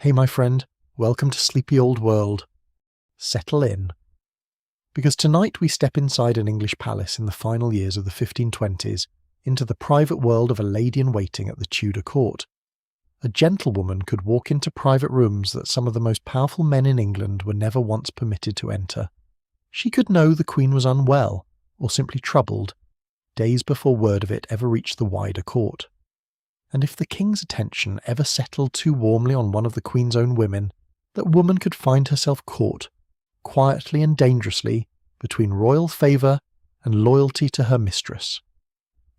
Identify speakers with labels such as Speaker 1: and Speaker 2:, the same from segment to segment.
Speaker 1: Hey my friend, welcome to Sleepy Old World. Settle in. Because tonight we step inside an English palace in the final years of the 1520s into the private world of a lady-in-waiting at the Tudor court. A gentlewoman could walk into private rooms that some of the most powerful men in England were never once permitted to enter. She could know the Queen was unwell, or simply troubled, days before word of it ever reached the wider court. And if the King's attention ever settled too warmly on one of the Queen's own women, that woman could find herself caught, quietly and dangerously, between royal favour and loyalty to her mistress.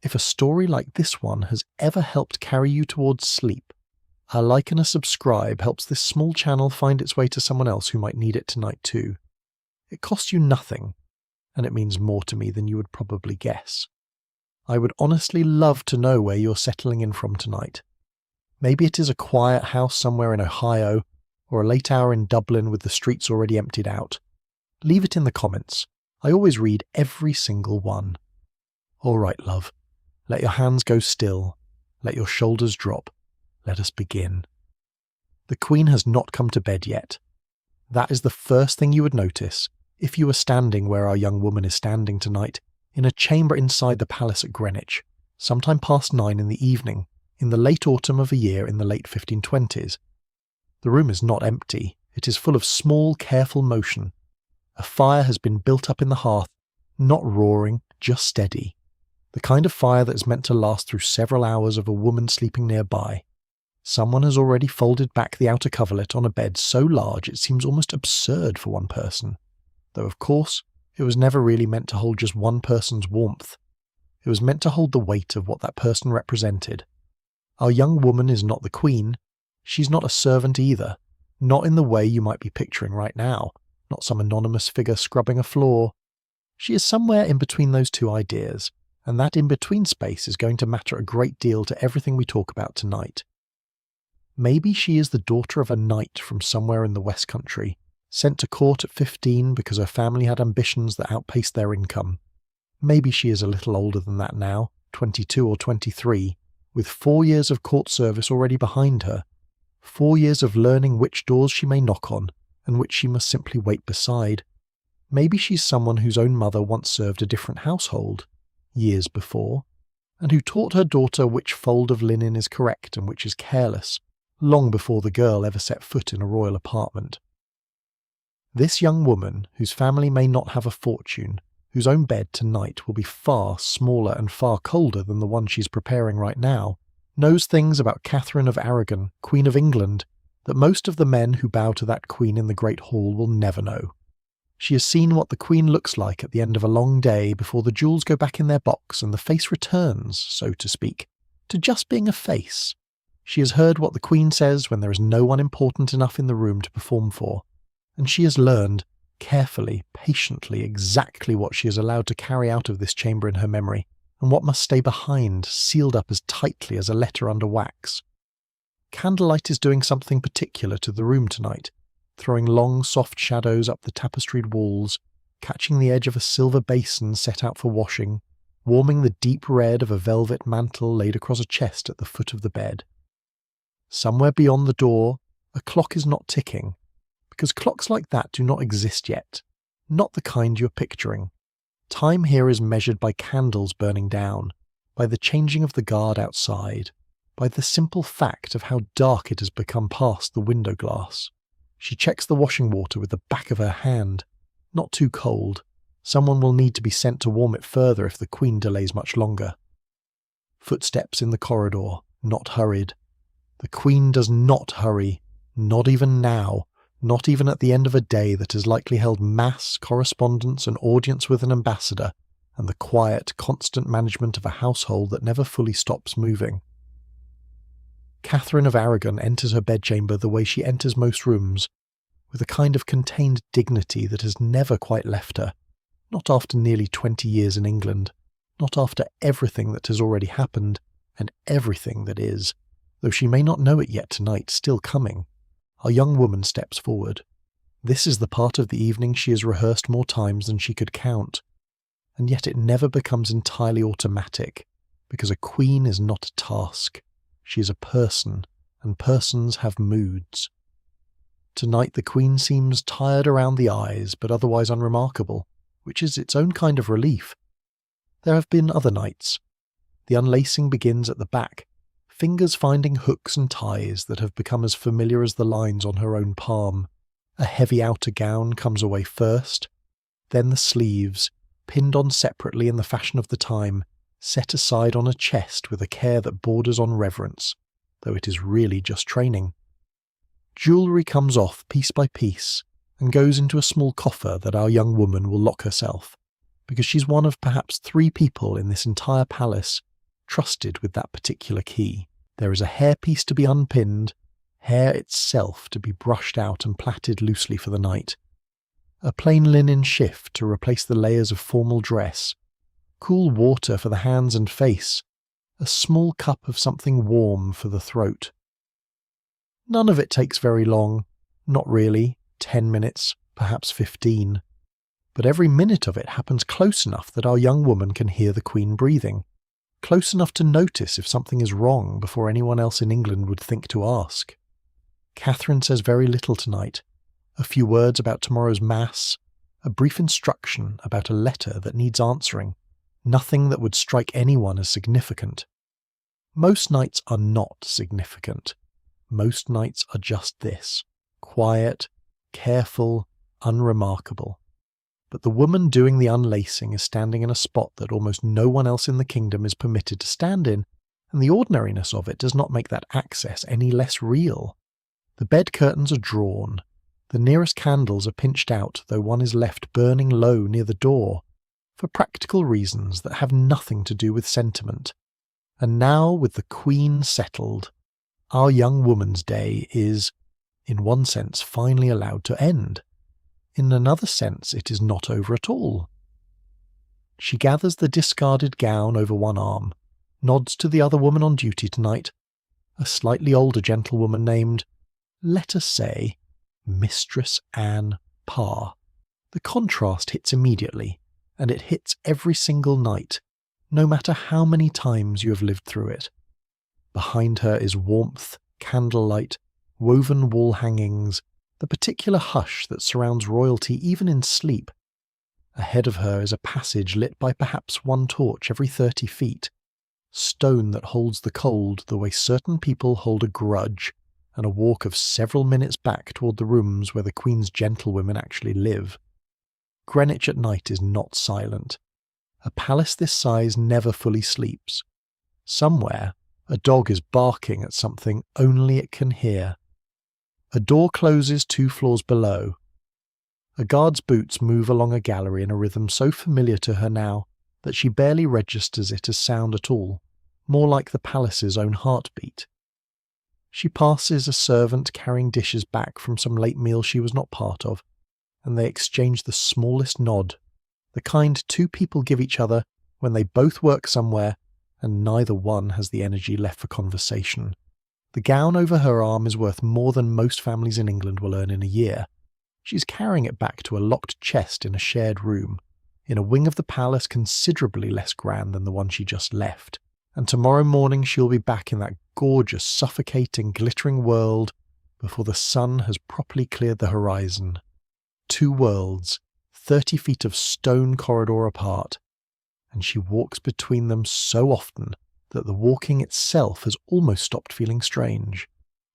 Speaker 1: If a story like this one has ever helped carry you towards sleep, a like and a subscribe helps this small channel find its way to someone else who might need it tonight too. It costs you nothing, and it means more to me than you would probably guess. I would honestly love to know where you're settling in from tonight. Maybe it is a quiet house somewhere in Ohio, or a late hour in Dublin with the streets already emptied out. Leave it in the comments. I always read every single one. All right, love. Let your hands go still. Let your shoulders drop. Let us begin. The Queen has not come to bed yet. That is the first thing you would notice if you were standing where our young woman is standing tonight, in a chamber inside the palace at Greenwich, sometime past 9 in the evening, in the late autumn of a year in the late 1520s. The room is not empty. It is full of small, careful motion. A fire has been built up in the hearth, not roaring, just steady. The kind of fire that is meant to last through several hours of a woman sleeping nearby. Someone has already folded back the outer coverlet on a bed so large it seems almost absurd for one person. Though of course, it was never really meant to hold just one person's warmth. It was meant to hold the weight of what that person represented. Our young woman is not the Queen. She's not a servant either. Not in the way you might be picturing right now. Not some anonymous figure scrubbing a floor. She is somewhere in between those two ideas, and that in-between space is going to matter a great deal to everything we talk about tonight. Maybe she is the daughter of a knight from somewhere in the West Country, sent to court at 15 because her family had ambitions that outpaced their income. Maybe she is a little older than that now, 22 or 23, with 4 years of court service already behind her, 4 years of learning which doors she may knock on, and which she must simply wait beside. Maybe she's someone whose own mother once served a different household, years before, and who taught her daughter which fold of linen is correct and which is careless, long before the girl ever set foot in a royal apartment. This young woman, whose family may not have a fortune, whose own bed tonight will be far smaller and far colder than the one she's preparing right now, knows things about Catherine of Aragon, Queen of England, that most of the men who bow to that Queen in the Great Hall will never know. She has seen what the Queen looks like at the end of a long day before the jewels go back in their box and the face returns, so to speak, to just being a face. She has heard what the Queen says when there is no one important enough in the room to perform for. And she has learned, carefully, patiently, exactly what she is allowed to carry out of this chamber in her memory, and what must stay behind, sealed up as tightly as a letter under wax. Candlelight is doing something particular to the room tonight, throwing long, soft shadows up the tapestried walls, catching the edge of a silver basin set out for washing, warming the deep red of a velvet mantle laid across a chest at the foot of the bed. Somewhere beyond the door, a clock is not ticking, because clocks like that do not exist yet, not the kind you're picturing. Time here is measured by candles burning down, by the changing of the guard outside, by the simple fact of how dark it has become past the window glass. She checks the washing water with the back of her hand. Not too cold. Someone will need to be sent to warm it further if the Queen delays much longer. Footsteps in the corridor, not hurried. The Queen does not hurry, not even now. Not even at the end of a day that has likely held mass, correspondence and audience with an ambassador, and the quiet, constant management of a household that never fully stops moving. Catherine of Aragon enters her bedchamber the way she enters most rooms, with a kind of contained dignity that has never quite left her, not after nearly 20 years in England, not after everything that has already happened, and everything that is, though she may not know it yet tonight, still coming. Our young woman steps forward. This is the part of the evening she has rehearsed more times than she could count, and yet it never becomes entirely automatic, because a queen is not a task. She is a person, and persons have moods. Tonight the Queen seems tired around the eyes, but otherwise unremarkable, which is its own kind of relief. There have been other nights. The unlacing begins at the back, fingers finding hooks and ties that have become as familiar as the lines on her own palm. A heavy outer gown comes away first, then the sleeves, pinned on separately in the fashion of the time, set aside on a chest with a care that borders on reverence, though it is really just training. Jewellery comes off piece by piece and goes into a small coffer that our young woman will lock herself, because she's one of perhaps 3 people in this entire palace trusted with that particular key. There is a hairpiece to be unpinned, hair itself to be brushed out and plaited loosely for the night, a plain linen shift to replace the layers of formal dress, cool water for the hands and face, a small cup of something warm for the throat. None of it takes very long, not really, 10 minutes, perhaps 15. But every minute of it happens close enough that our young woman can hear the Queen breathing, close enough to notice if something is wrong before anyone else in England would think to ask. Catherine says very little tonight, a few words about tomorrow's Mass, a brief instruction about a letter that needs answering, nothing that would strike anyone as significant. Most nights are not significant. Most nights are just this, quiet, careful, unremarkable. But the woman doing the unlacing is standing in a spot that almost no one else in the kingdom is permitted to stand in, and the ordinariness of it does not make that access any less real. The bed curtains are drawn. The nearest candles are pinched out, though one is left burning low near the door, for practical reasons that have nothing to do with sentiment. And now, with the Queen settled, our young woman's day is, in one sense, finally allowed to end. In another sense, it is not over at all. She gathers the discarded gown over one arm, nods to the other woman on duty tonight, a slightly older gentlewoman named, let us say, Mistress Anne Parr. The contrast hits immediately, and it hits every single night, no matter how many times you have lived through it. Behind her is warmth, candlelight, woven wall hangings, the particular hush that surrounds royalty even in sleep. Ahead of her is a passage lit by perhaps one torch every 30 feet, stone that holds the cold the way certain people hold a grudge, and a walk of several minutes back toward the rooms where the Queen's gentlewomen actually live. Greenwich at night is not silent. A palace this size never fully sleeps. Somewhere, a dog is barking at something only it can hear. A door closes 2 floors below. A guard's boots move along a gallery in a rhythm so familiar to her now that she barely registers it as sound at all, more like the palace's own heartbeat. She passes a servant carrying dishes back from some late meal she was not part of, and they exchange the smallest nod, the kind 2 people give each other when they both work somewhere and neither one has the energy left for conversation. The gown over her arm is worth more than most families in England will earn in a year. She's carrying it back to a locked chest in a shared room, in a wing of the palace considerably less grand than the one she just left, and tomorrow morning she'll be back in that gorgeous, suffocating, glittering world before the sun has properly cleared the horizon. 2 worlds, 30 feet of stone corridor apart, and she walks between them so often that the walking itself has almost stopped feeling strange.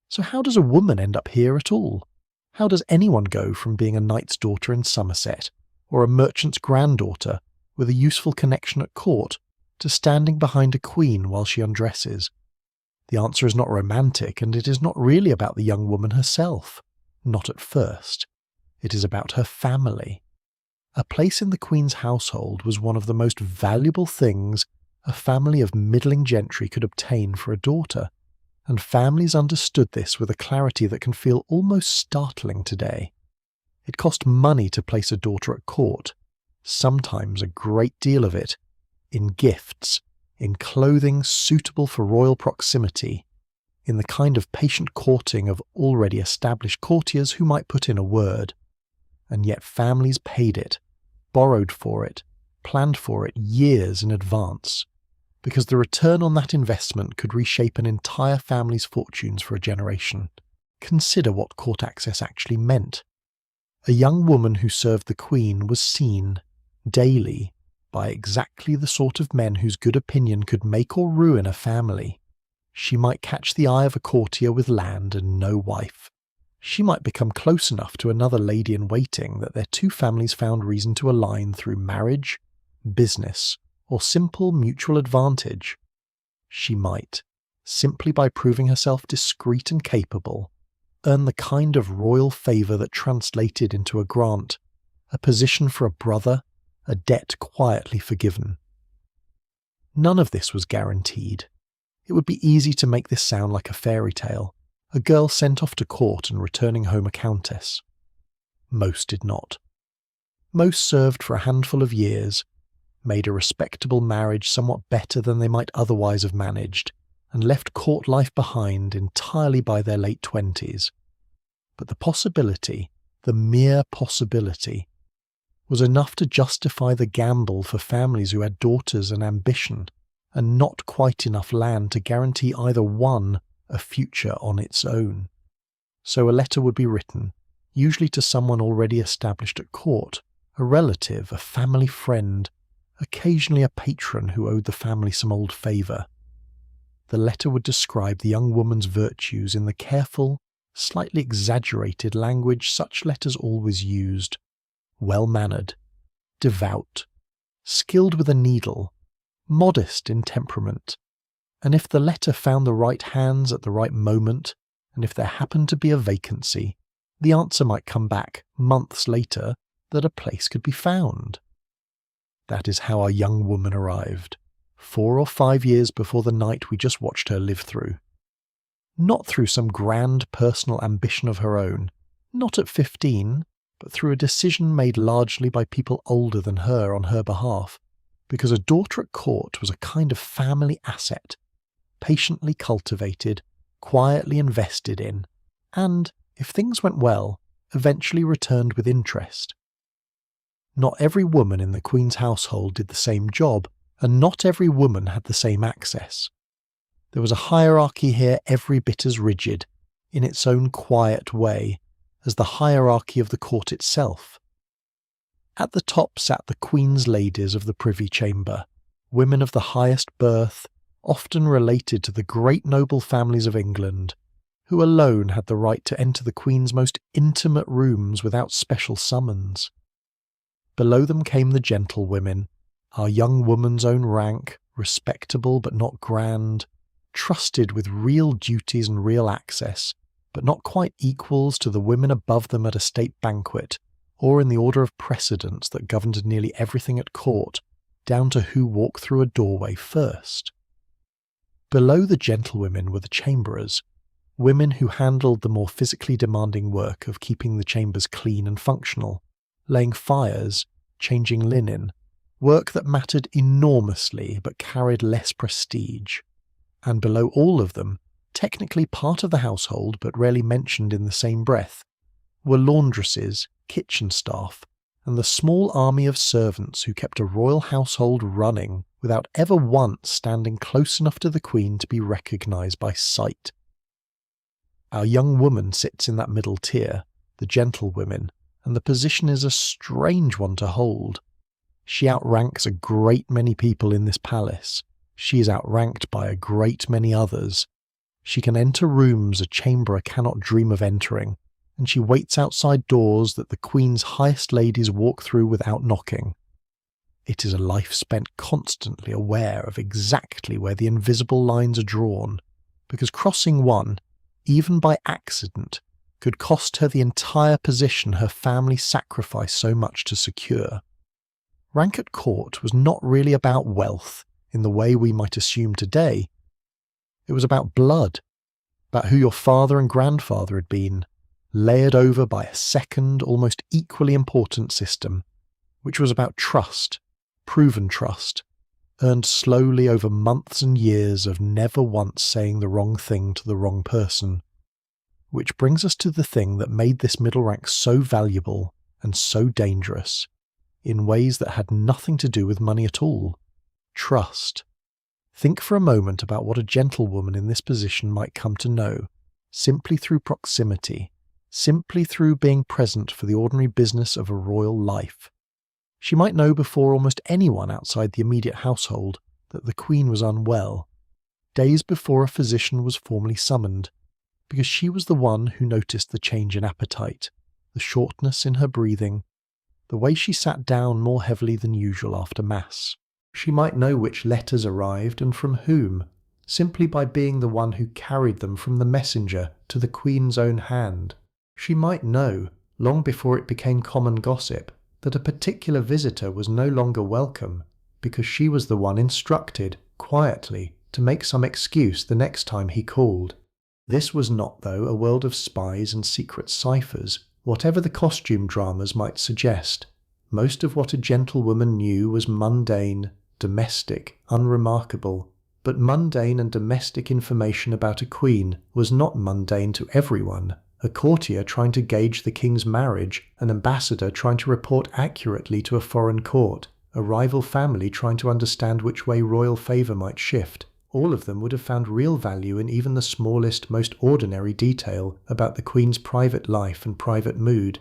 Speaker 1: So how does a woman end up here at all? How does anyone go from being a knight's daughter in Somerset, or a merchant's granddaughter with a useful connection at court, to standing behind a queen while she undresses? The answer is not romantic, and it is not really about the young woman herself. Not at first. It is about her family. A place in the Queen's household was one of the most valuable things a family of middling gentry could obtain for a daughter, and families understood this with a clarity that can feel almost startling today. It cost money to place a daughter at court, sometimes a great deal of it, in gifts, in clothing suitable for royal proximity, in the kind of patient courting of already established courtiers who might put in a word. And yet families paid it, borrowed for it, planned for it years in advance, because the return on that investment could reshape an entire family's fortunes for a generation. Consider what court access actually meant. A young woman who served the Queen was seen, daily, by exactly the sort of men whose good opinion could make or ruin a family. She might catch the eye of a courtier with land and no wife. She might become close enough to another lady-in-waiting that their two families found reason to align through marriage, business, or simple mutual advantage. She might, simply by proving herself discreet and capable, earn the kind of royal favour that translated into a grant, a position for a brother, a debt quietly forgiven. None of this was guaranteed. It would be easy to make this sound like a fairy tale, a girl sent off to court and returning home a countess. Most did not. Most served for a handful of years, made a respectable marriage somewhat better than they might otherwise have managed, and left court life behind entirely by their late 20s. But the possibility, the mere possibility, was enough to justify the gamble for families who had daughters and ambition, and not quite enough land to guarantee either one a future on its own. So a letter would be written, usually to someone already established at court, a relative, a family friend, occasionally a patron who owed the family some old favour. The letter would describe the young woman's virtues in the careful, slightly exaggerated language such letters always used: well-mannered, devout, skilled with a needle, modest in temperament, and if the letter found the right hands at the right moment, and if there happened to be a vacancy, the answer might come back, months later, that a place could be found. That is how our young woman arrived, 4 or 5 years before the night we just watched her live through. Not through some grand personal ambition of her own, not at 15, but through a decision made largely by people older than her on her behalf, because a daughter at court was a kind of family asset, patiently cultivated, quietly invested in, and, if things went well, eventually returned with interest. Not every woman in the Queen's household did the same job, and not every woman had the same access. There was a hierarchy here every bit as rigid, in its own quiet way, as the hierarchy of the court itself. At the top sat the Queen's ladies of the Privy Chamber, women of the highest birth, often related to the great noble families of England, who alone had the right to enter the Queen's most intimate rooms without special summons. Below them came the gentlewomen, our young woman's own rank, respectable but not grand, trusted with real duties and real access, but not quite equals to the women above them at a state banquet, or in the order of precedence that governed nearly everything at court, down to who walked through a doorway first. Below the gentlewomen were the chamberers, women who handled the more physically demanding work of keeping the chambers clean and functional, laying fires, changing linen, work that mattered enormously but carried less prestige. And below all of them, technically part of the household but rarely mentioned in the same breath, were laundresses, kitchen staff, and the small army of servants who kept a royal household running without ever once standing close enough to the Queen to be recognised by sight. Our young woman sits in that middle tier, the gentlewomen, and the position is a strange one to hold. She outranks a great many people in this palace. She is outranked by a great many others. She can enter rooms a chamberer cannot dream of entering, and she waits outside doors that the Queen's highest ladies walk through without knocking. It is a life spent constantly aware of exactly where the invisible lines are drawn, because crossing one, even by accident, could cost her the entire position her family sacrificed so much to secure. Rank at court was not really about wealth, in the way we might assume today. It was about blood, about who your father and grandfather had been, layered over by a second, almost equally important system, which was about trust, proven trust, earned slowly over months and years of never once saying the wrong thing to the wrong person. Which brings us to the thing that made this middle rank so valuable and so dangerous, in ways that had nothing to do with money at all: trust. Think for a moment about what a gentlewoman in this position might come to know, simply through proximity, simply through being present for the ordinary business of a royal life. She might know before almost anyone outside the immediate household that the Queen was unwell, days before a physician was formally summoned, because she was the one who noticed the change in appetite, the shortness in her breathing, the way she sat down more heavily than usual after Mass. She might know which letters arrived and from whom, simply by being the one who carried them from the messenger to the Queen's own hand. She might know, long before it became common gossip, that a particular visitor was no longer welcome, because she was the one instructed, quietly, to make some excuse the next time he called. This was not, though, a world of spies and secret ciphers, whatever the costume dramas might suggest. Most of what a gentlewoman knew was mundane, domestic, unremarkable. But mundane and domestic information about a queen was not mundane to everyone. A courtier trying to gauge the king's marriage, an ambassador trying to report accurately to a foreign court, a rival family trying to understand which way royal favour might shift. All of them would have found real value in even the smallest, most ordinary detail about the Queen's private life and private mood.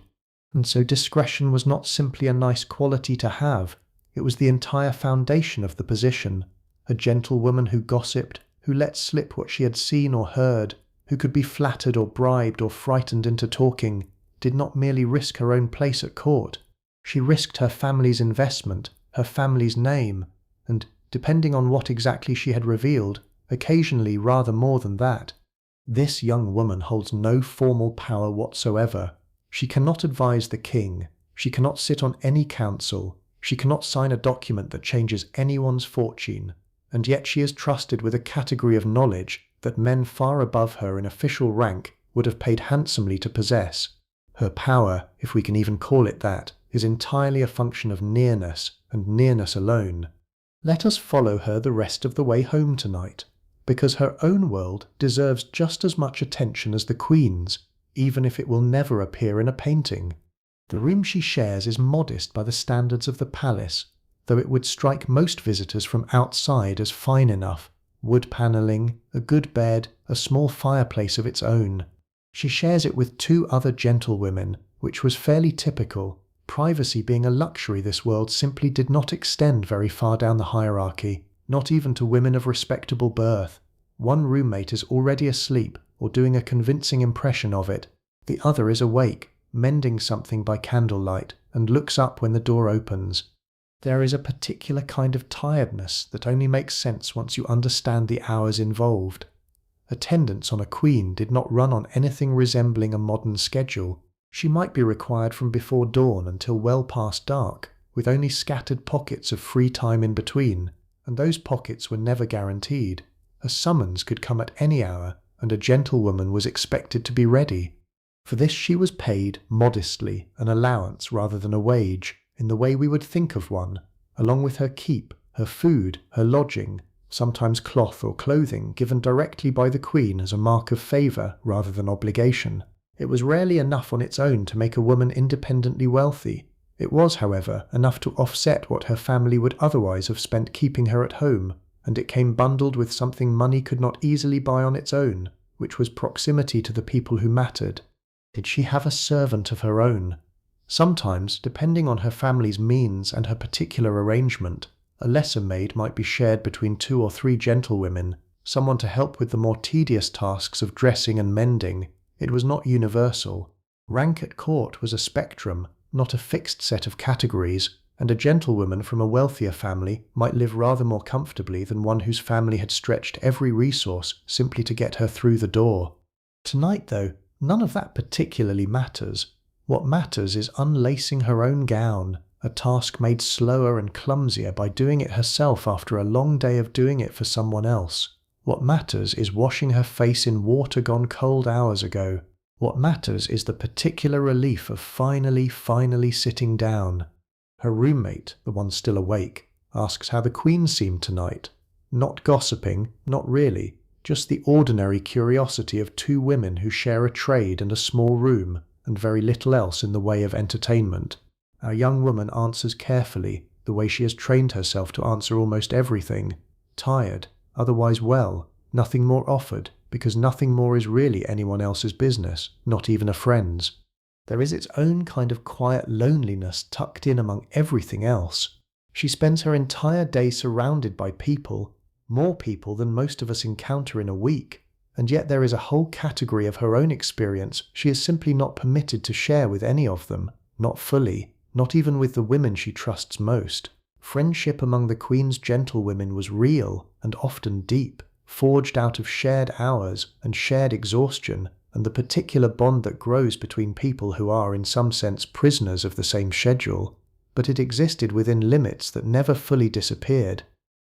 Speaker 1: And so discretion was not simply a nice quality to have, it was the entire foundation of the position. A gentlewoman who gossiped, who let slip what she had seen or heard, who could be flattered or bribed or frightened into talking, did not merely risk her own place at court. She risked her family's investment, her family's name, and, depending on what exactly she had revealed, occasionally rather more than that. This young woman holds no formal power whatsoever. She cannot advise the king, she cannot sit on any council, she cannot sign a document that changes anyone's fortune, and yet she is trusted with a category of knowledge that men far above her in official rank would have paid handsomely to possess. Her power, if we can even call it that, is entirely a function of nearness, and nearness alone. Let us follow her the rest of the way home tonight, because her own world deserves just as much attention as the Queen's, even if it will never appear in a painting. The room she shares is modest by the standards of the palace, though it would strike most visitors from outside as fine enough. Wood panelling, a good bed, a small fireplace of its own. She shares it with 2 other gentlewomen, which was fairly typical. Privacy being a luxury this world simply did not extend very far down the hierarchy, not even to women of respectable birth. One roommate is already asleep, or doing a convincing impression of it. The other is awake, mending something by candlelight, and looks up when the door opens. There is a particular kind of tiredness that only makes sense once you understand the hours involved. Attendance on a queen did not run on anything resembling a modern schedule. She might be required from before dawn until well past dark, with only scattered pockets of free time in between, and those pockets were never guaranteed. A summons could come at any hour, and a gentlewoman was expected to be ready. For this she was paid, modestly, an allowance rather than a wage, in the way we would think of one, along with her keep, her food, her lodging, sometimes cloth or clothing given directly by the Queen as a mark of favour rather than obligation. It was rarely enough on its own to make a woman independently wealthy. It was, however, enough to offset what her family would otherwise have spent keeping her at home, and it came bundled with something money could not easily buy on its own, which was proximity to the people who mattered. Did she have a servant of her own? Sometimes, depending on her family's means and her particular arrangement, a lesser maid might be shared between 2 or 3 gentlewomen, someone to help with the more tedious tasks of dressing and mending. It was not universal. Rank at court was a spectrum, not a fixed set of categories, and a gentlewoman from a wealthier family might live rather more comfortably than one whose family had stretched every resource simply to get her through the door. Tonight, though, none of that particularly matters. What matters is unlacing her own gown, a task made slower and clumsier by doing it herself after a long day of doing it for someone else. What matters is washing her face in water gone cold hours ago. What matters is the particular relief of finally sitting down. Her roommate, the one still awake, asks how the Queen seemed tonight. Not gossiping, not really, just the ordinary curiosity of 2 women who share a trade and a small room, and very little else in the way of entertainment. Our young woman answers carefully, the way she has trained herself to answer almost everything. Tired, otherwise well, nothing more offered, because nothing more is really anyone else's business, not even a friend's. There is its own kind of quiet loneliness tucked in among everything else. She spends her entire day surrounded by people, more people than most of us encounter in a week, and yet there is a whole category of her own experience she is simply not permitted to share with any of them, not fully, not even with the women she trusts most. Friendship among the Queen's gentlewomen was real and often deep, forged out of shared hours and shared exhaustion, and the particular bond that grows between people who are in some sense prisoners of the same schedule, but it existed within limits that never fully disappeared.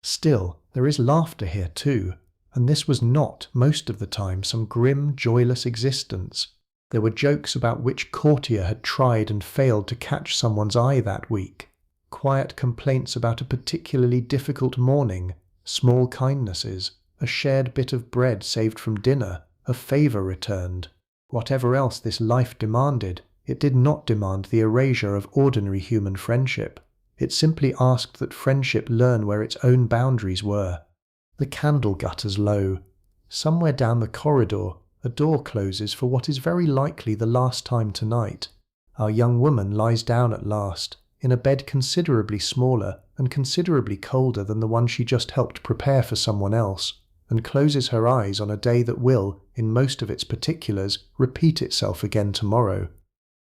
Speaker 1: Still, there is laughter here too, and this was not, most of the time, some grim, joyless existence. There were jokes about which courtier had tried and failed to catch someone's eye that week, quiet complaints about a particularly difficult morning, small kindnesses, a shared bit of bread saved from dinner, a favour returned. Whatever else this life demanded, it did not demand the erasure of ordinary human friendship. It simply asked that friendship learn where its own boundaries were. The candle gutters low. Somewhere down the corridor, a door closes for what is very likely the last time tonight. Our young woman lies down at last, in a bed considerably smaller and considerably colder than the one she just helped prepare for someone else, and closes her eyes on a day that will, in most of its particulars, repeat itself again tomorrow.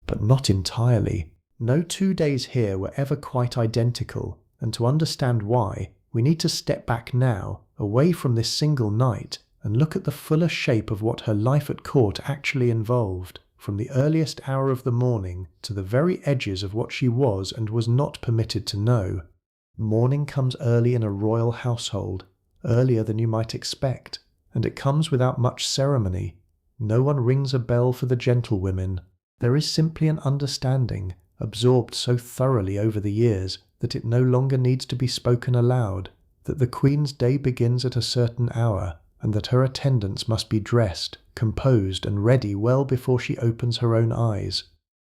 Speaker 1: But not entirely. No 2 days here were ever quite identical, and to understand why, we need to step back now, away from this single night, and look at the fuller shape of what her life at court actually involved, from the earliest hour of the morning to the very edges of what she was and was not permitted to know. Morning comes early in a royal household, earlier than you might expect, and it comes without much ceremony. No one rings a bell for the gentlewomen. There is simply an understanding, absorbed so thoroughly over the years that it no longer needs to be spoken aloud, that the Queen's day begins at a certain hour, and that her attendants must be dressed, composed, and ready well before she opens her own eyes.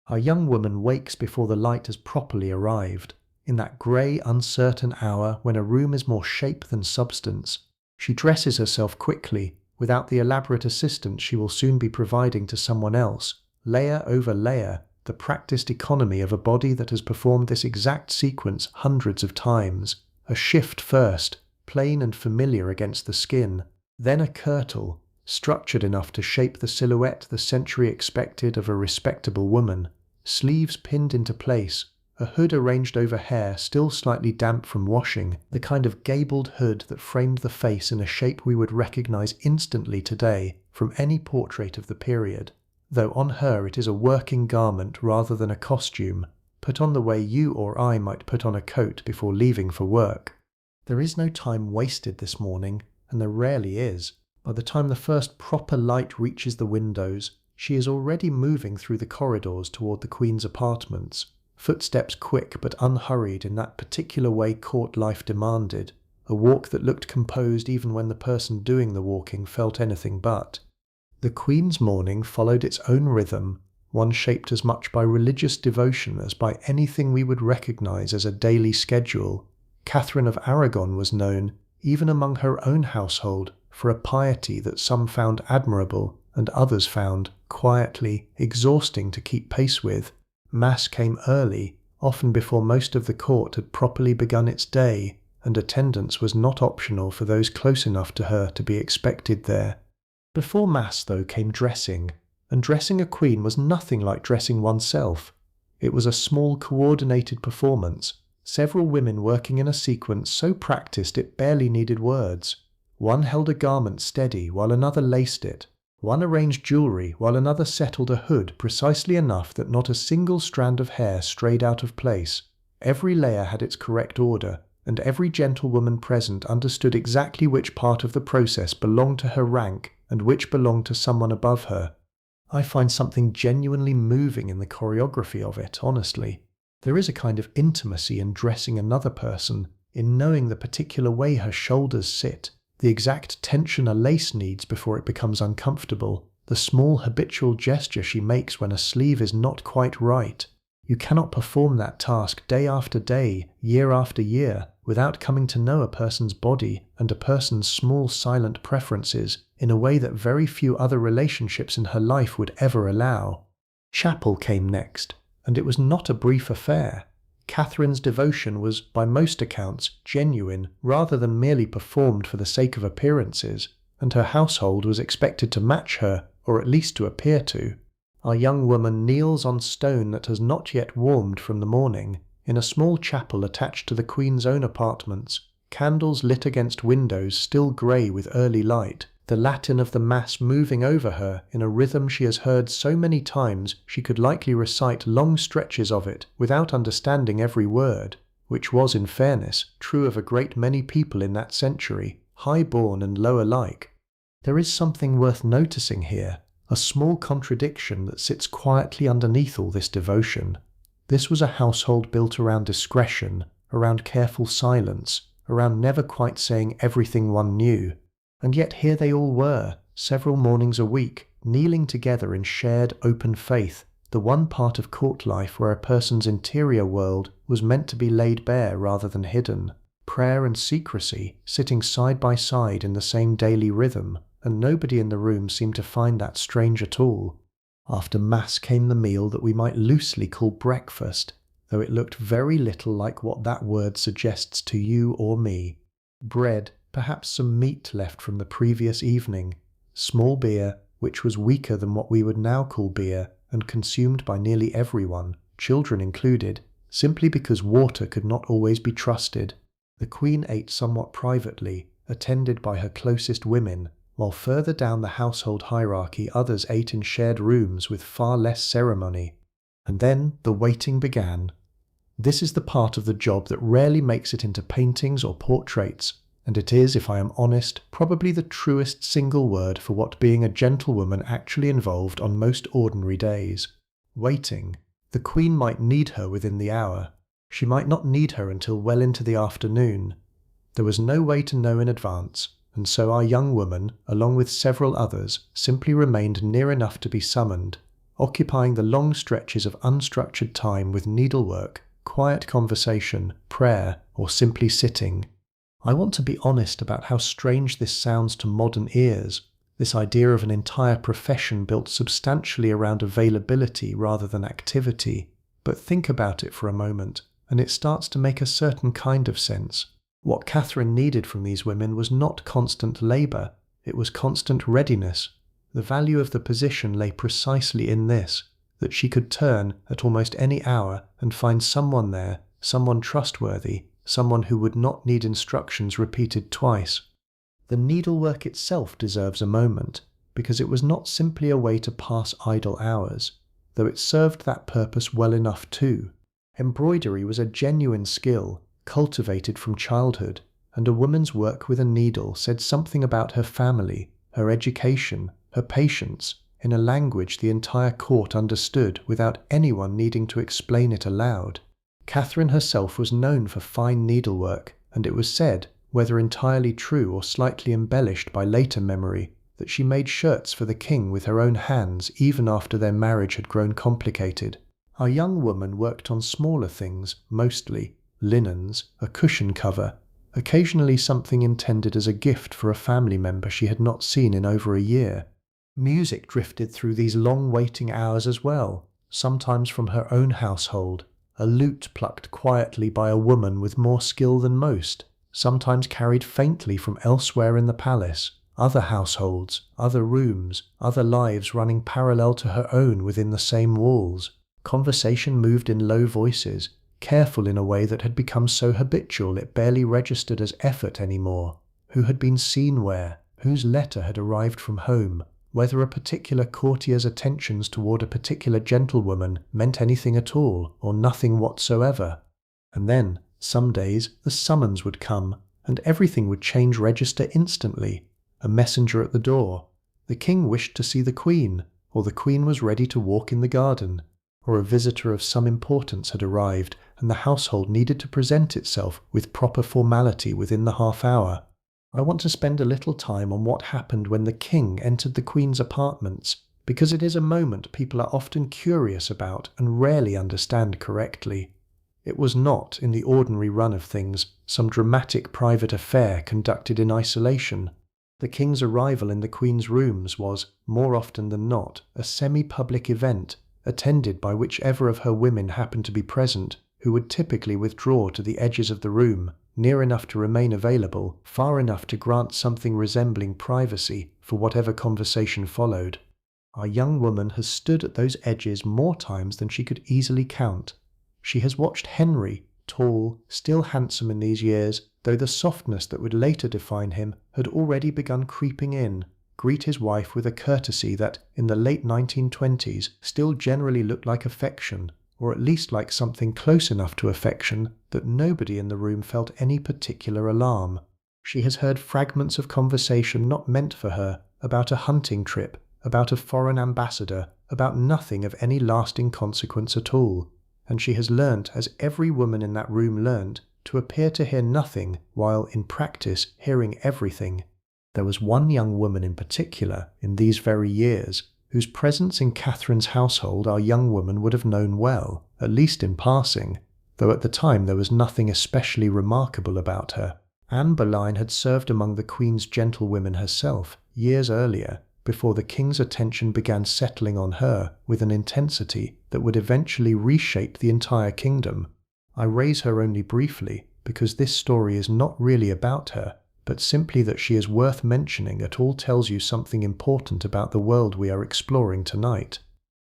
Speaker 1: Our young woman wakes before the light has properly arrived, in that grey, uncertain hour when a room is more shape than substance. She dresses herself quickly, without the elaborate assistance she will soon be providing to someone else, layer over layer, the practiced economy of a body that has performed this exact sequence hundreds of times. A shift first, plain and familiar against the skin, then a kirtle, structured enough to shape the silhouette the century expected of a respectable woman, sleeves pinned into place, a hood arranged over hair still slightly damp from washing, the kind of gabled hood that framed the face in a shape we would recognize instantly today from any portrait of the period, though on her it is a working garment rather than a costume, put on the way you or I might put on a coat before leaving for work. There is no time wasted this morning, and there rarely is. By the time the first proper light reaches the windows, she is already moving through the corridors toward the Queen's apartments, footsteps quick but unhurried in that particular way court life demanded, a walk that looked composed even when the person doing the walking felt anything but. The Queen's morning followed its own rhythm, one shaped as much by religious devotion as by anything we would recognize as a daily schedule. Catherine of Aragon was known, even among her own household, for a piety that some found admirable and others found, quietly, exhausting to keep pace with. Mass came early, often before most of the court had properly begun its day, and attendance was not optional for those close enough to her to be expected there. Before Mass, though, came dressing, and dressing a queen was nothing like dressing oneself. It was a small coordinated performance, several women working in a sequence so practiced it barely needed words. One held a garment steady while another laced it. One arranged jewellery while another settled a hood precisely enough that not a single strand of hair strayed out of place. Every layer had its correct order, and every gentlewoman present understood exactly which part of the process belonged to her rank and which belonged to someone above her. I find something genuinely moving in the choreography of it, honestly. There is a kind of intimacy in dressing another person, in knowing the particular way her shoulders sit, the exact tension a lace needs before it becomes uncomfortable, the small habitual gesture she makes when a sleeve is not quite right. You cannot perform that task day after day, year after year, without coming to know a person's body and a person's small silent preferences in a way that very few other relationships in her life would ever allow. Chapel came next, and it was not a brief affair. Catherine's devotion was, by most accounts, genuine rather than merely performed for the sake of appearances, and her household was expected to match her, or at least to appear to. Our young woman kneels on stone that has not yet warmed from the morning, in a small chapel attached to the Queen's own apartments, candles lit against windows still grey with early light, the Latin of the Mass moving over her in a rhythm she has heard so many times she could likely recite long stretches of it without understanding every word, which was, in fairness, true of a great many people in that century, high-born and low alike. There is something worth noticing here, a small contradiction that sits quietly underneath all this devotion. This was a household built around discretion, around careful silence, around never quite saying everything one knew. And yet here they all were, several mornings a week, kneeling together in shared open faith, the one part of court life where a person's interior world was meant to be laid bare rather than hidden. Prayer and secrecy sitting side by side in the same daily rhythm, and nobody in the room seemed to find that strange at all. After Mass came the meal that we might loosely call breakfast, though it looked very little like what that word suggests to you or me. Bread, perhaps some meat left from the previous evening, small beer, which was weaker than what we would now call beer, and consumed by nearly everyone, children included, simply because water could not always be trusted. The Queen ate somewhat privately, attended by her closest women, while further down the household hierarchy others ate in shared rooms with far less ceremony. And then the waiting began. This is the part of the job that rarely makes it into paintings or portraits, and it is, if I am honest, probably the truest single word for what being a gentlewoman actually involved on most ordinary days. Waiting. The Queen might need her within the hour. She might not need her until well into the afternoon. There was no way to know in advance, and so our young woman, along with several others, simply remained near enough to be summoned, occupying the long stretches of unstructured time with needlework, quiet conversation, prayer, or simply sitting. I want to be honest about how strange this sounds to modern ears, this idea of an entire profession built substantially around availability rather than activity, but think about it for a moment, and it starts to make a certain kind of sense. What Catherine needed from these women was not constant labour, it was constant readiness. The value of the position lay precisely in this, that she could turn at almost any hour and find someone there, someone trustworthy, someone who would not need instructions repeated twice. The needlework itself deserves a moment, because it was not simply a way to pass idle hours, though it served that purpose well enough too. Embroidery was a genuine skill, cultivated from childhood, and a woman's work with a needle said something about her family, her education, her patience, in a language the entire court understood without anyone needing to explain it aloud. Catherine herself was known for fine needlework, and it was said, whether entirely true or slightly embellished by later memory, that she made shirts for the king with her own hands even after their marriage had grown complicated. Our young woman worked on smaller things, mostly linens, a cushion cover, occasionally something intended as a gift for a family member she had not seen in over a year. Music drifted through these long waiting hours as well, sometimes from her own household, a lute plucked quietly by a woman with more skill than most, sometimes carried faintly from elsewhere in the palace, other households, other rooms, other lives running parallel to her own within the same walls. Conversation moved in low voices, careful in a way that had become so habitual it barely registered as effort anymore. Who had been seen where, whose letter had arrived from home, whether a particular courtier's attentions toward a particular gentlewoman meant anything at all, or nothing whatsoever. And then, some days, the summons would come, and everything would change register instantly. A messenger at the door. The king wished to see the Queen, or the Queen was ready to walk in the garden, or a visitor of some importance had arrived, and the household needed to present itself with proper formality within the half-hour. I want to spend a little time on what happened when the king entered the Queen's apartments, because it is a moment people are often curious about and rarely understand correctly. It was not, in the ordinary run of things, some dramatic private affair conducted in isolation. The king's arrival in the queen's rooms was, more often than not, a semi-public event, attended by whichever of her women happened to be present, who would typically withdraw to the edges of the room, near enough to remain available, far enough to grant something resembling privacy for whatever conversation followed. Our young woman has stood at those edges more times than she could easily count. She has watched Henry, tall, still handsome in these years, though the softness that would later define him had already begun creeping in, greet his wife with a courtesy that, in the late 1920s, still generally looked like affection, or at least like something close enough to affection that nobody in the room felt any particular alarm. She has heard fragments of conversation not meant for her, about a hunting trip, about a foreign ambassador, about nothing of any lasting consequence at all, and she has learnt, as every woman in that room learnt, to appear to hear nothing, while, in practice, hearing everything. There was one young woman in particular, in these very years, whose presence in Catherine's household our young woman would have known well, at least in passing, though at the time there was nothing especially remarkable about her. Anne Boleyn had served among the Queen's gentlewomen herself, years earlier, before the king's attention began settling on her with an intensity that would eventually reshape the entire kingdom. I raise her only briefly, because this story is not really about her, but simply that she is worth mentioning at all tells you something important about the world we are exploring tonight.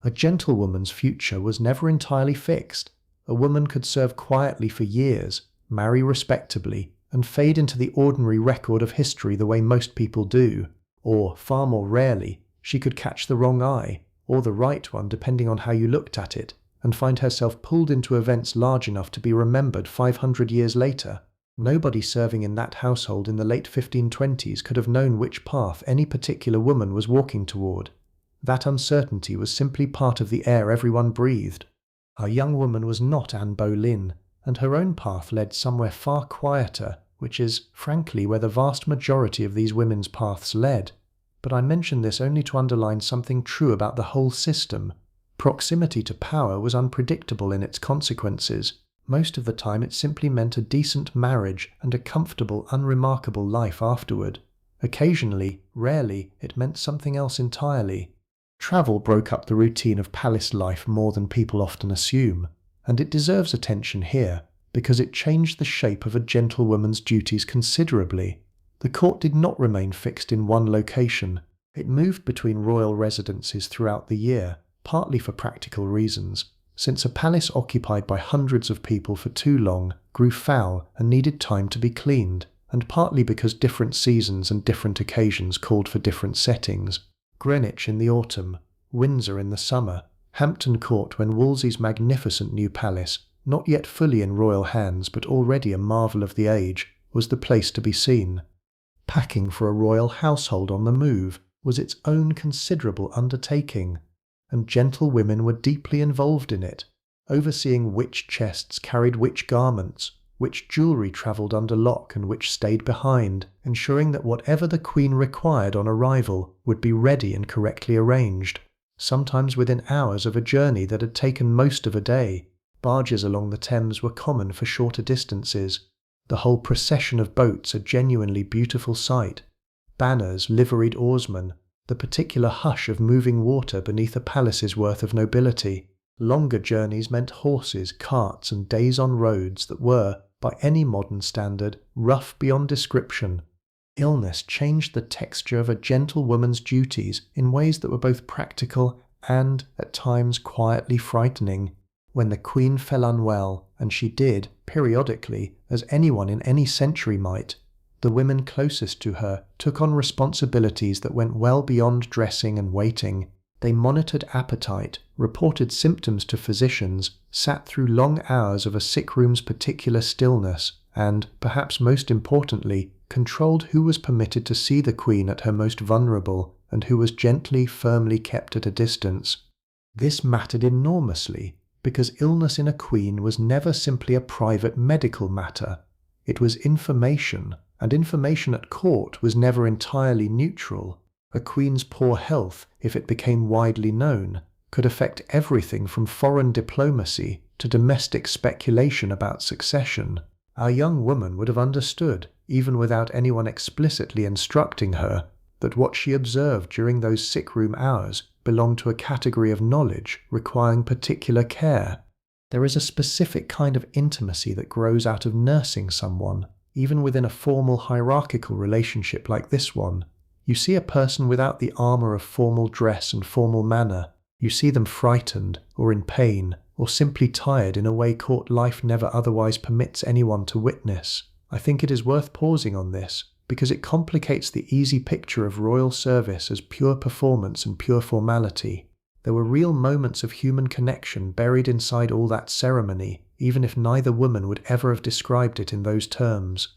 Speaker 1: A gentlewoman's future was never entirely fixed. A woman could serve quietly for years, marry respectably, and fade into the ordinary record of history the way most people do. Or, far more rarely, she could catch the wrong eye, or the right one depending on how you looked at it, and find herself pulled into events large enough to be remembered 500 years later. Nobody serving in that household in the late 1520s could have known which path any particular woman was walking toward. That uncertainty was simply part of the air everyone breathed. Our young woman was not Anne Boleyn, and her own path led somewhere far quieter, which is, frankly, where the vast majority of these women's paths led. But I mention this only to underline something true about the whole system. Proximity to power was unpredictable in its consequences. Most of the time it simply meant a decent marriage and a comfortable, unremarkable life afterward. Occasionally, rarely, it meant something else entirely. Travel broke up the routine of palace life more than people often assume, and it deserves attention here, because it changed the shape of a gentlewoman's duties considerably. The court did not remain fixed in one location. It moved between royal residences throughout the year, partly for practical reasons, since a palace occupied by hundreds of people for too long grew foul and needed time to be cleaned, and partly because different seasons and different occasions called for different settings. Greenwich in the autumn, Windsor in the summer, Hampton Court when Wolsey's magnificent new palace, not yet fully in royal hands but already a marvel of the age, was the place to be seen. Packing for a royal household on the move was its own considerable undertaking, and gentlewomen were deeply involved in it, overseeing which chests carried which garments, which jewellery travelled under lock and which stayed behind, ensuring that whatever the Queen required on arrival would be ready and correctly arranged, sometimes within hours of a journey that had taken most of a day. Barges along the Thames were common for shorter distances. The whole procession of boats a genuinely beautiful sight. Banners, liveried oarsmen, the particular hush of moving water beneath a palace's worth of nobility. Longer journeys meant horses, carts, and days on roads that were, by any modern standard, rough beyond description. Illness changed the texture of a gentlewoman's duties in ways that were both practical and, at times, quietly frightening. When the Queen fell unwell, and she did, periodically, as anyone in any century might, the women closest to her took on responsibilities that went well beyond dressing and waiting. They monitored appetite, reported symptoms to physicians, sat through long hours of a sick room's particular stillness, and, perhaps most importantly, controlled who was permitted to see the Queen at her most vulnerable and who was gently, firmly kept at a distance. This mattered enormously, because illness in a queen was never simply a private medical matter. It was information, and information at court was never entirely neutral. A queen's poor health, if it became widely known, could affect everything from foreign diplomacy to domestic speculation about succession. Our young woman would have understood, even without anyone explicitly instructing her, that what she observed during those sick-room hours belonged to a category of knowledge requiring particular care. There is a specific kind of intimacy that grows out of nursing someone, even within a formal hierarchical relationship like this one. You see a person without the armor of formal dress and formal manner. You see them frightened, or in pain, or simply tired in a way court life never otherwise permits anyone to witness. I think it is worth pausing on this, because it complicates the easy picture of royal service as pure performance and pure formality. There were real moments of human connection buried inside all that ceremony, even if neither woman would ever have described it in those terms.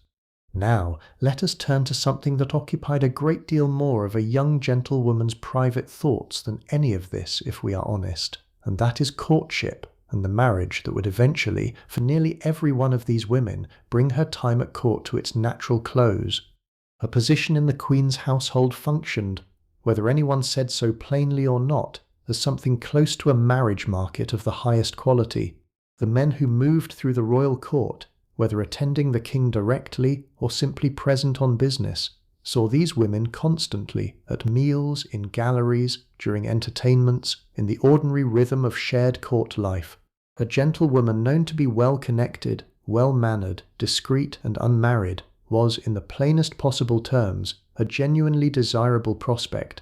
Speaker 1: Now, let us turn to something that occupied a great deal more of a young gentlewoman's private thoughts than any of this, if we are honest, and that is courtship, and the marriage that would eventually, for nearly every one of these women, bring her time at court to its natural close. Her position in the Queen's household functioned, whether anyone said so plainly or not, as something close to a marriage market of the highest quality. The men who moved through the royal court, whether attending the king directly or simply present on business, saw these women constantly at meals, in galleries, during entertainments, in the ordinary rhythm of shared court life. A gentlewoman known to be well-connected, well-mannered, discreet and unmarried was, in the plainest possible terms, a genuinely desirable prospect.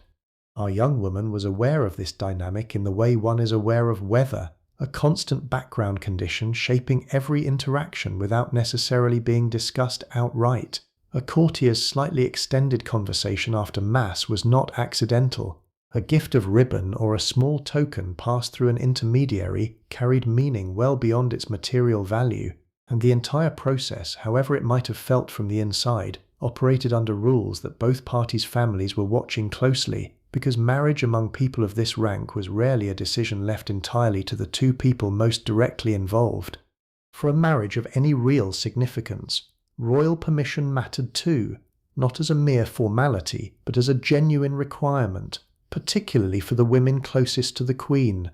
Speaker 1: Our young woman was aware of this dynamic in the way one is aware of weather, a constant background condition shaping every interaction without necessarily being discussed outright. A courtier's slightly extended conversation after Mass was not accidental. A gift of ribbon or a small token passed through an intermediary carried meaning well beyond its material value, and the entire process, however it might have felt from the inside, operated under rules that both parties' families were watching closely, because marriage among people of this rank was rarely a decision left entirely to the two people most directly involved. For a marriage of any real significance, royal permission mattered too, not as a mere formality, but as a genuine requirement, particularly for the women closest to the Queen.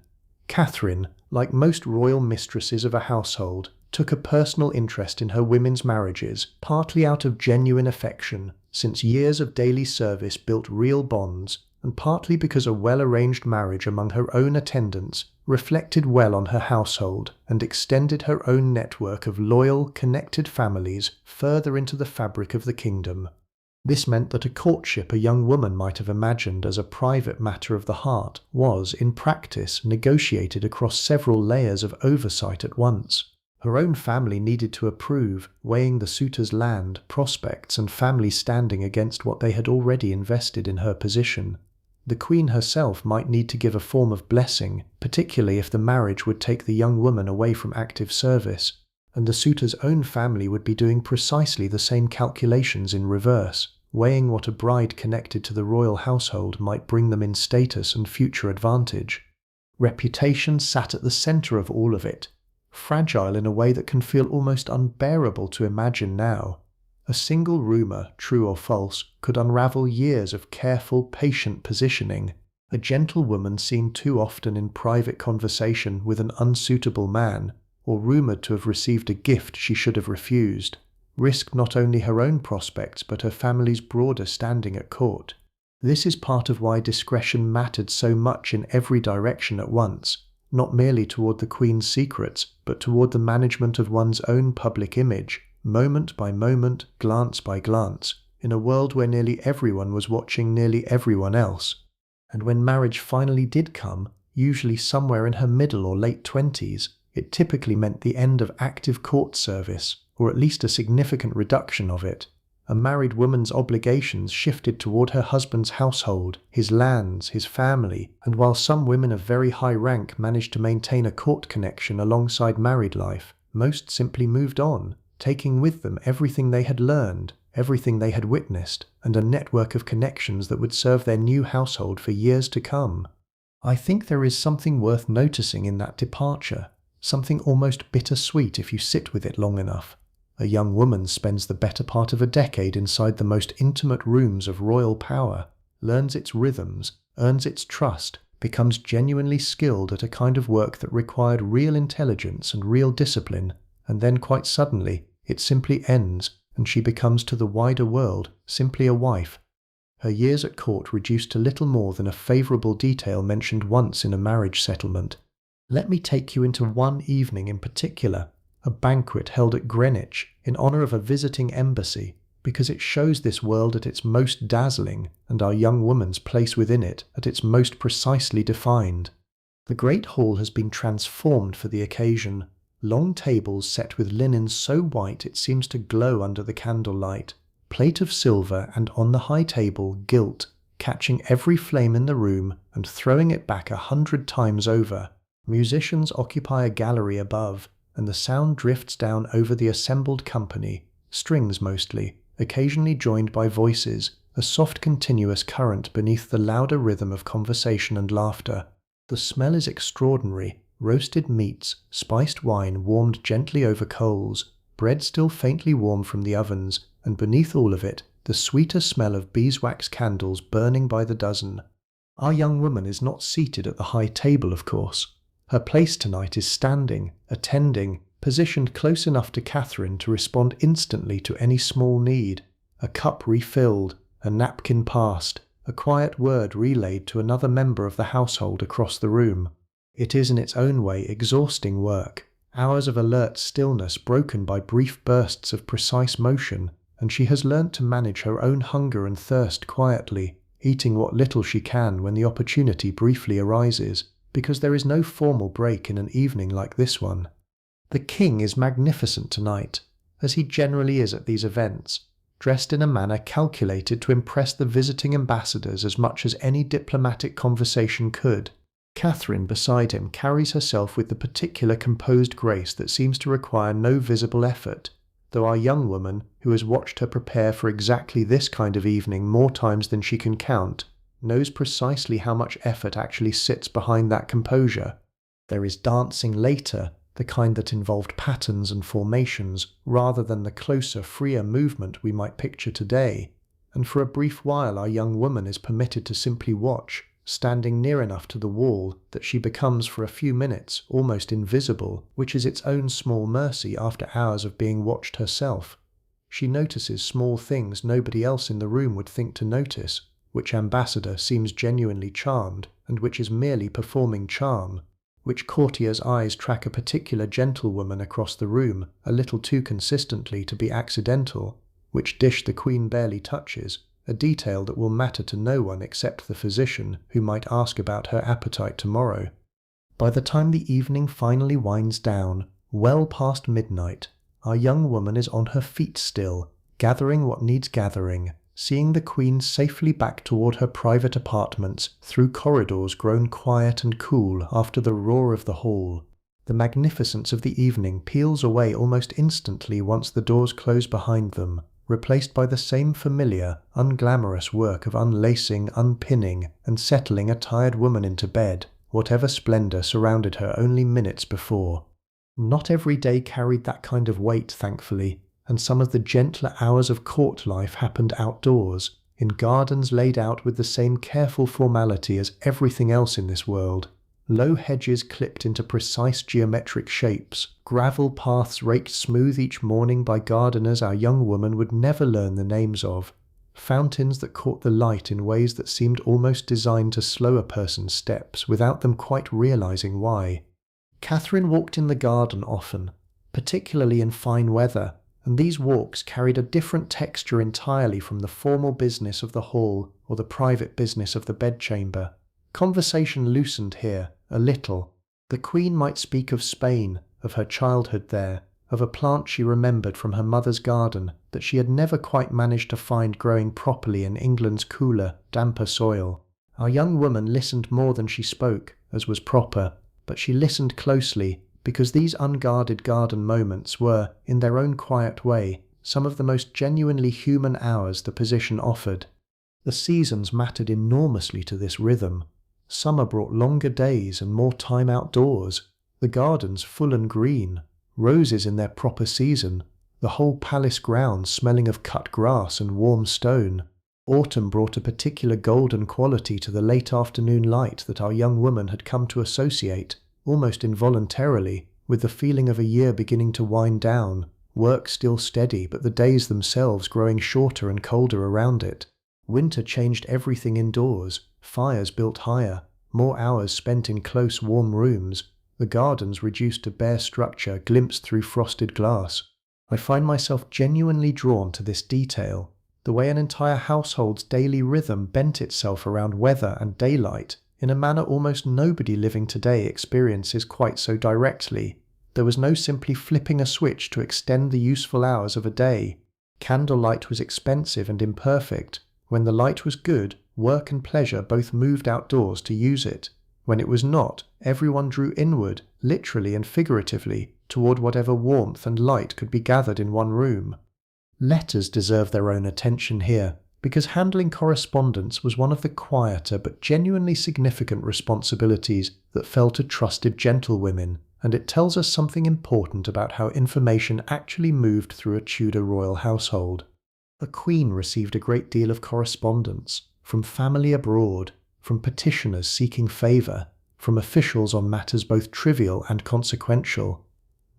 Speaker 1: Catherine, like most royal mistresses of a household, took a personal interest in her women's marriages, partly out of genuine affection, since years of daily service built real bonds, and partly because a well-arranged marriage among her own attendants reflected well on her household and extended her own network of loyal, connected families further into the fabric of the kingdom. This meant that a courtship a young woman might have imagined as a private matter of the heart was, in practice, negotiated across several layers of oversight at once. Her own family needed to approve, weighing the suitor's land, prospects, and family standing against what they had already invested in her position. The Queen herself might need to give a form of blessing, particularly if the marriage would take the young woman away from active service, and the suitor's own family would be doing precisely the same calculations in reverse, weighing what a bride connected to the royal household might bring them in status and future advantage. Reputation sat at the centre of all of it, fragile in a way that can feel almost unbearable to imagine now. A single rumour, true or false, could unravel years of careful, patient positioning. A gentlewoman seen too often in private conversation with an unsuitable man, or rumoured to have received a gift she should have refused, risked not only her own prospects but her family's broader standing at court. This is part of why discretion mattered so much in every direction at once, not merely toward the Queen's secrets, but toward the management of one's own public image, moment by moment, glance by glance, in a world where nearly everyone was watching nearly everyone else. And when marriage finally did come, usually somewhere in her middle or late 20s, it typically meant the end of active court service, or at least a significant reduction of it. A married woman's obligations shifted toward her husband's household, his lands, his family, and while some women of very high rank managed to maintain a court connection alongside married life, most simply moved on, taking with them everything they had learned, everything they had witnessed, and a network of connections that would serve their new household for years to come. I think there is something worth noticing in that departure, something almost bittersweet if you sit with it long enough. A young woman spends the better part of a decade inside the most intimate rooms of royal power, learns its rhythms, earns its trust, becomes genuinely skilled at a kind of work that required real intelligence and real discipline, and then quite suddenly it simply ends, and she becomes to the wider world simply a wife. Her years at court reduced to little more than a favourable detail mentioned once in a marriage settlement. Let me take you into one evening in particular, a banquet held at Greenwich in honour of a visiting embassy, because it shows this world at its most dazzling and our young woman's place within it at its most precisely defined. The great hall has been transformed for the occasion. Long tables set with linen so white it seems to glow under the candlelight, plate of silver, and on the high table gilt, catching every flame in the room and throwing it back 100 times over. Musicians occupy a gallery above, and the sound drifts down over the assembled company, strings mostly, occasionally joined by voices, a soft continuous current beneath the louder rhythm of conversation and laughter. The smell is extraordinary. Roasted meats, spiced wine warmed gently over coals, bread still faintly warm from the ovens, and beneath all of it, the sweeter smell of beeswax candles burning by the dozen. Our young woman is not seated at the high table, of course. Her place tonight is standing, attending, positioned close enough to Catherine to respond instantly to any small need. A cup refilled, a napkin passed, a quiet word relayed to another member of the household across the room. It is in its own way exhausting work, hours of alert stillness broken by brief bursts of precise motion, and she has learnt to manage her own hunger and thirst quietly, eating what little she can when the opportunity briefly arises, because there is no formal break in an evening like this one. The king is magnificent tonight, as he generally is at these events, dressed in a manner calculated to impress the visiting ambassadors as much as any diplomatic conversation could. Catherine beside him carries herself with the particular composed grace that seems to require no visible effort, though our young woman, who has watched her prepare for exactly this kind of evening more times than she can count, knows precisely how much effort actually sits behind that composure. There is dancing later, the kind that involved patterns and formations, rather than the closer, freer movement we might picture today, and for a brief while our young woman is permitted to simply watch, standing near enough to the wall that she becomes for a few minutes almost invisible, which is its own small mercy after hours of being watched herself. She notices small things nobody else in the room would think to notice, which ambassador seems genuinely charmed, and which is merely performing charm, which courtier's eyes track a particular gentlewoman across the room a little too consistently to be accidental, which dish the queen barely touches, a detail that will matter to no one except the physician who might ask about her appetite tomorrow. By the time the evening finally winds down, well past midnight, our young woman is on her feet still, gathering what needs gathering, seeing the queen safely back toward her private apartments through corridors grown quiet and cool after the roar of the hall. The magnificence of the evening peels away almost instantly once the doors close behind them, replaced by the same familiar, unglamorous work of unlacing, unpinning, and settling a tired woman into bed, whatever splendour surrounded her only minutes before. Not every day carried that kind of weight, thankfully, and some of the gentler hours of court life happened outdoors, in gardens laid out with the same careful formality as everything else in this world. Low hedges clipped into precise geometric shapes, gravel paths raked smooth each morning by gardeners our young woman would never learn the names of, fountains that caught the light in ways that seemed almost designed to slow a person's steps without them quite realizing why. Catherine walked in the garden often, particularly in fine weather, and these walks carried a different texture entirely from the formal business of the hall or the private business of the bedchamber. Conversation loosened here, a little. The queen might speak of Spain, of her childhood there, of a plant she remembered from her mother's garden that she had never quite managed to find growing properly in England's cooler, damper soil. Our young woman listened more than she spoke, as was proper, but she listened closely, because these unguarded garden moments were, in their own quiet way, some of the most genuinely human hours the position offered. The seasons mattered enormously to this rhythm. Summer brought longer days and more time outdoors, the gardens full and green, roses in their proper season, the whole palace grounds smelling of cut grass and warm stone. Autumn brought a particular golden quality to the late afternoon light that our young woman had come to associate, almost involuntarily, with the feeling of a year beginning to wind down, work still steady but the days themselves growing shorter and colder around it. Winter changed everything indoors, fires built higher, more hours spent in close warm rooms, the gardens reduced to bare structure glimpsed through frosted glass. I find myself genuinely drawn to this detail, the way an entire household's daily rhythm bent itself around weather and daylight in a manner almost nobody living today experiences quite so directly. There was no simply flipping a switch to extend the useful hours of a day. Candlelight was expensive and imperfect. When the light was good, work and pleasure both moved outdoors to use it. When it was not, everyone drew inward, literally and figuratively, toward whatever warmth and light could be gathered in one room. Letters deserve their own attention here, because handling correspondence was one of the quieter but genuinely significant responsibilities that fell to trusted gentlewomen, and it tells us something important about how information actually moved through a Tudor royal household. A queen received a great deal of correspondence, from family abroad, from petitioners seeking favour, from officials on matters both trivial and consequential.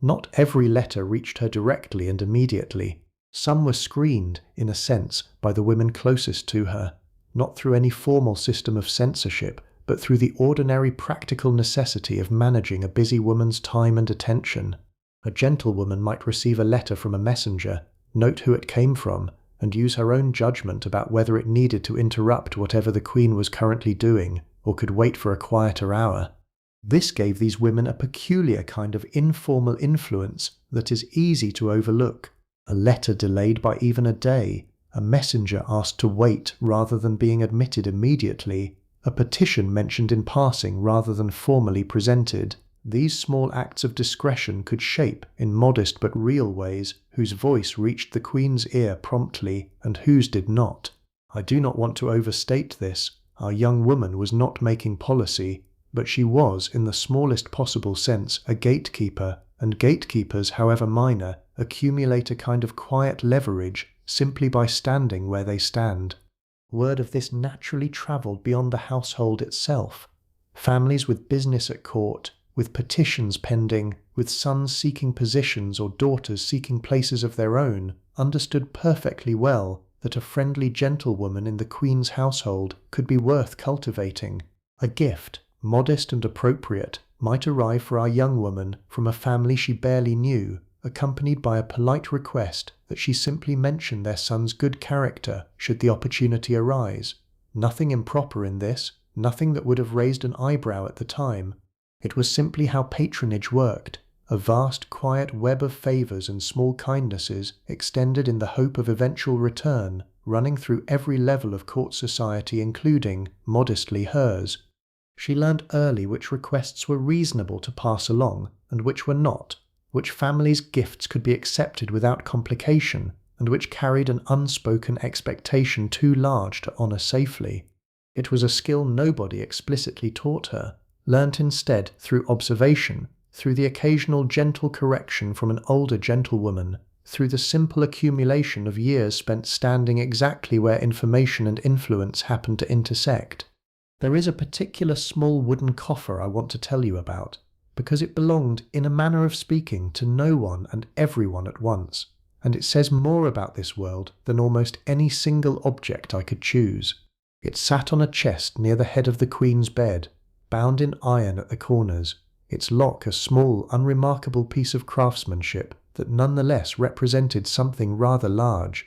Speaker 1: Not every letter reached her directly and immediately. Some were screened, in a sense, by the women closest to her, not through any formal system of censorship, but through the ordinary practical necessity of managing a busy woman's time and attention. A gentlewoman might receive a letter from a messenger, note who it came from, and use her own judgment about whether it needed to interrupt whatever the Queen was currently doing, or could wait for a quieter hour. This gave these women a peculiar kind of informal influence that is easy to overlook. A letter delayed by even a day, a messenger asked to wait rather than being admitted immediately, a petition mentioned in passing rather than formally presented. These small acts of discretion could shape, in modest but real ways, whose voice reached the Queen's ear promptly and whose did not. I do not want to overstate this. Our young woman was not making policy, but she was, in the smallest possible sense, a gatekeeper, and gatekeepers, however minor, accumulate a kind of quiet leverage simply by standing where they stand. Word of this naturally travelled beyond the household itself. Families with business at court, with petitions pending, with sons seeking positions or daughters seeking places of their own, understood perfectly well that a friendly gentlewoman in the Queen's household could be worth cultivating. A gift, modest and appropriate, might arrive for our young woman from a family she barely knew, accompanied by a polite request that she simply mention their son's good character should the opportunity arise. Nothing improper in this, nothing that would have raised an eyebrow at the time. It was simply how patronage worked, a vast quiet web of favours and small kindnesses extended in the hope of eventual return, running through every level of court society including, modestly, hers. She learned early which requests were reasonable to pass along, and which were not, which families' gifts could be accepted without complication, and which carried an unspoken expectation too large to honour safely. It was a skill nobody explicitly taught her, learnt instead through observation, through the occasional gentle correction from an older gentlewoman, through the simple accumulation of years spent standing exactly where information and influence happened to intersect. There is a particular small wooden coffer I want to tell you about, because it belonged, in a manner of speaking, to no one and everyone at once, and it says more about this world than almost any single object I could choose. It sat on a chest near the head of the Queen's bed, bound in iron at the corners, its lock a small, unremarkable piece of craftsmanship that nonetheless represented something rather large.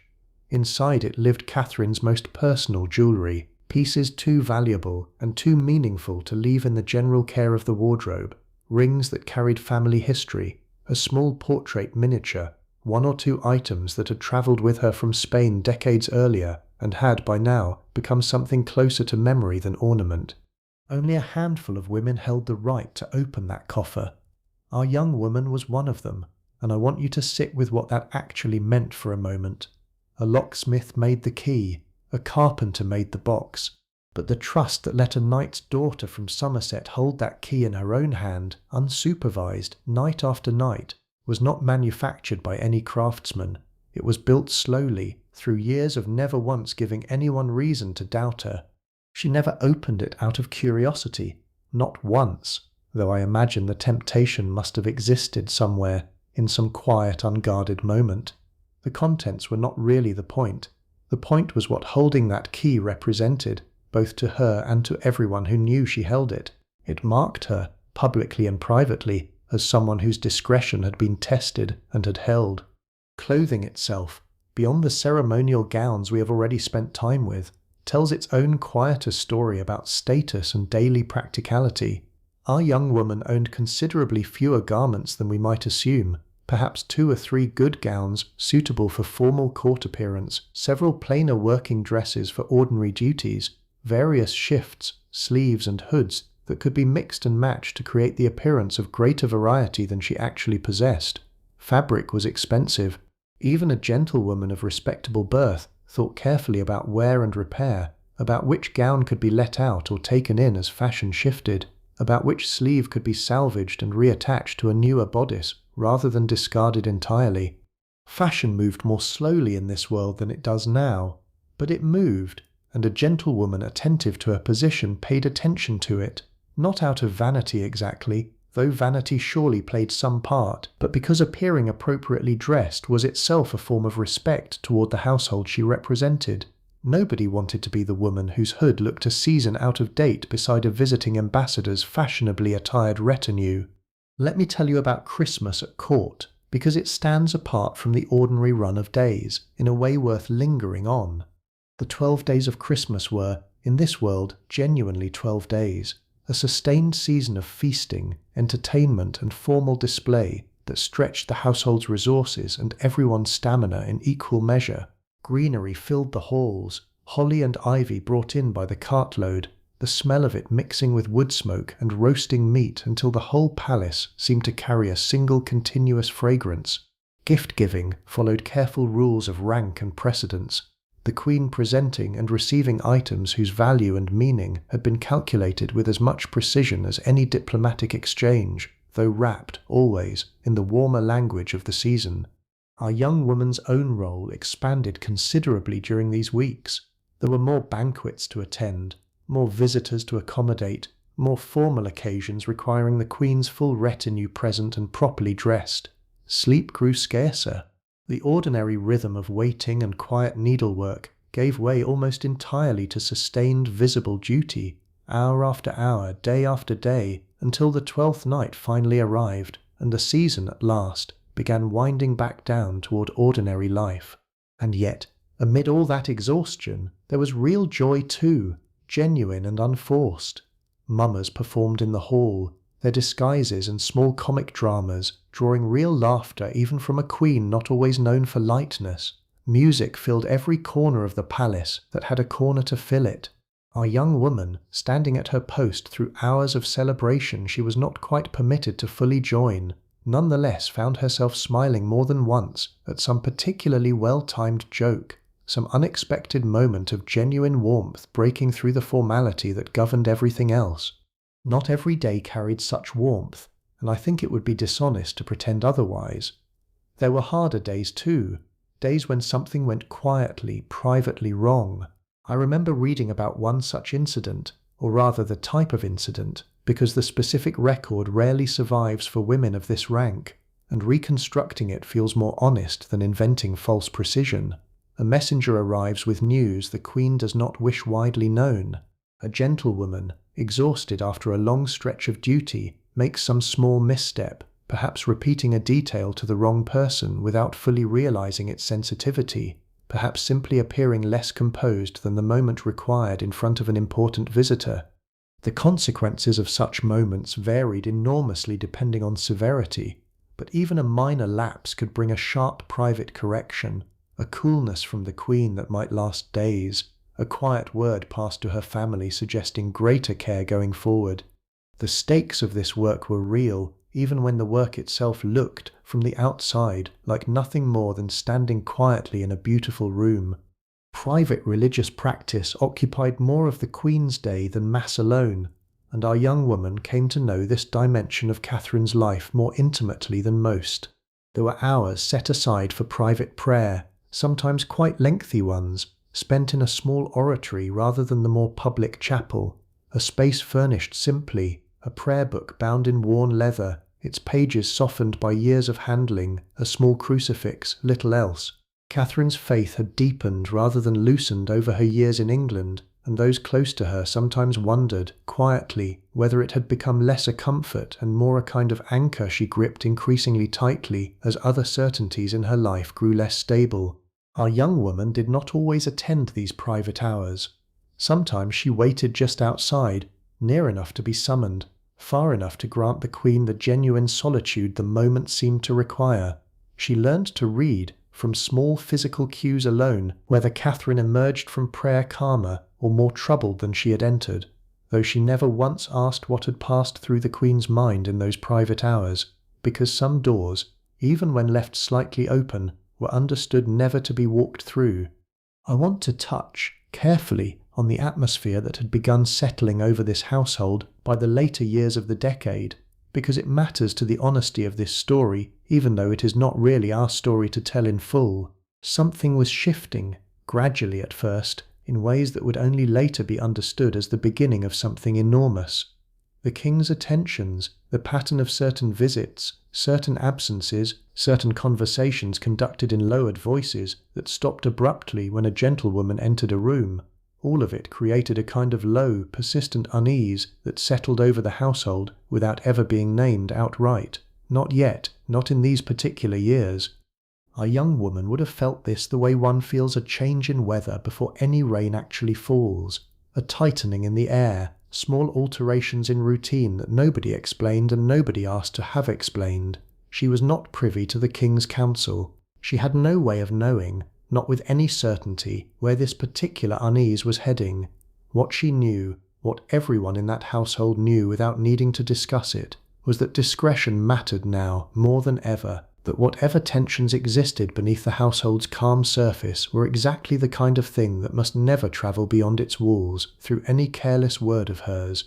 Speaker 1: Inside it lived Catherine's most personal jewellery, pieces too valuable and too meaningful to leave in the general care of the wardrobe, rings that carried family history, a small portrait miniature, one or two items that had travelled with her from Spain decades earlier and had, by now, become something closer to memory than ornament. Only a handful of women held the right to open that coffer. Our young woman was one of them, and I want you to sit with what that actually meant for a moment. A locksmith made the key, a carpenter made the box, but the trust that let a knight's daughter from Somerset hold that key in her own hand, unsupervised, night after night, was not manufactured by any craftsman. It was built slowly, through years of never once giving anyone reason to doubt her. She never opened it out of curiosity, not once, though I imagine the temptation must have existed somewhere, in some quiet, unguarded moment. The contents were not really the point. The point was what holding that key represented, both to her and to everyone who knew she held it. It marked her, publicly and privately, as someone whose discretion had been tested and had held. Clothing itself, beyond the ceremonial gowns we have already spent time with, tells its own quieter story about status and daily practicality. Our young woman owned considerably fewer garments than we might assume, perhaps 2 or 3 good gowns suitable for formal court appearance, several plainer working dresses for ordinary duties, various shifts, sleeves and hoods that could be mixed and matched to create the appearance of greater variety than she actually possessed. Fabric was expensive. Even a gentlewoman of respectable birth thought carefully about wear and repair, about which gown could be let out or taken in as fashion shifted, about which sleeve could be salvaged and reattached to a newer bodice rather than discarded entirely. Fashion moved more slowly in this world than it does now, but it moved, and a gentlewoman attentive to her position paid attention to it, not out of vanity exactly, though vanity surely played some part, but because appearing appropriately dressed was itself a form of respect toward the household she represented. Nobody wanted to be the woman whose hood looked a season out of date beside a visiting ambassador's fashionably attired retinue. Let me tell you about Christmas at court, because it stands apart from the ordinary run of days, in a way worth lingering on. The 12 days of Christmas were, in this world, genuinely 12 days, a sustained season of feasting, entertainment and formal display that stretched the household's resources and everyone's stamina in equal measure. Greenery filled the halls, holly and ivy brought in by the cartload, the smell of it mixing with wood smoke and roasting meat until the whole palace seemed to carry a single continuous fragrance. Gift-giving followed careful rules of rank and precedence, the Queen presenting and receiving items whose value and meaning had been calculated with as much precision as any diplomatic exchange, though wrapped, always, in the warmer language of the season. Our young woman's own role expanded considerably during these weeks. There were more banquets to attend, more visitors to accommodate, more formal occasions requiring the Queen's full retinue present and properly dressed. Sleep grew scarcer. The ordinary rhythm of waiting and quiet needlework gave way almost entirely to sustained visible duty, hour after hour, day after day, until the 12th night finally arrived, and the season at last began winding back down toward ordinary life. And yet, amid all that exhaustion, there was real joy too, genuine and unforced. Mummers performed in the hall, their disguises and small comic dramas, drawing real laughter even from a queen not always known for lightness. Music filled every corner of the palace that had a corner to fill it. Our young woman, standing at her post through hours of celebration she was not quite permitted to fully join, nonetheless found herself smiling more than once at some particularly well-timed joke, some unexpected moment of genuine warmth breaking through the formality that governed everything else. Not every day carried such warmth, and I think it would be dishonest to pretend otherwise. There were harder days too, days when something went quietly, privately wrong. I remember reading about one such incident, or rather the type of incident, because the specific record rarely survives for women of this rank, and reconstructing it feels more honest than inventing false precision. A messenger arrives with news the Queen does not wish widely known. A gentlewoman, exhausted after a long stretch of duty, makes some small misstep, perhaps repeating a detail to the wrong person without fully realizing its sensitivity, perhaps simply appearing less composed than the moment required in front of an important visitor. The consequences of such moments varied enormously depending on severity, but even a minor lapse could bring a sharp private correction, a coolness from the Queen that might last days, a quiet word passed to her family suggesting greater care going forward. The stakes of this work were real, even when the work itself looked, from the outside, like nothing more than standing quietly in a beautiful room. Private religious practice occupied more of the Queen's day than Mass alone, and our young woman came to know this dimension of Catherine's life more intimately than most. There were hours set aside for private prayer, sometimes quite lengthy ones, spent in a small oratory rather than the more public chapel, a space furnished simply, a prayer book bound in worn leather, its pages softened by years of handling, a small crucifix, little else. Catherine's faith had deepened rather than loosened over her years in England, and those close to her sometimes wondered, quietly, whether it had become less a comfort and more a kind of anchor she gripped increasingly tightly as other certainties in her life grew less stable. Our young woman did not always attend these private hours. Sometimes she waited just outside, near enough to be summoned, far enough to grant the Queen the genuine solitude the moment seemed to require. She learned to read, from small physical cues alone, whether Catherine emerged from prayer calmer or more troubled than she had entered, though she never once asked what had passed through the Queen's mind in those private hours, because some doors, even when left slightly open, were understood never to be walked through. I want to touch, carefully, on the atmosphere that had begun settling over this household by the later years of the decade, because it matters to the honesty of this story, even though it is not really our story to tell in full. Something was shifting, gradually at first, in ways that would only later be understood as the beginning of something enormous. The king's attentions, the pattern of certain visits, certain absences, certain conversations conducted in lowered voices that stopped abruptly when a gentlewoman entered a room, all of it created a kind of low, persistent unease that settled over the household without ever being named outright. Not yet, not in these particular years. A young woman would have felt this the way one feels a change in weather before any rain actually falls, a tightening in the air, small alterations in routine that nobody explained and nobody asked to have explained. She was not privy to the king's counsel. She had no way of knowing, not with any certainty, where this particular unease was heading. What she knew, what everyone in that household knew without needing to discuss it, was that discretion mattered now more than ever, that whatever tensions existed beneath the household's calm surface were exactly the kind of thing that must never travel beyond its walls through any careless word of hers.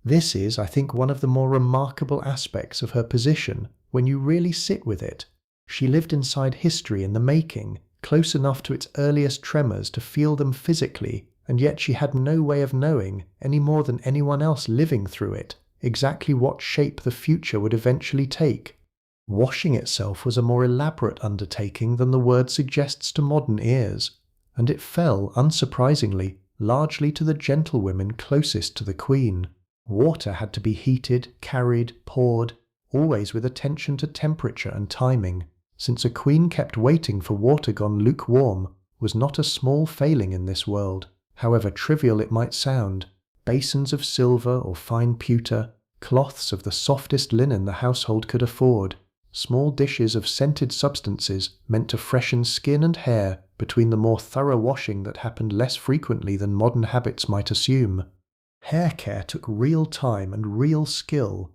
Speaker 1: This is, I think, one of the more remarkable aspects of her position, when you really sit with it. She lived inside history in the making, close enough to its earliest tremors to feel them physically, and yet she had no way of knowing, any more than anyone else living through it, exactly what shape the future would eventually take. Washing itself was a more elaborate undertaking than the word suggests to modern ears, and it fell, unsurprisingly, largely to the gentlewomen closest to the Queen. Water had to be heated, carried, poured, always with attention to temperature and timing, since a queen kept waiting for water gone lukewarm was not a small failing in this world, however trivial it might sound. Basins of silver or fine pewter, cloths of the softest linen the household could afford, small dishes of scented substances meant to freshen skin and hair between the more thorough washing that happened less frequently than modern habits might assume. Hair care took real time and real skill.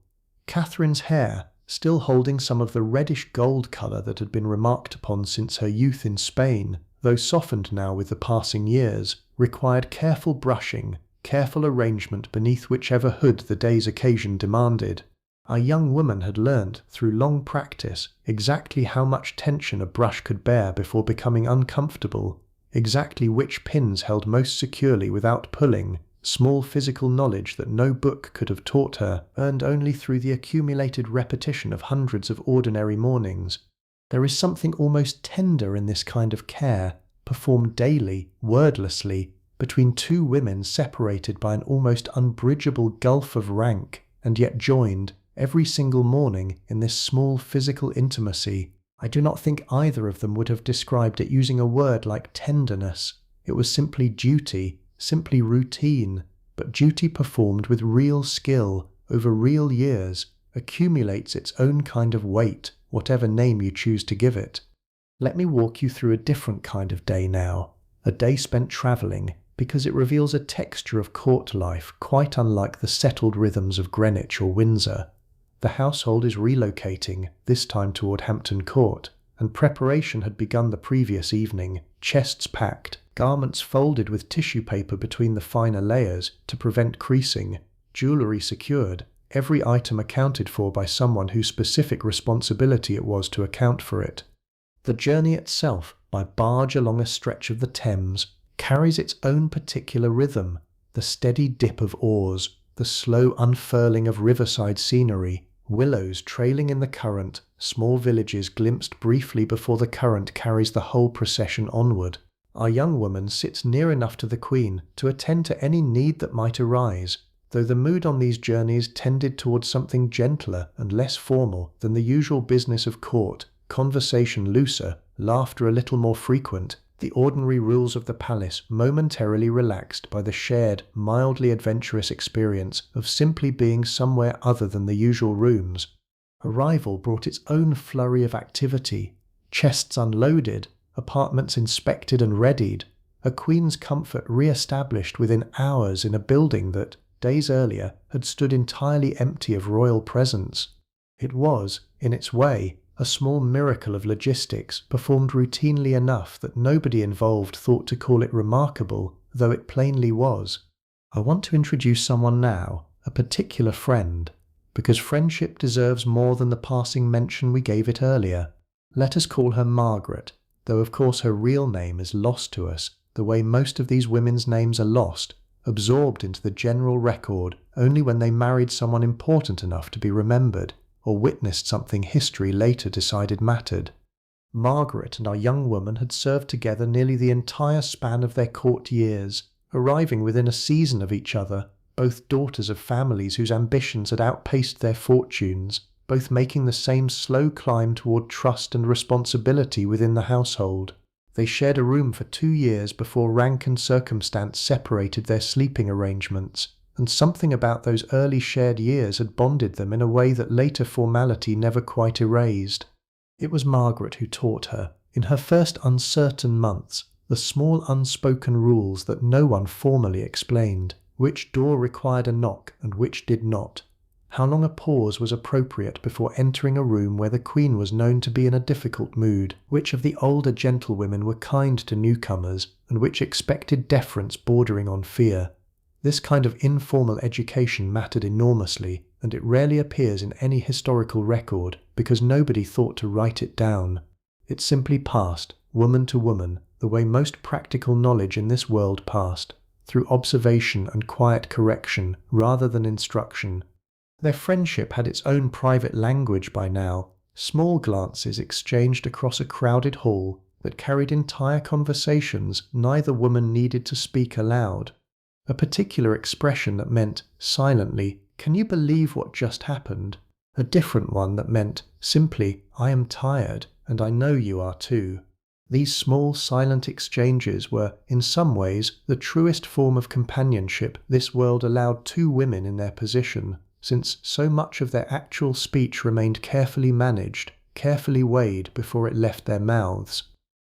Speaker 1: Catherine's hair, still holding some of the reddish gold colour that had been remarked upon since her youth in Spain, though softened now with the passing years, required careful brushing, careful arrangement beneath whichever hood the day's occasion demanded. Our young woman had learnt, through long practice, exactly how much tension a brush could bear before becoming uncomfortable, exactly which pins held most securely without pulling, small physical knowledge that no book could have taught her, earned only through the accumulated repetition of hundreds of ordinary mornings. There is something almost tender in this kind of care, performed daily, wordlessly, between two women separated by an almost unbridgeable gulf of rank, and yet joined, every single morning, in this small physical intimacy. I do not think either of them would have described it using a word like tenderness. It was simply duty, simply routine, but duty performed with real skill, over real years, accumulates its own kind of weight, whatever name you choose to give it. Let me walk you through a different kind of day now, a day spent travelling, because it reveals a texture of court life quite unlike the settled rhythms of Greenwich or Windsor. The household is relocating, this time toward Hampton Court, and preparation had begun the previous evening, chests packed, garments folded with tissue paper between the finer layers to prevent creasing, jewellery secured, every item accounted for by someone whose specific responsibility it was to account for it. The journey itself, by barge along a stretch of the Thames, carries its own particular rhythm, the steady dip of oars, the slow unfurling of riverside scenery, willows trailing in the current, small villages glimpsed briefly before the current carries the whole procession onward. Our young woman sits near enough to the Queen to attend to any need that might arise, though the mood on these journeys tended towards something gentler and less formal than the usual business of court, conversation looser, laughter a little more frequent, the ordinary rules of the palace momentarily relaxed by the shared, mildly adventurous experience of simply being somewhere other than the usual rooms. Arrival brought its own flurry of activity, chests unloaded, apartments inspected and readied, a queen's comfort re-established within hours in a building that, days earlier, had stood entirely empty of royal presence. It was, in its way, a small miracle of logistics performed routinely enough that nobody involved thought to call it remarkable, though it plainly was. I want to introduce someone now, a particular friend, because friendship deserves more than the passing mention we gave it earlier. Let us call her Margaret, though of course her real name is lost to us, the way most of these women's names are lost, absorbed into the general record only when they married someone important enough to be remembered, or witnessed something history later decided mattered. Margaret and our young woman had served together nearly the entire span of their court years, arriving within a season of each other, both daughters of families whose ambitions had outpaced their fortunes, both making the same slow climb toward trust and responsibility within the household. They shared a room for 2 years before rank and circumstance separated their sleeping arrangements, and something about those early shared years had bonded them in a way that later formality never quite erased. It was Margaret who taught her, in her first uncertain months, the small unspoken rules that no one formally explained, which door required a knock and which did not, how long a pause was appropriate before entering a room where the Queen was known to be in a difficult mood, which of the older gentlewomen were kind to newcomers, and which expected deference bordering on fear. This kind of informal education mattered enormously, and it rarely appears in any historical record because nobody thought to write it down. It simply passed, woman to woman, the way most practical knowledge in this world passed, through observation and quiet correction rather than instruction. Their friendship had its own private language by now, small glances exchanged across a crowded hall that carried entire conversations neither woman needed to speak aloud. A particular expression that meant, silently, "Can you believe what just happened?" A different one that meant, simply, "I am tired, and I know you are too." These small silent exchanges were, in some ways, the truest form of companionship this world allowed two women in their position, since so much of their actual speech remained carefully managed, carefully weighed before it left their mouths.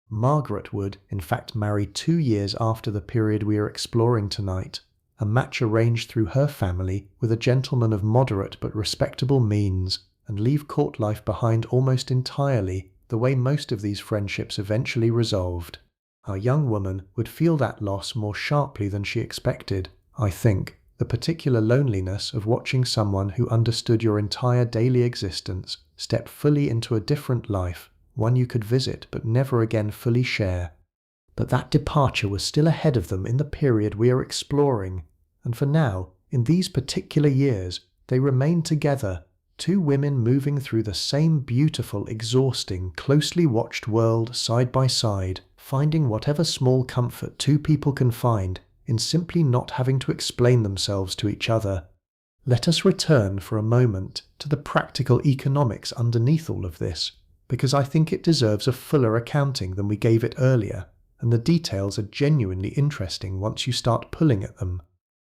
Speaker 1: Margaret would, in fact, marry 2 years after the period we are exploring tonight, a match arranged through her family with a gentleman of moderate but respectable means, and leave court life behind almost entirely, the way most of these friendships eventually resolved. Our young woman would feel that loss more sharply than she expected, I think, the particular loneliness of watching someone who understood your entire daily existence step fully into a different life, one you could visit but never again fully share. But that departure was still ahead of them in the period we are exploring, and for now, in these particular years, they remained together, two women moving through the same beautiful, exhausting, closely watched world side by side, finding whatever small comfort two people can find in simply not having to explain themselves to each other. Let us return for a moment to the practical economics underneath all of this, because I think it deserves a fuller accounting than we gave it earlier, and the details are genuinely interesting once you start pulling at them.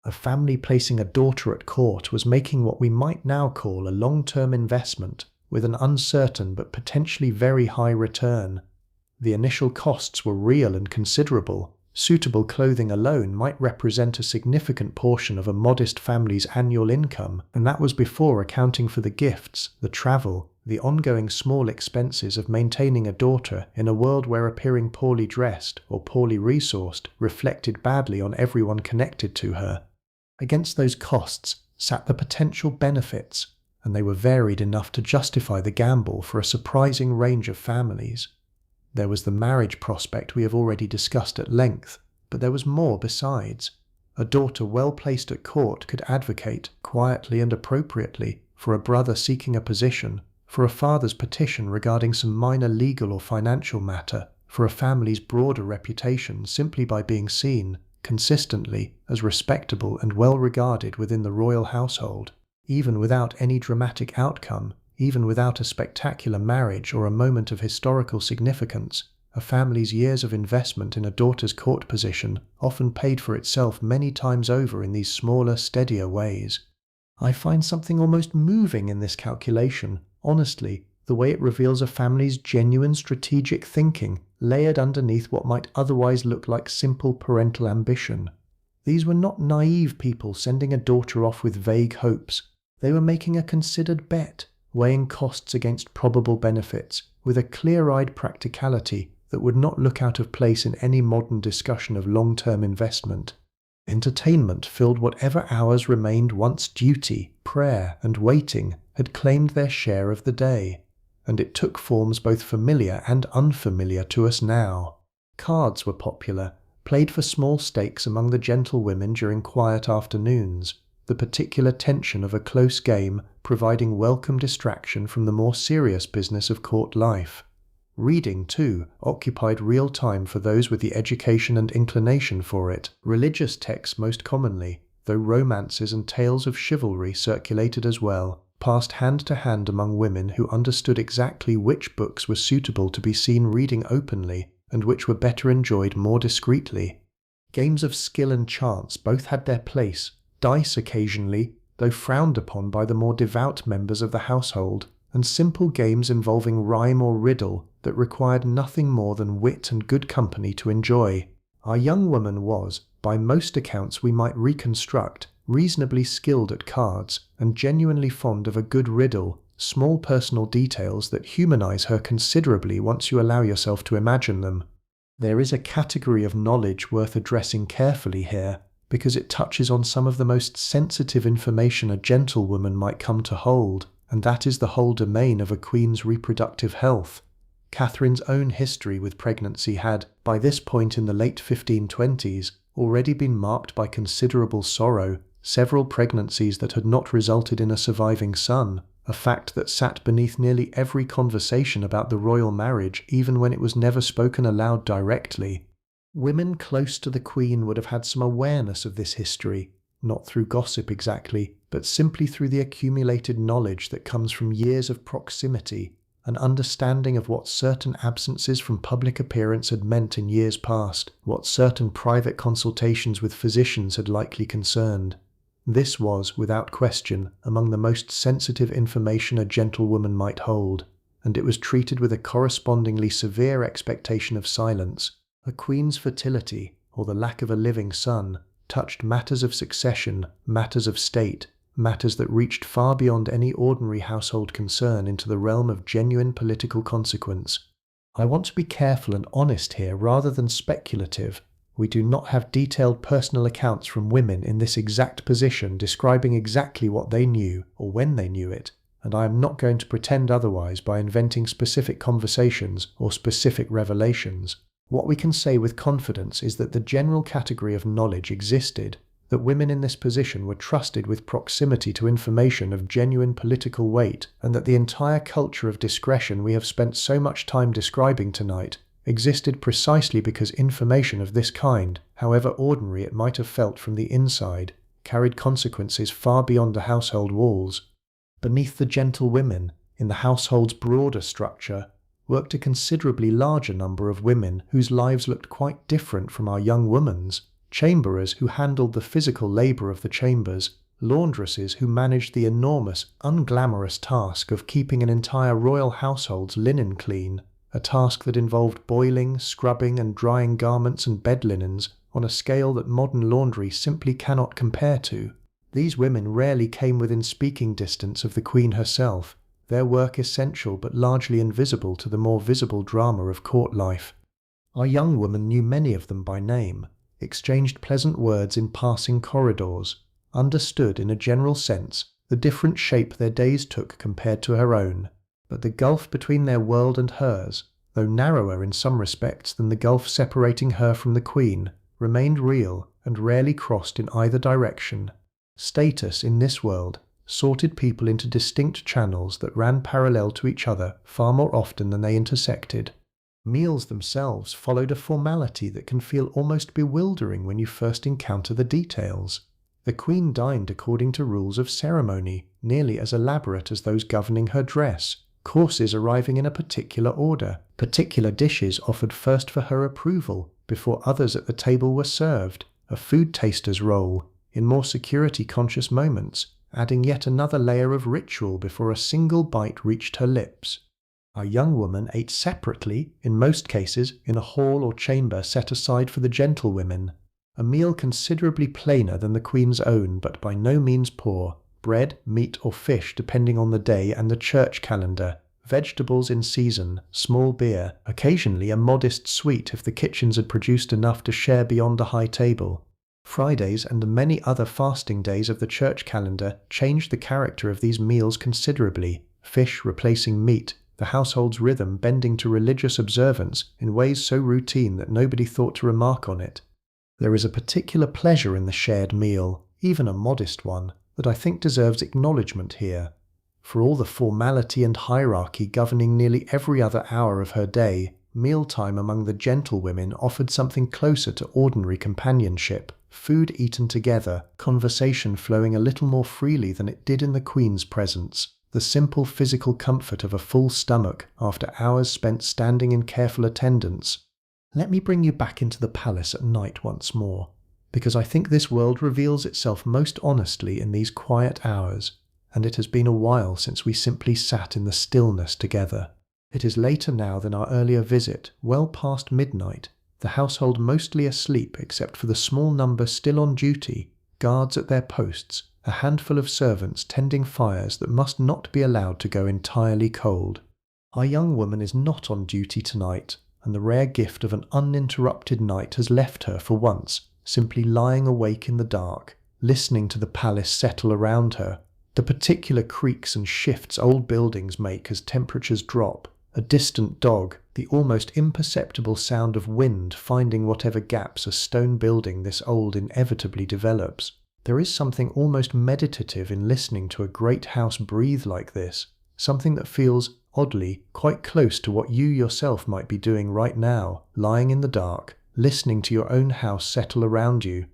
Speaker 1: A family placing a daughter at court was making what we might now call a long-term investment, with an uncertain but potentially very high return. The initial costs were real and considerable. Suitable clothing alone might represent a significant portion of a modest family's annual income, and that was before accounting for the gifts, the travel, the ongoing small expenses of maintaining a daughter in a world where appearing poorly dressed or poorly resourced reflected badly on everyone connected to her. Against those costs sat the potential benefits, and they were varied enough to justify the gamble for a surprising range of families. There was the marriage prospect we have already discussed at length, but there was more besides. A daughter well placed at court could advocate, quietly and appropriately, for a brother seeking a position, for a father's petition regarding some minor legal or financial matter, for a family's broader reputation simply by being seen, consistently, as respectable and well regarded within the royal household, even without any dramatic outcome, even without a spectacular marriage or a moment of historical significance. A family's years of investment in a daughter's court position often paid for itself many times over in these smaller, steadier ways. I find something almost moving in this calculation, honestly, the way it reveals a family's genuine strategic thinking layered underneath what might otherwise look like simple parental ambition. These were not naive people sending a daughter off with vague hopes. They were making a considered bet, weighing costs against probable benefits, with a clear-eyed practicality that would not look out of place in any modern discussion of long-term investment. Entertainment filled whatever hours remained once duty, prayer, and waiting had claimed their share of the day, and it took forms both familiar and unfamiliar to us now. Cards were popular, played for small stakes among the gentlewomen during quiet afternoons, the particular tension of a close game providing welcome distraction from the more serious business of court life. Reading, too, occupied real time for those with the education and inclination for it, religious texts most commonly, though romances and tales of chivalry circulated as well, passed hand to hand among women who understood exactly which books were suitable to be seen reading openly, and which were better enjoyed more discreetly. Games of skill and chance both had their place, dice occasionally, though frowned upon by the more devout members of the household, and simple games involving rhyme or riddle that required nothing more than wit and good company to enjoy. Our young woman was, by most accounts we might reconstruct, reasonably skilled at cards, and genuinely fond of a good riddle, small personal details that humanize her considerably once you allow yourself to imagine them. There is a category of knowledge worth addressing carefully here, because it touches on some of the most sensitive information a gentlewoman might come to hold, and that is the whole domain of a queen's reproductive health. Catherine's own history with pregnancy had, by this point in the late 1520s, already been marked by considerable sorrow, several pregnancies that had not resulted in a surviving son, a fact that sat beneath nearly every conversation about the royal marriage, even when it was never spoken aloud directly. Women close to the Queen would have had some awareness of this history, not through gossip exactly, but simply through the accumulated knowledge that comes from years of proximity, an understanding of what certain absences from public appearance had meant in years past, what certain private consultations with physicians had likely concerned. This was, without question, among the most sensitive information a gentlewoman might hold, and it was treated with a correspondingly severe expectation of silence. A queen's fertility, or the lack of a living son, touched matters of succession, matters of state, matters that reached far beyond any ordinary household concern into the realm of genuine political consequence. I want to be careful and honest here rather than speculative. We do not have detailed personal accounts from women in this exact position describing exactly what they knew or when they knew it, and I am not going to pretend otherwise by inventing specific conversations or specific revelations. What we can say with confidence is that the general category of knowledge existed, that women in this position were trusted with proximity to information of genuine political weight, and that the entire culture of discretion we have spent so much time describing tonight existed precisely because information of this kind, however ordinary it might have felt from the inside, carried consequences far beyond the household walls. Beneath the gentlewomen, in the household's broader structure, worked a considerably larger number of women whose lives looked quite different from our young woman's. Chamberers who handled the physical labour of the chambers, laundresses who managed the enormous, unglamorous task of keeping an entire royal household's linen clean, a task that involved boiling, scrubbing and drying garments and bed linens on a scale that modern laundry simply cannot compare to. These women rarely came within speaking distance of the Queen herself, their work essential but largely invisible to the more visible drama of court life. Our young woman knew many of them by name, exchanged pleasant words in passing corridors, understood in a general sense the different shape their days took compared to her own, but the gulf between their world and hers, though narrower in some respects than the gulf separating her from the Queen, remained real and rarely crossed in either direction. Status in this world sorted people into distinct channels that ran parallel to each other far more often than they intersected. Meals themselves followed a formality that can feel almost bewildering when you first encounter the details. The Queen dined according to rules of ceremony, nearly as elaborate as those governing her dress, courses arriving in a particular order, particular dishes offered first for her approval, before others at the table were served, a food taster's role, in more security-conscious moments, adding yet another layer of ritual before a single bite reached her lips. Our young woman ate separately, in most cases in a hall or chamber set aside for the gentlewomen, a meal considerably plainer than the Queen's own, but by no means poor. Bread, meat or fish depending on the day and the church calendar, vegetables in season, small beer, occasionally a modest sweet if the kitchens had produced enough to share beyond a high table. Fridays and the many other fasting days of the church calendar changed the character of these meals considerably, fish replacing meat, the household's rhythm bending to religious observance in ways so routine that nobody thought to remark on it. There is a particular pleasure in the shared meal, even a modest one, that I think deserves acknowledgement here. For all the formality and hierarchy governing nearly every other hour of her day, mealtime among the gentlewomen offered something closer to ordinary companionship, food eaten together, conversation flowing a little more freely than it did in the Queen's presence, the simple physical comfort of a full stomach after hours spent standing in careful attendance. Let me bring you back into the palace at night once more, because I think this world reveals itself most honestly in these quiet hours, and it has been a while since we simply sat in the stillness together. It is later now than our earlier visit, well past midnight, the household mostly asleep except for the small number still on duty, guards at their posts, a handful of servants tending fires that must not be allowed to go entirely cold. Our young woman is not on duty tonight, and the rare gift of an uninterrupted night has left her for once, simply lying awake in the dark, listening to the palace settle around her, the particular creaks and shifts old buildings make as temperatures drop, a distant dog, the almost imperceptible sound of wind finding whatever gaps a stone building this old inevitably develops. There is something almost meditative in listening to a great house breathe like this, something that feels, oddly, quite close to what you yourself might be doing right now, lying in the dark, listening to your own house settle around you.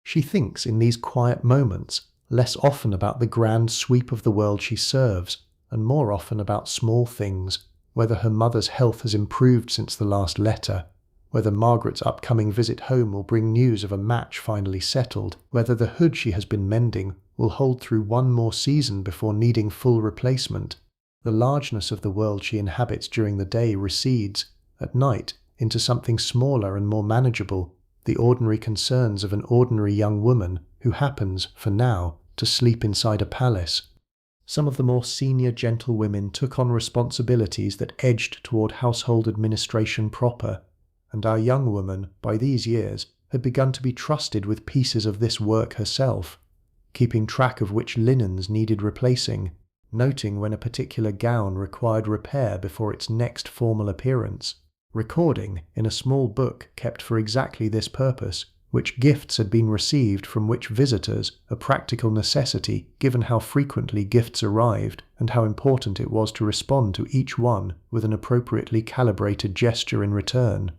Speaker 1: She thinks in these quiet moments less often about the grand sweep of the world she serves, and more often about small things, whether her mother's health has improved since the last letter, whether Margaret's upcoming visit home will bring news of a match finally settled, whether the hood she has been mending will hold through one more season before needing full replacement. The largeness of the world she inhabits during the day recedes, at night, into something smaller and more manageable, the ordinary concerns of an ordinary young woman who happens, for now, to sleep inside a palace. Some of the more senior gentlewomen took on responsibilities that edged toward household administration proper, and our young woman, by these years, had begun to be trusted with pieces of this work herself, keeping track of which linens needed replacing, noting when a particular gown required repair before its next formal appearance, recording, in a small book kept for exactly this purpose, which gifts had been received from which visitors, a practical necessity given how frequently gifts arrived and how important it was to respond to each one with an appropriately calibrated gesture in return.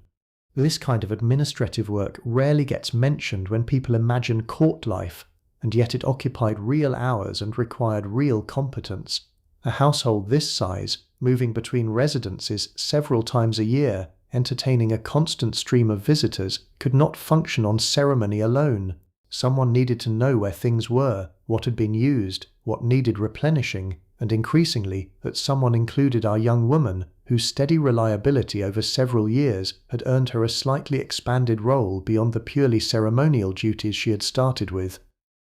Speaker 1: This kind of administrative work rarely gets mentioned when people imagine court life, and yet it occupied real hours and required real competence. A household this size, moving between residences several times a year, entertaining a constant stream of visitors, could not function on ceremony alone. Someone needed to know where things were, what had been used, what needed replenishing, and increasingly that someone included our young woman, whose steady reliability over several years had earned her a slightly expanded role beyond the purely ceremonial duties she had started with.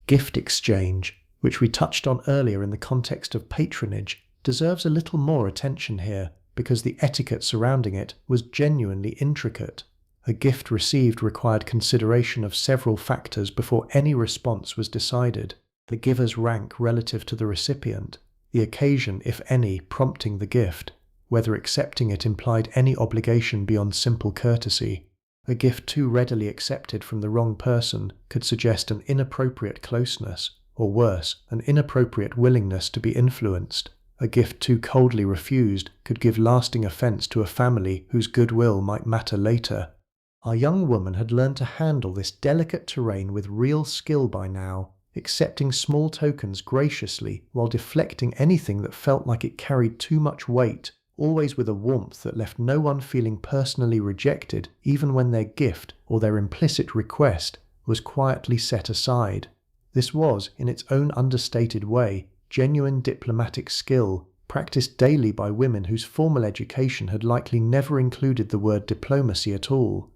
Speaker 1: Gift exchange, which we touched on earlier in the context of patronage, deserves a little more attention here, because the etiquette surrounding it was genuinely intricate. A gift received required consideration of several factors before any response was decided: the giver's rank relative to the recipient, the occasion, if any, prompting the gift, whether accepting it implied any obligation beyond simple courtesy. A gift too readily accepted from the wrong person could suggest an inappropriate closeness, or worse, an inappropriate willingness to be influenced. A gift too coldly refused could give lasting offense to a family whose goodwill might matter later. Our young woman had learned to handle this delicate terrain with real skill by now, accepting small tokens graciously while deflecting anything that felt like it carried too much weight, always with a warmth that left no one feeling personally rejected even when their gift or their implicit request was quietly set aside. This was, in its own understated way, genuine diplomatic skill, practiced daily by women whose formal education had likely never included the word diplomacy at all.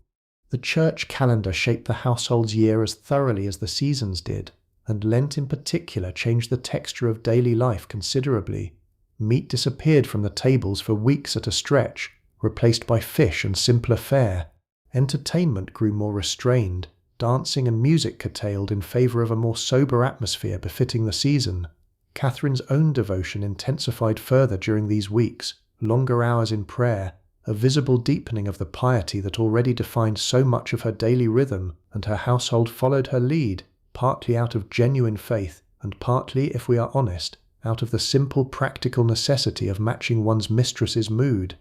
Speaker 1: The church calendar shaped the household's year as thoroughly as the seasons did, and Lent in particular changed the texture of daily life considerably. Meat disappeared from the tables for weeks at a stretch, replaced by fish and simpler fare. Entertainment grew more restrained, dancing and music curtailed in favour of a more sober atmosphere befitting the season. Catherine's own devotion intensified further during these weeks, longer hours in prayer, a visible deepening of the piety that already defined so much of her daily rhythm, and her household followed her lead, partly out of genuine faith, and partly, if we are honest, out of the simple practical necessity of matching one's mistress's mood.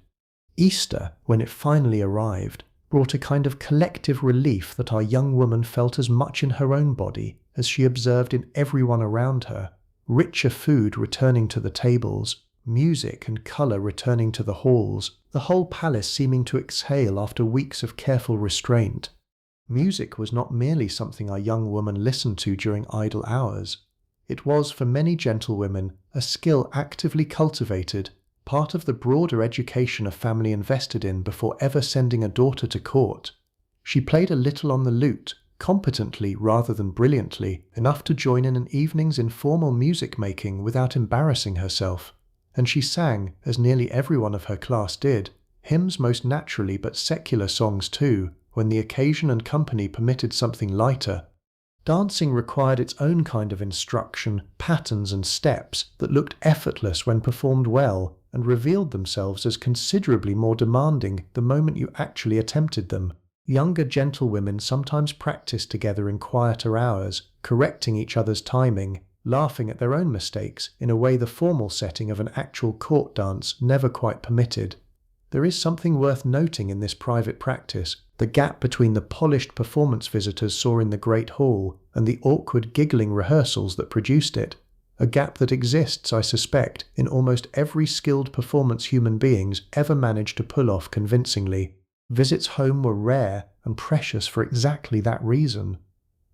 Speaker 1: Easter, when it finally arrived, brought a kind of collective relief that our young woman felt as much in her own body as she observed in everyone around her. Richer food returning to the tables, music and colour returning to the halls, the whole palace seeming to exhale after weeks of careful restraint. Music was not merely something our young woman listened to during idle hours. It was, for many gentlewomen, a skill actively cultivated, part of the broader education a family invested in before ever sending a daughter to court. She played a little on the lute, competently rather than brilliantly, enough to join in an evening's informal music-making without embarrassing herself. And she sang, as nearly everyone of her class did, hymns most naturally but secular songs too, when the occasion and company permitted something lighter. Dancing required its own kind of instruction, patterns and steps that looked effortless when performed well, and revealed themselves as considerably more demanding the moment you actually attempted them. Younger gentlewomen sometimes practiced together in quieter hours, correcting each other's timing, laughing at their own mistakes in a way the formal setting of an actual court dance never quite permitted. There is something worth noting in this private practice, the gap between the polished performance visitors saw in the Great Hall and the awkward giggling rehearsals that produced it. A gap that exists, I suspect, in almost every skilled performance human beings ever managed to pull off convincingly. Visits home were rare and precious for exactly that reason.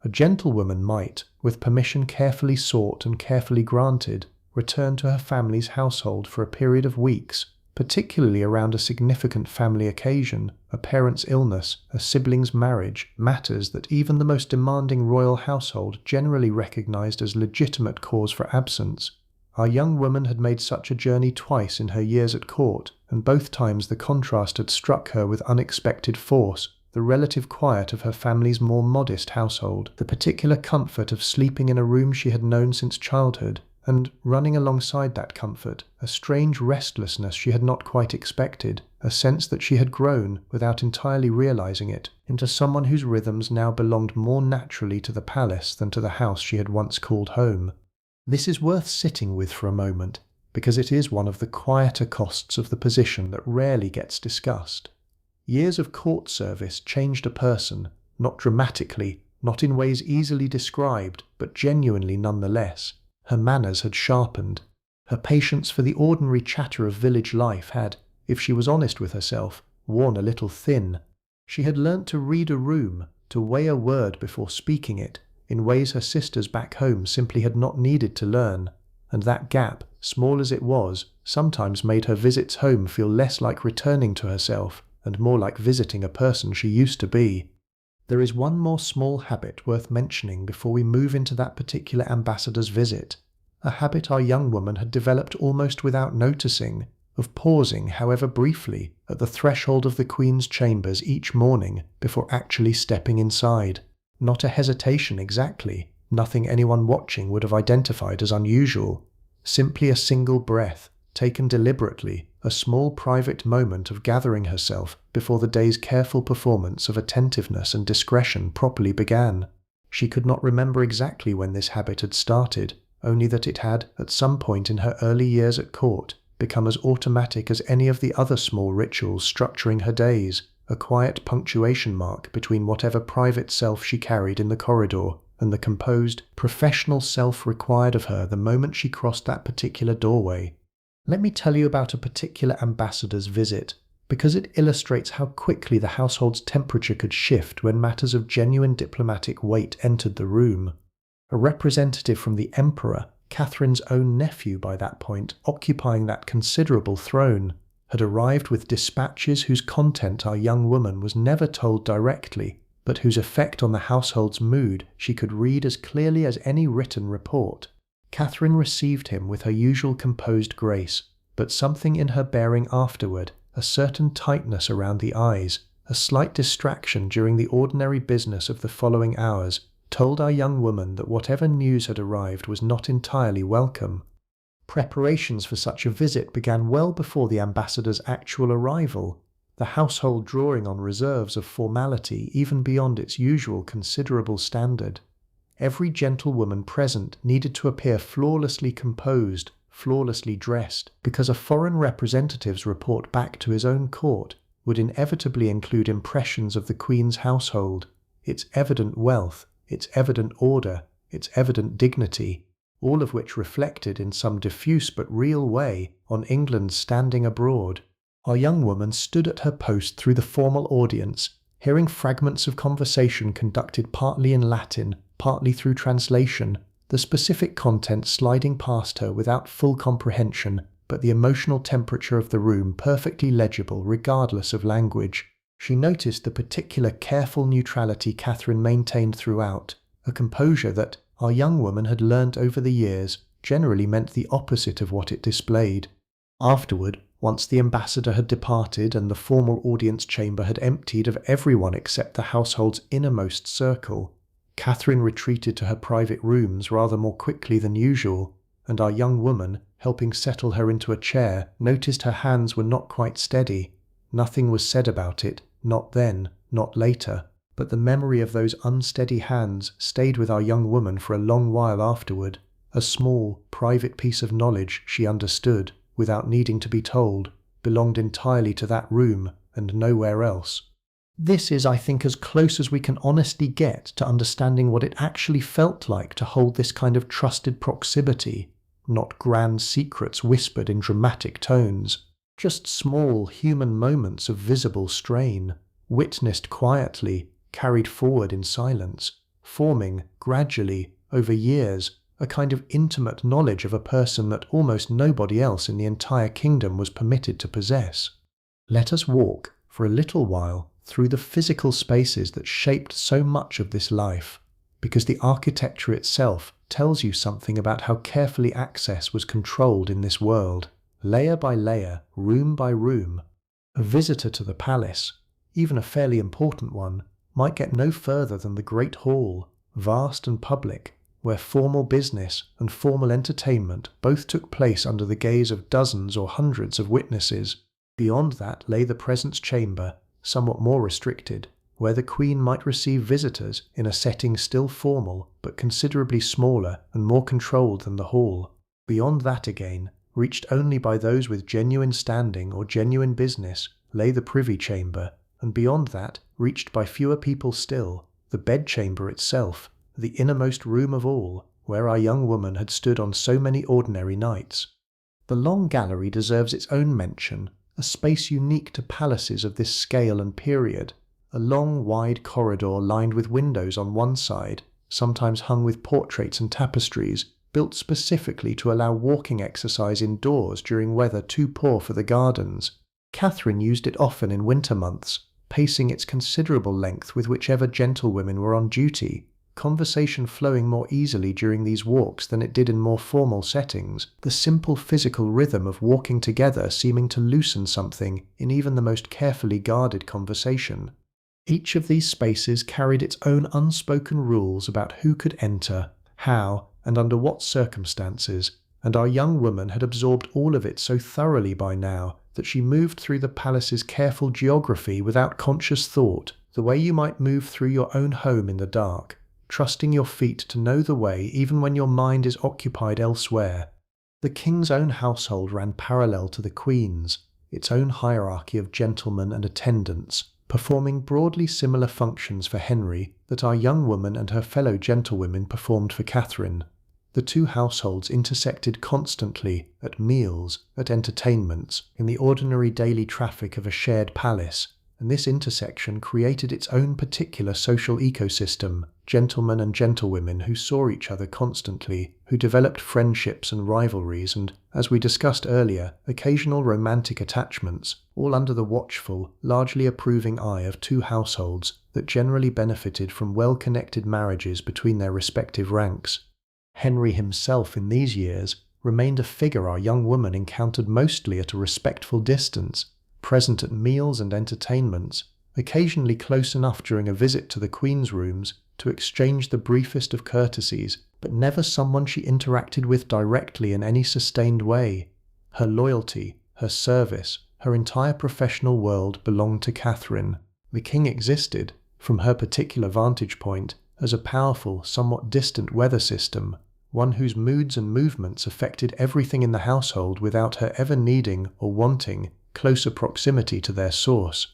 Speaker 1: A gentlewoman might, with permission carefully sought and carefully granted, return to her family's household for a period of weeks, particularly around a significant family occasion, a parent's illness, a sibling's marriage, matters that even the most demanding royal household generally recognized as legitimate cause for absence. Our young woman had made such a journey twice in her years at court, and both times the contrast had struck her with unexpected force. The relative quiet of her family's more modest household, the particular comfort of sleeping in a room she had known since childhood, and, running alongside that comfort, a strange restlessness she had not quite expected, a sense that she had grown, without entirely realizing it, into someone whose rhythms now belonged more naturally to the palace than to the house she had once called home. This is worth sitting with for a moment, because it is one of the quieter costs of the position that rarely gets discussed. Years of court service changed a person, not dramatically, not in ways easily described, but genuinely nonetheless. Her manners had sharpened. Her patience for the ordinary chatter of village life had, if she was honest with herself, worn a little thin. She had learnt to read a room, to weigh a word before speaking it, in ways her sisters back home simply had not needed to learn, and that gap, small as it was, sometimes made her visits home feel less like returning to herself, and more like visiting a person she used to be. There is one more small habit worth mentioning before we move into that particular ambassador's visit, a habit our young woman had developed almost without noticing, of pausing, however briefly, at the threshold of the Queen's chambers each morning before actually stepping inside. Not a hesitation exactly, nothing anyone watching would have identified as unusual. Simply a single breath, taken deliberately, a small private moment of gathering herself before the day's careful performance of attentiveness and discretion properly began. She could not remember exactly when this habit had started, only that it had, at some point in her early years at court, become as automatic as any of the other small rituals structuring her days, a quiet punctuation mark between whatever private self she carried in the corridor and the composed, professional self required of her the moment she crossed that particular doorway. Let me tell you about a particular ambassador's visit, because it illustrates how quickly the household's temperature could shift when matters of genuine diplomatic weight entered the room. A representative from the Emperor, Catherine's own nephew by that point, occupying that considerable throne, had arrived with dispatches whose content our young woman was never told directly, but whose effect on the household's mood she could read as clearly as any written report. Catherine received him with her usual composed grace, but something in her bearing afterward, a certain tightness around the eyes, a slight distraction during the ordinary business of the following hours, told our young woman that whatever news had arrived was not entirely welcome. Preparations for such a visit began well before the ambassador's actual arrival, the household drawing on reserves of formality even beyond its usual considerable standard. Every gentlewoman present needed to appear flawlessly composed, flawlessly dressed, because a foreign representative's report back to his own court would inevitably include impressions of the Queen's household, its evident wealth, its evident order, its evident dignity, all of which reflected in some diffuse but real way on England's standing abroad. Our young woman stood at her post through the formal audience, hearing fragments of conversation conducted partly in Latin, partly through translation, the specific content sliding past her without full comprehension, but the emotional temperature of the room perfectly legible regardless of language. She noticed the particular careful neutrality Catherine maintained throughout, a composure that, our young woman had learnt over the years, generally meant the opposite of what it displayed. Afterward, once the ambassador had departed and the formal audience chamber had emptied of everyone except the household's innermost circle, Catherine retreated to her private rooms rather more quickly than usual, and our young woman, helping settle her into a chair, noticed her hands were not quite steady. Nothing was said about it, not then, not later, but the memory of those unsteady hands stayed with our young woman for a long while afterward, a small, private piece of knowledge she understood, without needing to be told, belonged entirely to that room and nowhere else. This is, I think, as close as we can honestly get to understanding what it actually felt like to hold this kind of trusted proximity, not grand secrets whispered in dramatic tones, just small human moments of visible strain, witnessed quietly, carried forward in silence, forming, gradually, over years, a kind of intimate knowledge of a person that almost nobody else in the entire kingdom was permitted to possess. Let us walk, for a little while, through the physical spaces that shaped so much of this life, because the architecture itself tells you something about how carefully access was controlled in this world, layer by layer, room by room. A visitor to the palace, even a fairly important one, might get no further than the great hall, vast and public, where formal business and formal entertainment both took place under the gaze of dozens or hundreds of witnesses. Beyond that lay the presence chamber, somewhat more restricted, where the Queen might receive visitors in a setting still formal but considerably smaller and more controlled than the hall. Beyond that again, reached only by those with genuine standing or genuine business, lay the privy chamber, and beyond that, reached by fewer people still, the bedchamber itself, the innermost room of all, where our young woman had stood on so many ordinary nights. The long gallery deserves its own mention, a space unique to palaces of this scale and period, a long wide corridor lined with windows on one side, sometimes hung with portraits and tapestries, built specifically to allow walking exercise indoors during weather too poor for the gardens. Catherine used it often in winter months, pacing its considerable length with whichever gentlewomen were on duty, conversation flowing more easily during these walks than it did in more formal settings, the simple physical rhythm of walking together seeming to loosen something in even the most carefully guarded conversation. Each of these spaces carried its own unspoken rules about who could enter, how, and under what circumstances, and our young woman had absorbed all of it so thoroughly by now that she moved through the palace's careful geography without conscious thought, the way you might move through your own home in the dark, trusting your feet to know the way even when your mind is occupied elsewhere. The king's own household ran parallel to the queen's, its own hierarchy of gentlemen and attendants, performing broadly similar functions for Henry that our young woman and her fellow gentlewomen performed for Catherine. The two households intersected constantly at meals, at entertainments, in the ordinary daily traffic of a shared palace, and this intersection created its own particular social ecosystem, gentlemen and gentlewomen who saw each other constantly, who developed friendships and rivalries and, as we discussed earlier, occasional romantic attachments, all under the watchful, largely approving eye of two households that generally benefited from well-connected marriages between their respective ranks. Henry himself in these years remained a figure our young woman encountered mostly at a respectful distance, present at meals and entertainments, occasionally close enough during a visit to the Queen's rooms to exchange the briefest of courtesies, but never someone she interacted with directly in any sustained way. Her loyalty, her service, her entire professional world belonged to Catherine. The king existed, from her particular vantage point, as a powerful, somewhat distant weather system, one whose moods and movements affected everything in the household without her ever needing or wanting closer proximity to their source.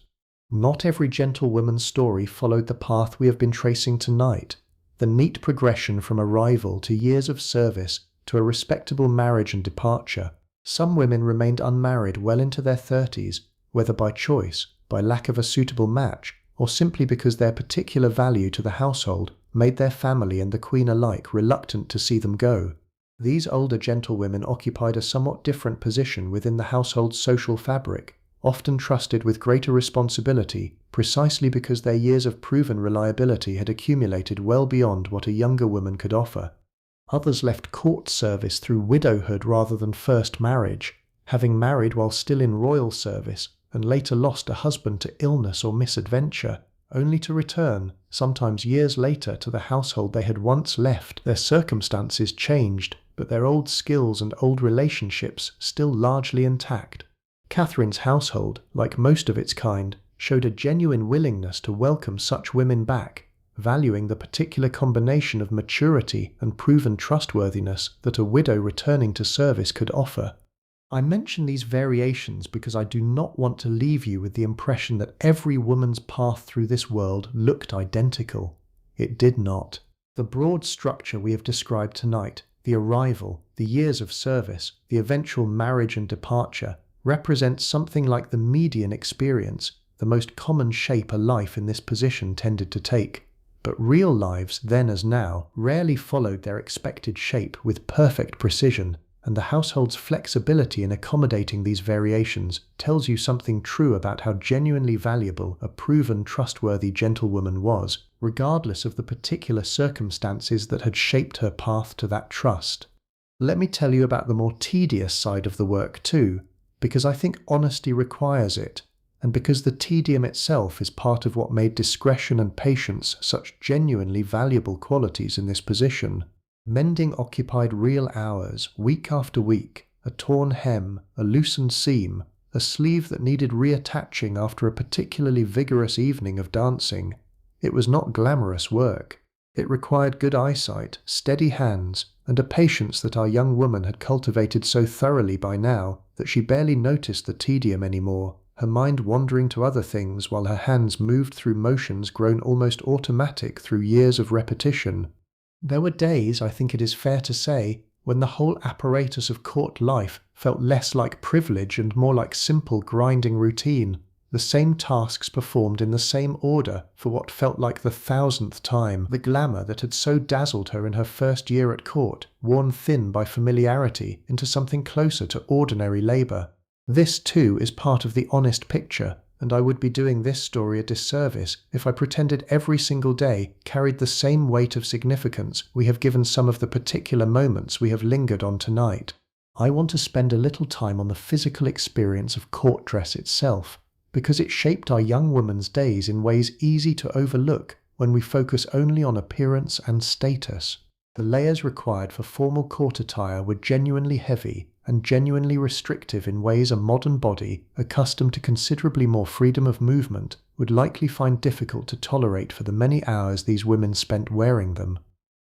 Speaker 1: Not every gentlewoman's story followed the path we have been tracing tonight, the neat progression from arrival to years of service to a respectable marriage and departure. Some women remained unmarried well into their 30s, whether by choice, by lack of a suitable match, or simply because their particular value to the household made their family and the Queen alike reluctant to see them go. These older gentlewomen occupied a somewhat different position within the household's social fabric, often trusted with greater responsibility precisely because their years of proven reliability had accumulated well beyond what a younger woman could offer. Others left court service through widowhood rather than first marriage, having married while still in royal service and later lost a husband to illness or misadventure, only to return, sometimes years later, to the household they had once left. Their circumstances changed, but their old skills and old relationships still largely intact. Catherine's household, like most of its kind, showed a genuine willingness to welcome such women back, valuing the particular combination of maturity and proven trustworthiness that a widow returning to service could offer. I mention these variations because I do not want to leave you with the impression that every woman's path through this world looked identical. It did not. The broad structure we have described tonight, the arrival, the years of service, the eventual marriage and departure, represents something like the median experience, the most common shape a life in this position tended to take. But real lives, then as now, rarely followed their expected shape with perfect precision, and the household's flexibility in accommodating these variations tells you something true about how genuinely valuable a proven, trustworthy gentlewoman was, regardless of the particular circumstances that had shaped her path to that trust. Let me tell you about the more tedious side of the work too, because I think honesty requires it, and because the tedium itself is part of what made discretion and patience such genuinely valuable qualities in this position. Mending occupied real hours, week after week, a torn hem, a loosened seam, a sleeve that needed reattaching after a particularly vigorous evening of dancing. It was not glamorous work. It required good eyesight, steady hands, and a patience that our young woman had cultivated so thoroughly by now that she barely noticed the tedium anymore, her mind wandering to other things while her hands moved through motions grown almost automatic through years of repetition. There were days, I think it is fair to say, when the whole apparatus of court life felt less like privilege and more like simple grinding routine, the same tasks performed in the same order for what felt like the 1000th time, the glamour that had so dazzled her in her first year at court, worn thin by familiarity into something closer to ordinary labour. This too is part of the honest picture, and I would be doing this story a disservice if I pretended every single day carried the same weight of significance we have given some of the particular moments we have lingered on tonight. I want to spend a little time on the physical experience of court dress itself, because it shaped our young woman's days in ways easy to overlook when we focus only on appearance and status. The layers required for formal court attire were genuinely heavy, and genuinely restrictive in ways a modern body, accustomed to considerably more freedom of movement, would likely find difficult to tolerate for the many hours these women spent wearing them.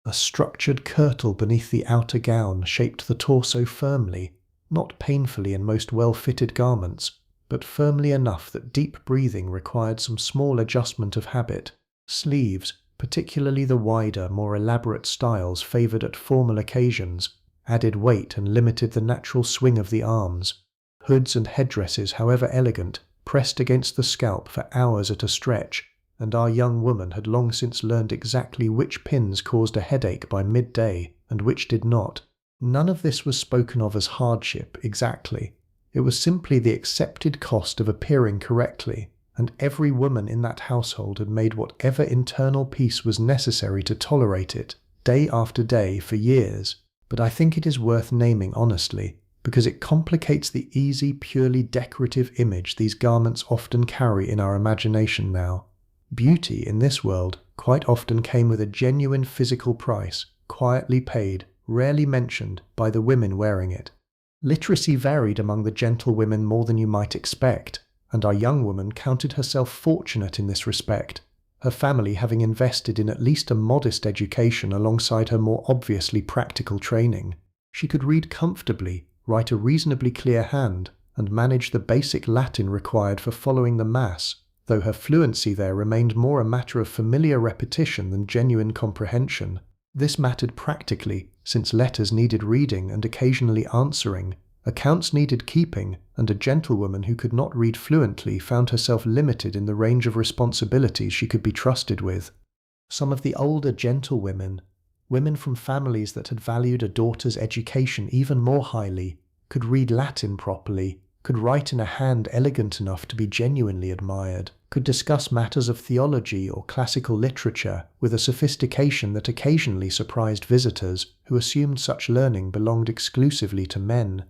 Speaker 1: A structured kirtle beneath the outer gown shaped the torso firmly, not painfully in most well-fitted garments, but firmly enough that deep breathing required some small adjustment of habit. Sleeves, particularly the wider, more elaborate styles favoured at formal occasions, added weight and limited the natural swing of the arms. Hoods and headdresses, however elegant, pressed against the scalp for hours at a stretch, and our young woman had long since learned exactly which pins caused a headache by midday and which did not. None of this was spoken of as hardship, exactly. It was simply the accepted cost of appearing correctly, and every woman in that household had made whatever internal peace was necessary to tolerate it, day after day for years. But I think it is worth naming honestly, because it complicates the easy, purely decorative image these garments often carry in our imagination now. Beauty in this world quite often came with a genuine physical price, quietly paid, rarely mentioned, by the women wearing it. Literacy varied among the gentlewomen more than you might expect, and our young woman counted herself fortunate in this respect, her family having invested in at least a modest education alongside her more obviously practical training. She could read comfortably, write a reasonably clear hand, and manage the basic Latin required for following the Mass, though her fluency there remained more a matter of familiar repetition than genuine comprehension. This mattered practically, since letters needed reading and occasionally answering, accounts needed keeping, and a gentlewoman who could not read fluently found herself limited in the range of responsibilities she could be trusted with. Some of the older gentlewomen, women from families that had valued a daughter's education even more highly, could read Latin properly, could write in a hand elegant enough to be genuinely admired, could discuss matters of theology or classical literature with a sophistication that occasionally surprised visitors who assumed such learning belonged exclusively to men.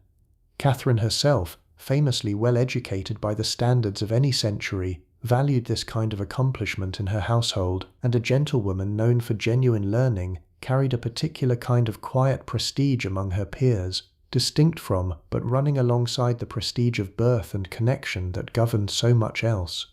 Speaker 1: Catherine herself, famously well educated by the standards of any century, valued this kind of accomplishment in her household, and a gentlewoman known for genuine learning carried a particular kind of quiet prestige among her peers, distinct from, but running alongside the prestige of birth and connection that governed so much else.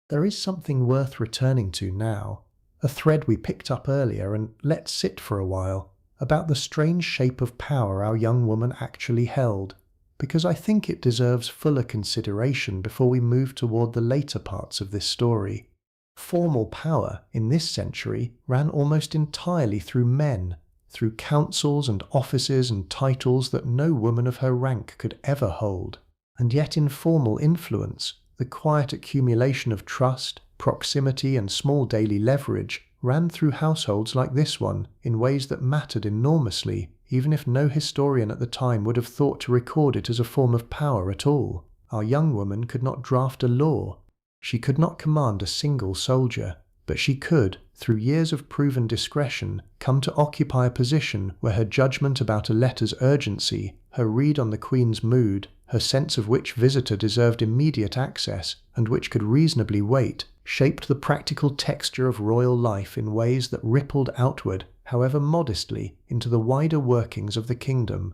Speaker 1: There is something worth returning to now, a thread we picked up earlier and let sit for a while, about the strange shape of power our young woman actually held, because I think it deserves fuller consideration before we move toward the later parts of this story. Formal power, in this century, ran almost entirely through men, through councils and offices and titles that no woman of her rank could ever hold. And yet informal influence, the quiet accumulation of trust, proximity and small daily leverage, ran through households like this one in ways that mattered enormously, even if no historian at the time would have thought to record it as a form of power at all. Our young woman could not draft a law. She could not command a single soldier, but she could, through years of proven discretion, come to occupy a position where her judgment about a letter's urgency, her read on the Queen's mood, her sense of which visitor deserved immediate access and which could reasonably wait, shaped the practical texture of royal life in ways that rippled outward, however modestly, into the wider workings of the kingdom.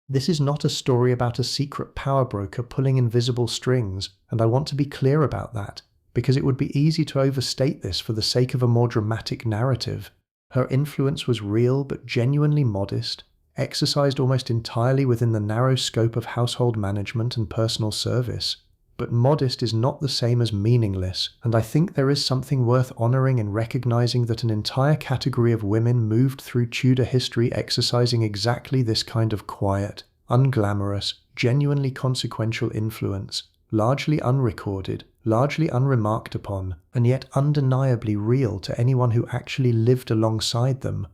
Speaker 1: This is not a story about a secret power broker pulling invisible strings, and I want to be clear about that, because it would be easy to overstate this for the sake of a more dramatic narrative. Her influence was real but genuinely modest, exercised almost entirely within the narrow scope of household management and personal service. But modest is not the same as meaningless, and I think there is something worth honouring in recognising that an entire category of women moved through Tudor history exercising exactly this kind of quiet, unglamorous, genuinely consequential influence, largely unrecorded, largely unremarked upon, and yet undeniably real to anyone who actually lived alongside them.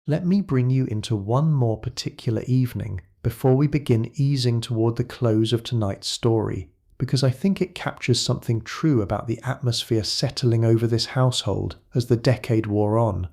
Speaker 1: Let me bring you into one more particular evening before we begin easing toward the close of tonight's story, because I think it captures something true about the atmosphere settling over this household as the decade wore on.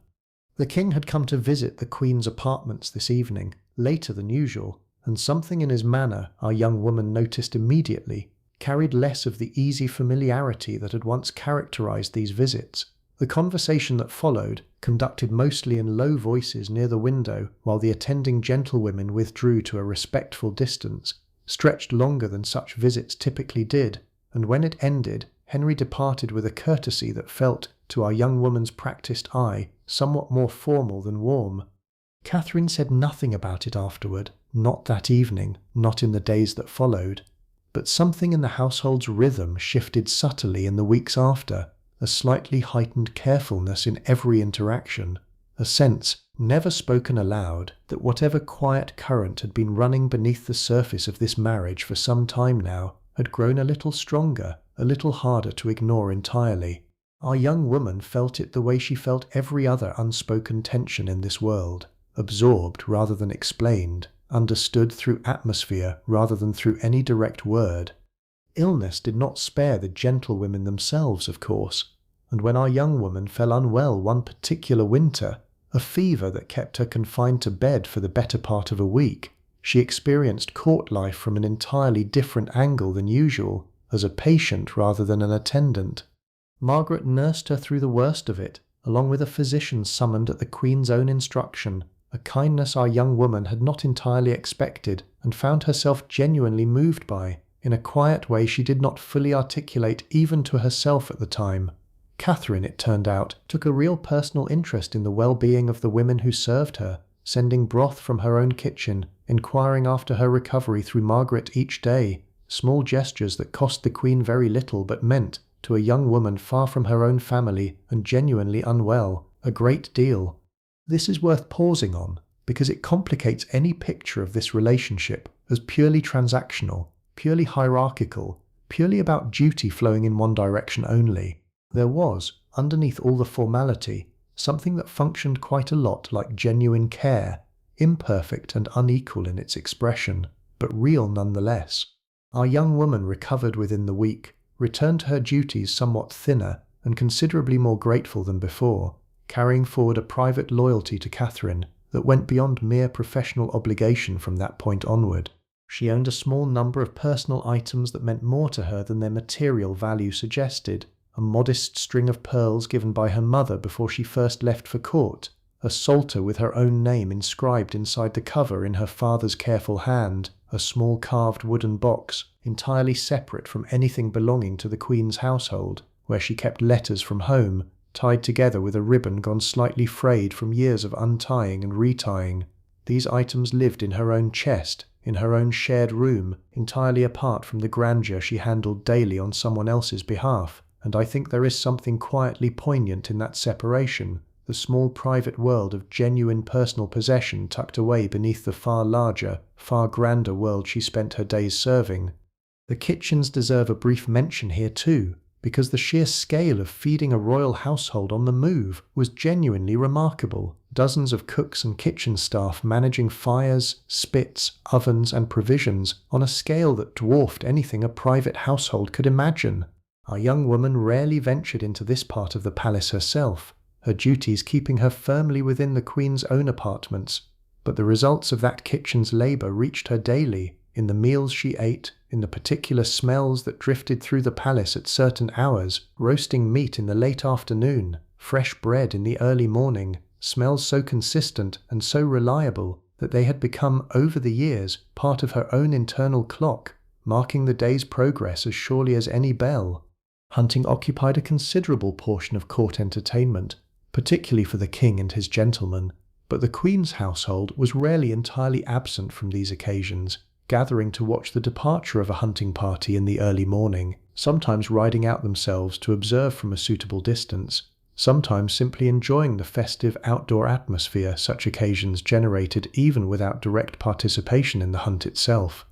Speaker 1: The king had come to visit the Queen's apartments this evening, later than usual, and something in his manner, our young woman noticed immediately, carried less of the easy familiarity that had once characterized these visits, The conversation that followed, conducted mostly in low voices near the window while the attending gentlewomen withdrew to a respectful distance, stretched longer than such visits typically did, and when it ended, Henry departed with a courtesy that felt, to our young woman's practised eye, somewhat more formal than warm. Catherine said nothing about it afterward, not that evening, not in the days that followed, but something in the household's rhythm shifted subtly in the weeks after, a slightly heightened carefulness in every interaction, a sense, never spoken aloud, that whatever quiet current had been running beneath the surface of this marriage for some time now had grown a little stronger, a little harder to ignore entirely. Our young woman felt it the way she felt every other unspoken tension in this world, absorbed rather than explained, understood through atmosphere rather than through any direct word. Illness did not spare the gentlewomen themselves, of course, and when our young woman fell unwell one particular winter, a fever that kept her confined to bed for the better part of a week, she experienced court life from an entirely different angle than usual, as a patient rather than an attendant. Margaret nursed her through the worst of it, along with a physician summoned at the Queen's own instruction, a kindness our young woman had not entirely expected and found herself genuinely moved by, in a quiet way she did not fully articulate even to herself at the time. Catherine, it turned out, took a real personal interest in the well-being of the women who served her, sending broth from her own kitchen, inquiring after her recovery through Margaret each day, small gestures that cost the Queen very little but meant, to a young woman far from her own family and genuinely unwell, a great deal. This is worth pausing on, because it complicates any picture of this relationship as purely transactional, purely hierarchical, purely about duty flowing in one direction only. There was, underneath all the formality, something that functioned quite a lot like genuine care, imperfect and unequal in its expression, but real nonetheless. Our young woman recovered within the week, returned to her duties somewhat thinner and considerably more grateful than before, carrying forward a private loyalty to Catherine that went beyond mere professional obligation from that point onward. She owned a small number of personal items that meant more to her than their material value suggested, a modest string of pearls given by her mother before she first left for court, a psalter with her own name inscribed inside the cover in her father's careful hand, a small carved wooden box, entirely separate from anything belonging to the Queen's household, where she kept letters from home, tied together with a ribbon gone slightly frayed from years of untying and retying. These items lived in her own chest, in her own shared room, entirely apart from the grandeur she handled daily on someone else's behalf, and I think there is something quietly poignant in that separation, the small private world of genuine personal possession tucked away beneath the far larger, far grander world she spent her days serving. The kitchens deserve a brief mention here too, because the sheer scale of feeding a royal household on the move was genuinely remarkable. Dozens of cooks and kitchen staff managing fires, spits, ovens and provisions on a scale that dwarfed anything a private household could imagine. Our young woman rarely ventured into this part of the palace herself, her duties keeping her firmly within the Queen's own apartments, but the results of that kitchen's labour reached her daily, in the meals she ate, in the particular smells that drifted through the palace at certain hours, roasting meat in the late afternoon, fresh bread in the early morning, smells so consistent and so reliable that they had become, over the years, part of her own internal clock, marking the day's progress as surely as any bell. Hunting occupied a considerable portion of court entertainment, particularly for the king and his gentlemen, but the Queen's household was rarely entirely absent from these occasions, gathering to watch the departure of a hunting party in the early morning, sometimes riding out themselves to observe from a suitable distance, sometimes simply enjoying the festive outdoor atmosphere such occasions generated even without direct participation in the hunt itself.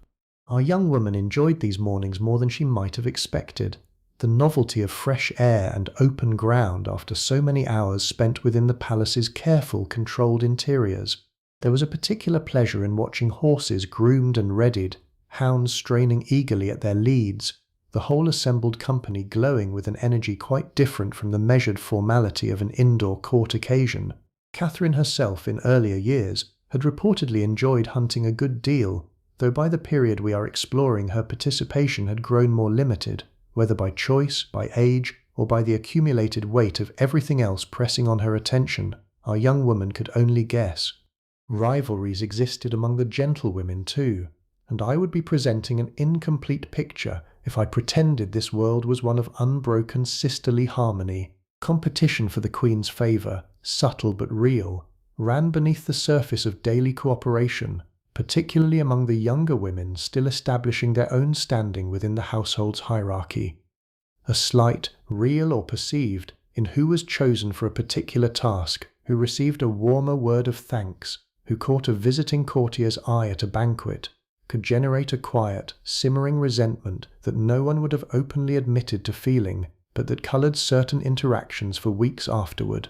Speaker 1: Our young woman enjoyed these mornings more than she might have expected. The novelty of fresh air and open ground after so many hours spent within the palace's careful, controlled interiors. There was a particular pleasure in watching horses groomed and readied, hounds straining eagerly at their leads, the whole assembled company glowing with an energy quite different from the measured formality of an indoor court occasion. Catherine herself, in earlier years, had reportedly enjoyed hunting a good deal, though by the period we are exploring her participation had grown more limited, whether by choice, by age, or by the accumulated weight of everything else pressing on her attention, our young woman could only guess. Rivalries existed among the gentlewomen too, and I would be presenting an incomplete picture if I pretended this world was one of unbroken sisterly harmony. Competition for the Queen's favour, subtle but real, ran beneath the surface of daily cooperation, particularly among the younger women still establishing their own standing within the household's hierarchy. A slight, real or perceived, in who was chosen for a particular task, who received a warmer word of thanks, who caught a visiting courtier's eye at a banquet, could generate a quiet, simmering resentment that no one would have openly admitted to feeling, but that coloured certain interactions for weeks afterward.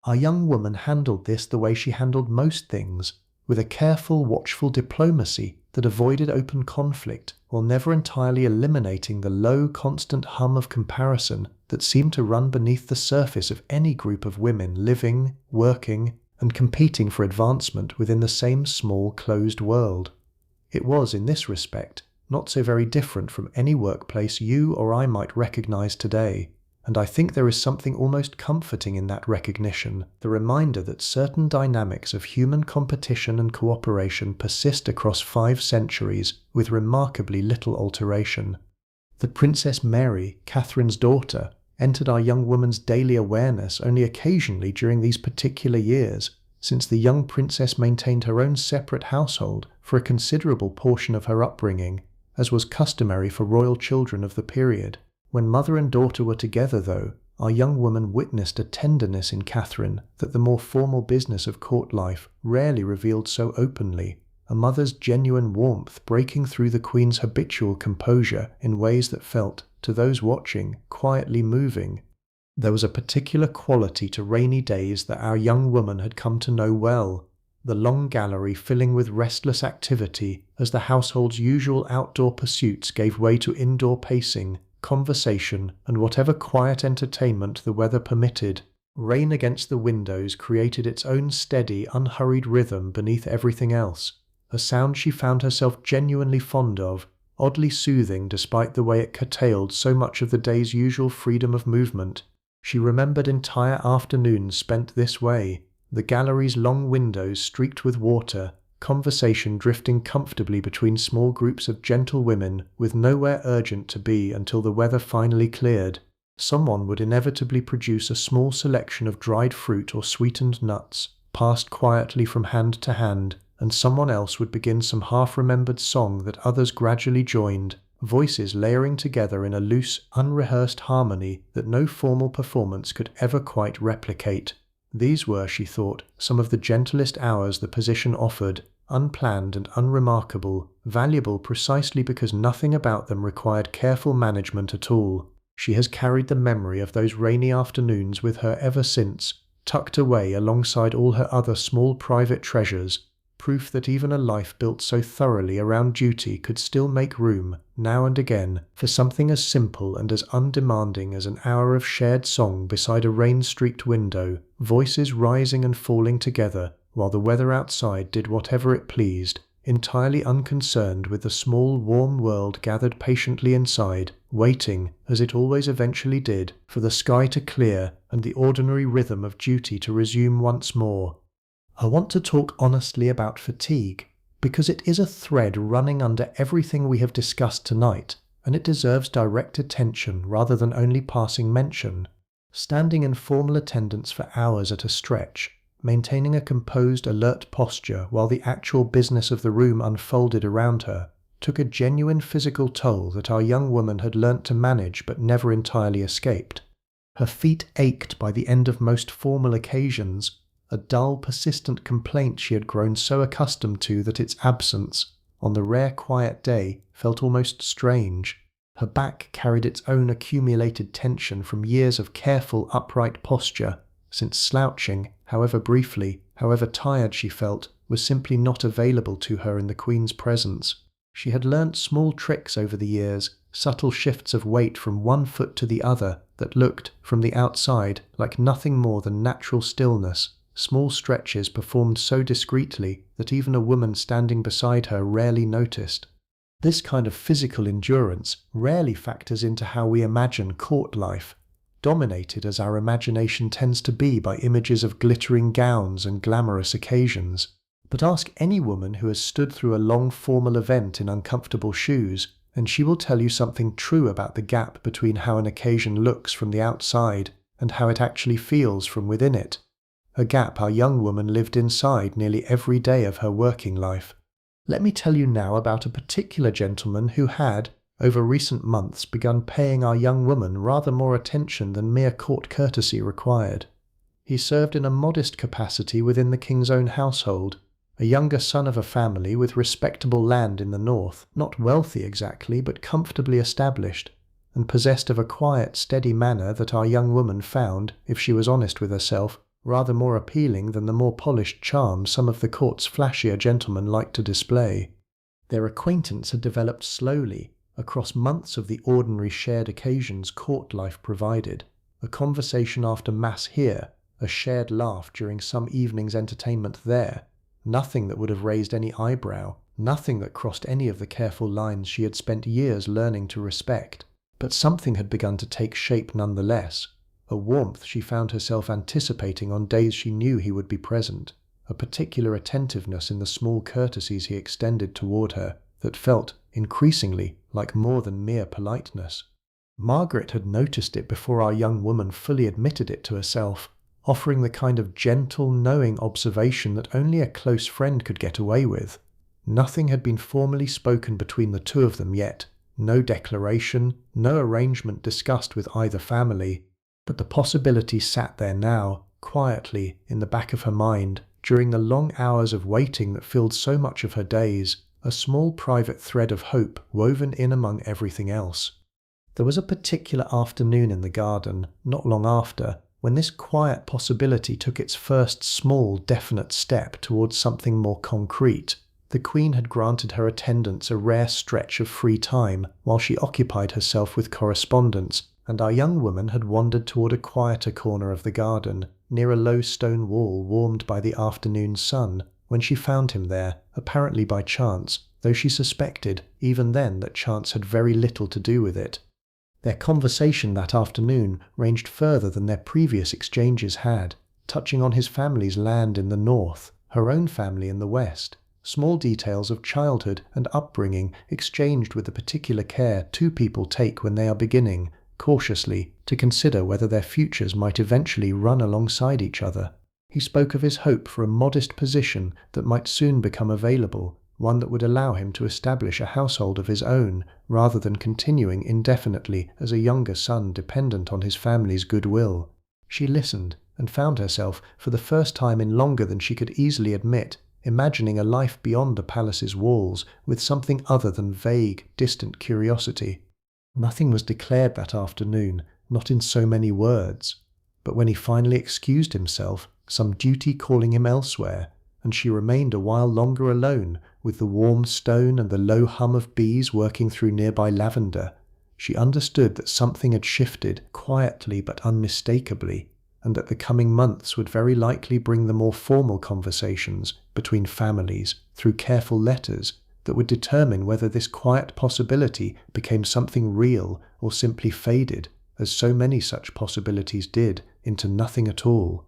Speaker 1: Our young woman handled this the way she handled most things, with a careful, watchful diplomacy that avoided open conflict, while never entirely eliminating the low, constant hum of comparison that seemed to run beneath the surface of any group of women living, working, and competing for advancement within the same small, closed world. It was, in this respect, not so very different from any workplace you or I might recognize today, and I think there is something almost comforting in that recognition, the reminder that certain dynamics of human competition and cooperation persist across 5 centuries with remarkably little alteration. That Princess Mary, Catherine's daughter, entered our young woman's daily awareness only occasionally during these particular years, since the young princess maintained her own separate household for a considerable portion of her upbringing, as was customary for royal children of the period. When mother and daughter were together, though, our young woman witnessed a tenderness in Catherine that the more formal business of court life rarely revealed so openly, a mother's genuine warmth breaking through the Queen's habitual composure in ways that felt, to those watching, quietly moving. There was a particular quality to rainy days that our young woman had come to know well, the long gallery filling with restless activity as the household's usual outdoor pursuits gave way to indoor pacing, conversation, and whatever quiet entertainment the weather permitted. Rain against the windows created its own steady, unhurried rhythm beneath everything else, a sound she found herself genuinely fond of, oddly soothing despite the way it curtailed so much of the day's usual freedom of movement. She remembered entire afternoons spent this way, the gallery's long windows streaked with water, conversation drifting comfortably between small groups of gentlewomen with nowhere urgent to be until the weather finally cleared. Someone would inevitably produce a small selection of dried fruit or sweetened nuts, passed quietly from hand to hand, and someone else would begin some half-remembered song that others gradually joined, voices layering together in a loose, unrehearsed harmony that no formal performance could ever quite replicate. These were, she thought, some of the gentlest hours the position offered, unplanned and unremarkable, valuable precisely because nothing about them required careful management at all. She has carried the memory of those rainy afternoons with her ever since, tucked away alongside all her other small private treasures, proof that even a life built so thoroughly around duty could still make room, now and again, for something as simple and as undemanding as an hour of shared song beside a rain-streaked window, voices rising and falling together, while the weather outside did whatever it pleased, entirely unconcerned with the small, warm world gathered patiently inside, waiting, as it always eventually did, for the sky to clear and the ordinary rhythm of duty to resume once more. I want to talk honestly about fatigue, because it is a thread running under everything we have discussed tonight, and it deserves direct attention rather than only passing mention. Standing in formal attendance for hours at a stretch, maintaining a composed, alert posture while the actual business of the room unfolded around her, took a genuine physical toll that our young woman had learnt to manage but never entirely escaped. Her feet ached by the end of most formal occasions, a dull, persistent complaint she had grown so accustomed to that its absence, on the rare quiet day, felt almost strange. Her back carried its own accumulated tension from years of careful, upright posture, since slouching, however briefly, however tired she felt, was simply not available to her in the Queen's presence. She had learnt small tricks over the years, subtle shifts of weight from one foot to the other that looked, from the outside, like nothing more than natural stillness, small stretches performed so discreetly that even a woman standing beside her rarely noticed. This kind of physical endurance rarely factors into how we imagine court life. dominated as our imagination tends to be by images of glittering gowns and glamorous occasions. But ask any woman who has stood through a long formal event in uncomfortable shoes, and she will tell you something true about the gap between how an occasion looks from the outside and how it actually feels from within it. A gap our young woman lived inside nearly every day of her working life. Let me tell you now about a particular gentleman who had, over recent months, begun paying our young woman rather more attention than mere court courtesy required. He served in a modest capacity within the king's own household, a younger son of a family with respectable land in the north, not wealthy exactly, but comfortably established, and possessed of a quiet, steady manner that our young woman found, if she was honest with herself, rather more appealing than the more polished charm some of the court's flashier gentlemen liked to display. Their acquaintance had developed slowly, across months of the ordinary shared occasions court life provided, a conversation after mass here, a shared laugh during some evening's entertainment there, nothing that would have raised any eyebrow, nothing that crossed any of the careful lines she had spent years learning to respect. But something had begun to take shape nonetheless, a warmth she found herself anticipating on days she knew he would be present, a particular attentiveness in the small courtesies he extended toward her that felt, increasingly, like more than mere politeness. Margaret had noticed it before our young woman fully admitted it to herself, offering the kind of gentle, knowing observation that only a close friend could get away with. Nothing had been formally spoken between the two of them yet, no declaration, no arrangement discussed with either family, but the possibility sat there now, quietly, in the back of her mind, during the long hours of waiting that filled so much of her days, a small private thread of hope woven in among everything else. There was a particular afternoon in the garden, not long after, when this quiet possibility took its first small, definite step towards something more concrete. The Queen had granted her attendants a rare stretch of free time while she occupied herself with correspondence, and our young woman had wandered toward a quieter corner of the garden, near a low stone wall warmed by the afternoon sun, when she found him there, apparently by chance, though she suspected, even then, that chance had very little to do with it. Their conversation that afternoon ranged further than their previous exchanges had, touching on his family's land in the north, her own family in the west, small details of childhood and upbringing exchanged with the particular care two people take when they are beginning, cautiously, to consider whether their futures might eventually run alongside each other. He spoke of his hope for a modest position that might soon become available, one that would allow him to establish a household of his own, rather than continuing indefinitely as a younger son dependent on his family's goodwill. She listened, and found herself, for the first time in longer than she could easily admit, imagining a life beyond the palace's walls with something other than vague, distant curiosity. Nothing was declared that afternoon, not in so many words, but when he finally excused himself, some duty calling him elsewhere, and she remained a while longer alone, with the warm stone and the low hum of bees working through nearby lavender, she understood that something had shifted, quietly but unmistakably, and that the coming months would very likely bring the more formal conversations between families through careful letters that would determine whether this quiet possibility became something real or simply faded, as so many such possibilities did, into nothing at all.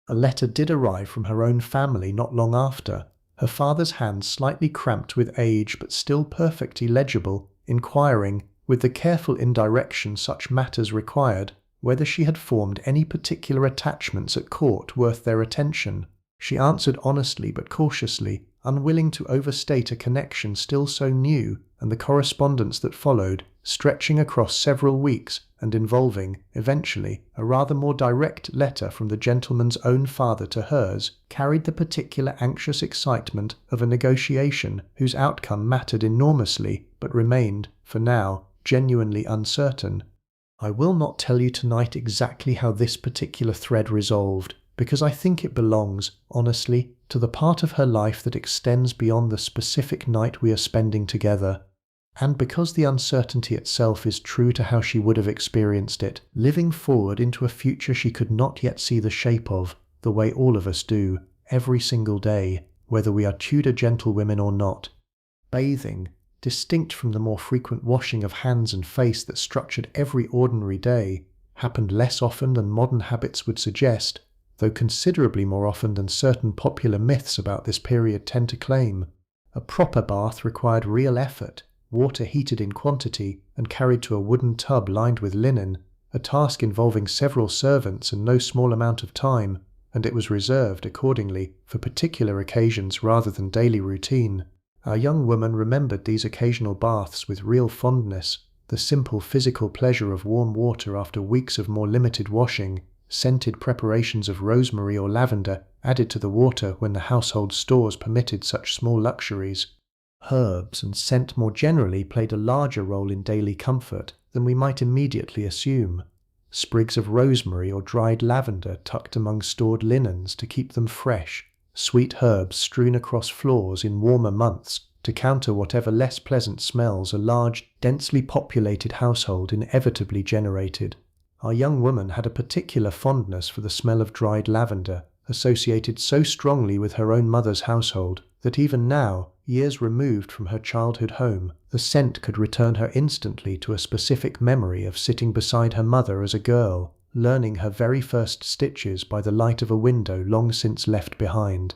Speaker 1: A letter did arrive from her own family not long after, her father's hand slightly cramped with age but still perfectly legible, inquiring, with the careful indirection such matters required, whether she had formed any particular attachments at court worth their attention. She answered honestly but cautiously, unwilling to overstate a connection still so new, and the correspondence that followed, stretching across several weeks and involving, eventually, a rather more direct letter from the gentleman's own father to hers, carried the particular anxious excitement of a negotiation whose outcome mattered enormously, but remained, for now, genuinely uncertain. I will not tell you tonight exactly how this particular thread resolved, because I think it belongs, honestly, to the part of her life that extends beyond the specific night we are spending together, and because the uncertainty itself is true to how she would have experienced it, living forward into a future she could not yet see the shape of, the way all of us do, every single day, whether we are Tudor gentlewomen or not. Bathing, distinct from the more frequent washing of hands and face that structured every ordinary day, happened less often than modern habits would suggest, though considerably more often than certain popular myths about this period tend to claim. A proper bath required real effort, water heated in quantity and carried to a wooden tub lined with linen, a task involving several servants and no small amount of time, and it was reserved, accordingly, for particular occasions rather than daily routine. Our young woman remembered these occasional baths with real fondness, the simple physical pleasure of warm water after weeks of more limited washing, scented preparations of rosemary or lavender added to the water when the household stores permitted such small luxuries. Herbs and scent more generally played a larger role in daily comfort than we might immediately assume. Sprigs of rosemary or dried lavender tucked among stored linens to keep them fresh, sweet herbs strewn across floors in warmer months to counter whatever less pleasant smells a large, densely populated household inevitably generated. Our young woman had a particular fondness for the smell of dried lavender, associated so strongly with her own mother's household that even now, years removed from her childhood home, the scent could return her instantly to a specific memory of sitting beside her mother as a girl, learning her very first stitches by the light of a window long since left behind.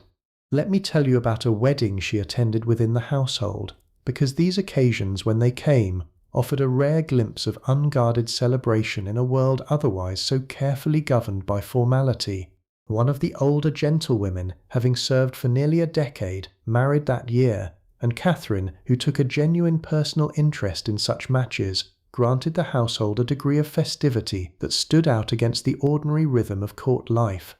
Speaker 1: Let me tell you about a wedding she attended within the household, because these occasions, when they came, offered a rare glimpse of unguarded celebration in a world otherwise so carefully governed by formality. One of the older gentlewomen, having served for nearly a decade, married that year, and Catherine, who took a genuine personal interest in such matches, granted the household a degree of festivity that stood out against the ordinary rhythm of court life.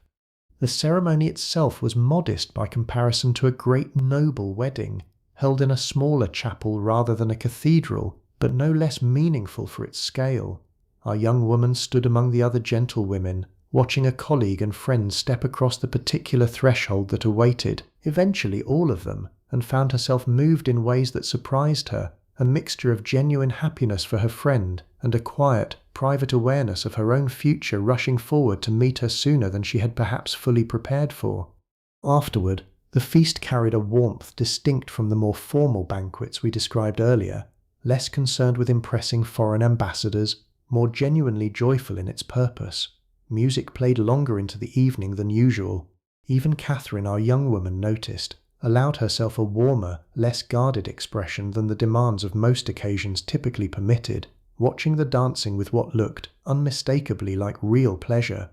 Speaker 1: The ceremony itself was modest by comparison to a great noble wedding, held in a smaller chapel rather than a cathedral, but no less meaningful for its scale. Our young woman stood among the other gentlewomen, watching a colleague and friend step across the particular threshold that awaited, eventually all of them, and found herself moved in ways that surprised her, a mixture of genuine happiness for her friend and a quiet, private awareness of her own future rushing forward to meet her sooner than she had perhaps fully prepared for. Afterward, the feast carried a warmth distinct from the more formal banquets we described earlier, less concerned with impressing foreign ambassadors, more genuinely joyful in its purpose. Music played longer into the evening than usual. Even Catherine, our young woman, noticed, allowed herself a warmer, less guarded expression than the demands of most occasions typically permitted, watching the dancing with what looked unmistakably like real pleasure.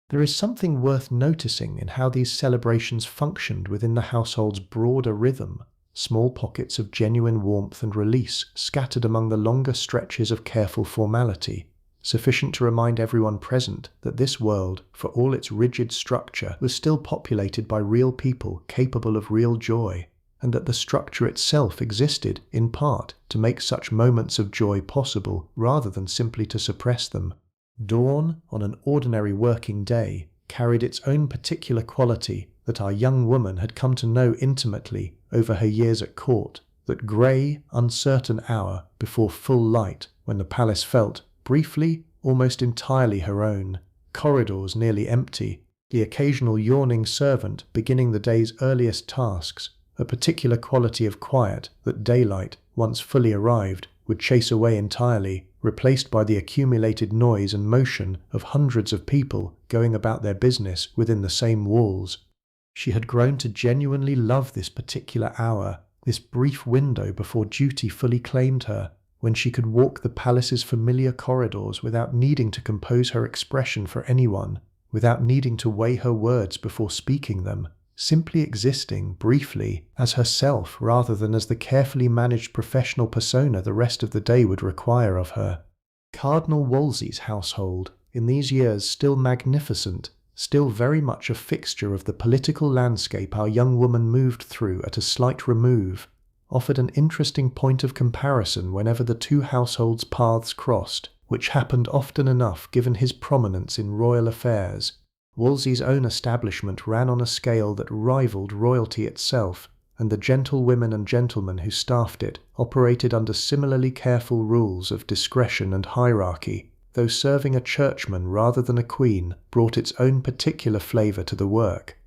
Speaker 1: There is something worth noticing in how these celebrations functioned within the household's broader rhythm, small pockets of genuine warmth and release scattered among the longer stretches of careful formality, sufficient to remind everyone present that this world, for all its rigid structure, was still populated by real people capable of real joy, and that the structure itself existed, in part, to make such moments of joy possible, rather than simply to suppress them. Dawn, on an ordinary working day, carried its own particular quality that our young woman had come to know intimately over her years at court, that grey, uncertain hour before full light when the palace felt, briefly, almost entirely her own, corridors nearly empty, the occasional yawning servant beginning the day's earliest tasks, a particular quality of quiet that daylight, once fully arrived, would chase away entirely, replaced by the accumulated noise and motion of hundreds of people going about their business within the same walls. She had grown to genuinely love this particular hour, this brief window before duty fully claimed her, when she could walk the palace's familiar corridors without needing to compose her expression for anyone, without needing to weigh her words before speaking them, simply existing, briefly, as herself rather than as the carefully managed professional persona the rest of the day would require of her. Cardinal Wolsey's household, in these years still magnificent, still very much a fixture of the political landscape our young woman moved through at a slight remove, offered an interesting point of comparison whenever the two households' paths crossed, which happened often enough given his prominence in royal affairs. Wolsey's own establishment ran on a scale that rivaled royalty itself, and the gentlewomen and gentlemen who staffed it operated under similarly careful rules of discretion and hierarchy, though serving a churchman rather than a queen brought its own particular flavour to the work.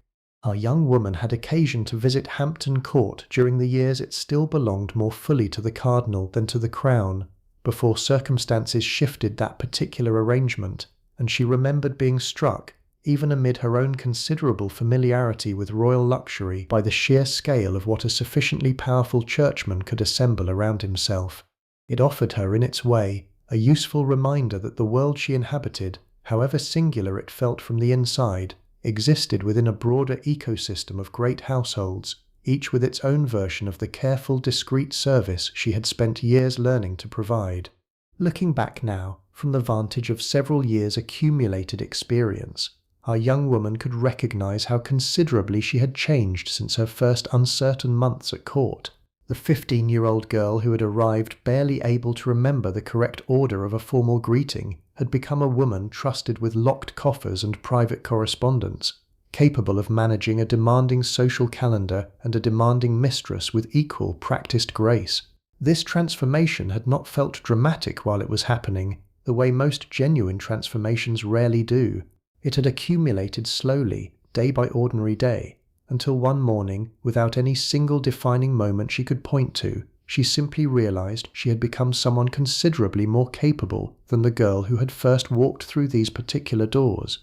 Speaker 1: Our young woman had occasion to visit Hampton Court during the years it still belonged more fully to the cardinal than to the crown, before circumstances shifted that particular arrangement, and she remembered being struck, even amid her own considerable familiarity with royal luxury, by the sheer scale of what a sufficiently powerful churchman could assemble around himself. It offered her, in its way, a useful reminder that the world she inhabited, however singular it felt from the inside, existed within a broader ecosystem of great households, each with its own version of the careful, discreet service she had spent years learning to provide. Looking back now, from the vantage of several years' accumulated experience, our young woman could recognize how considerably she had changed since her first uncertain months at court. The 15-year-old girl who had arrived barely able to remember the correct order of a formal greeting had become a woman trusted with locked coffers and private correspondence, capable of managing a demanding social calendar and a demanding mistress with equal practiced grace. This transformation had not felt dramatic while it was happening, the way most genuine transformations rarely do. It had accumulated slowly, day by ordinary day, until one morning, without any single defining moment she could point to, she simply realized she had become someone considerably more capable than the girl who had first walked through these particular doors.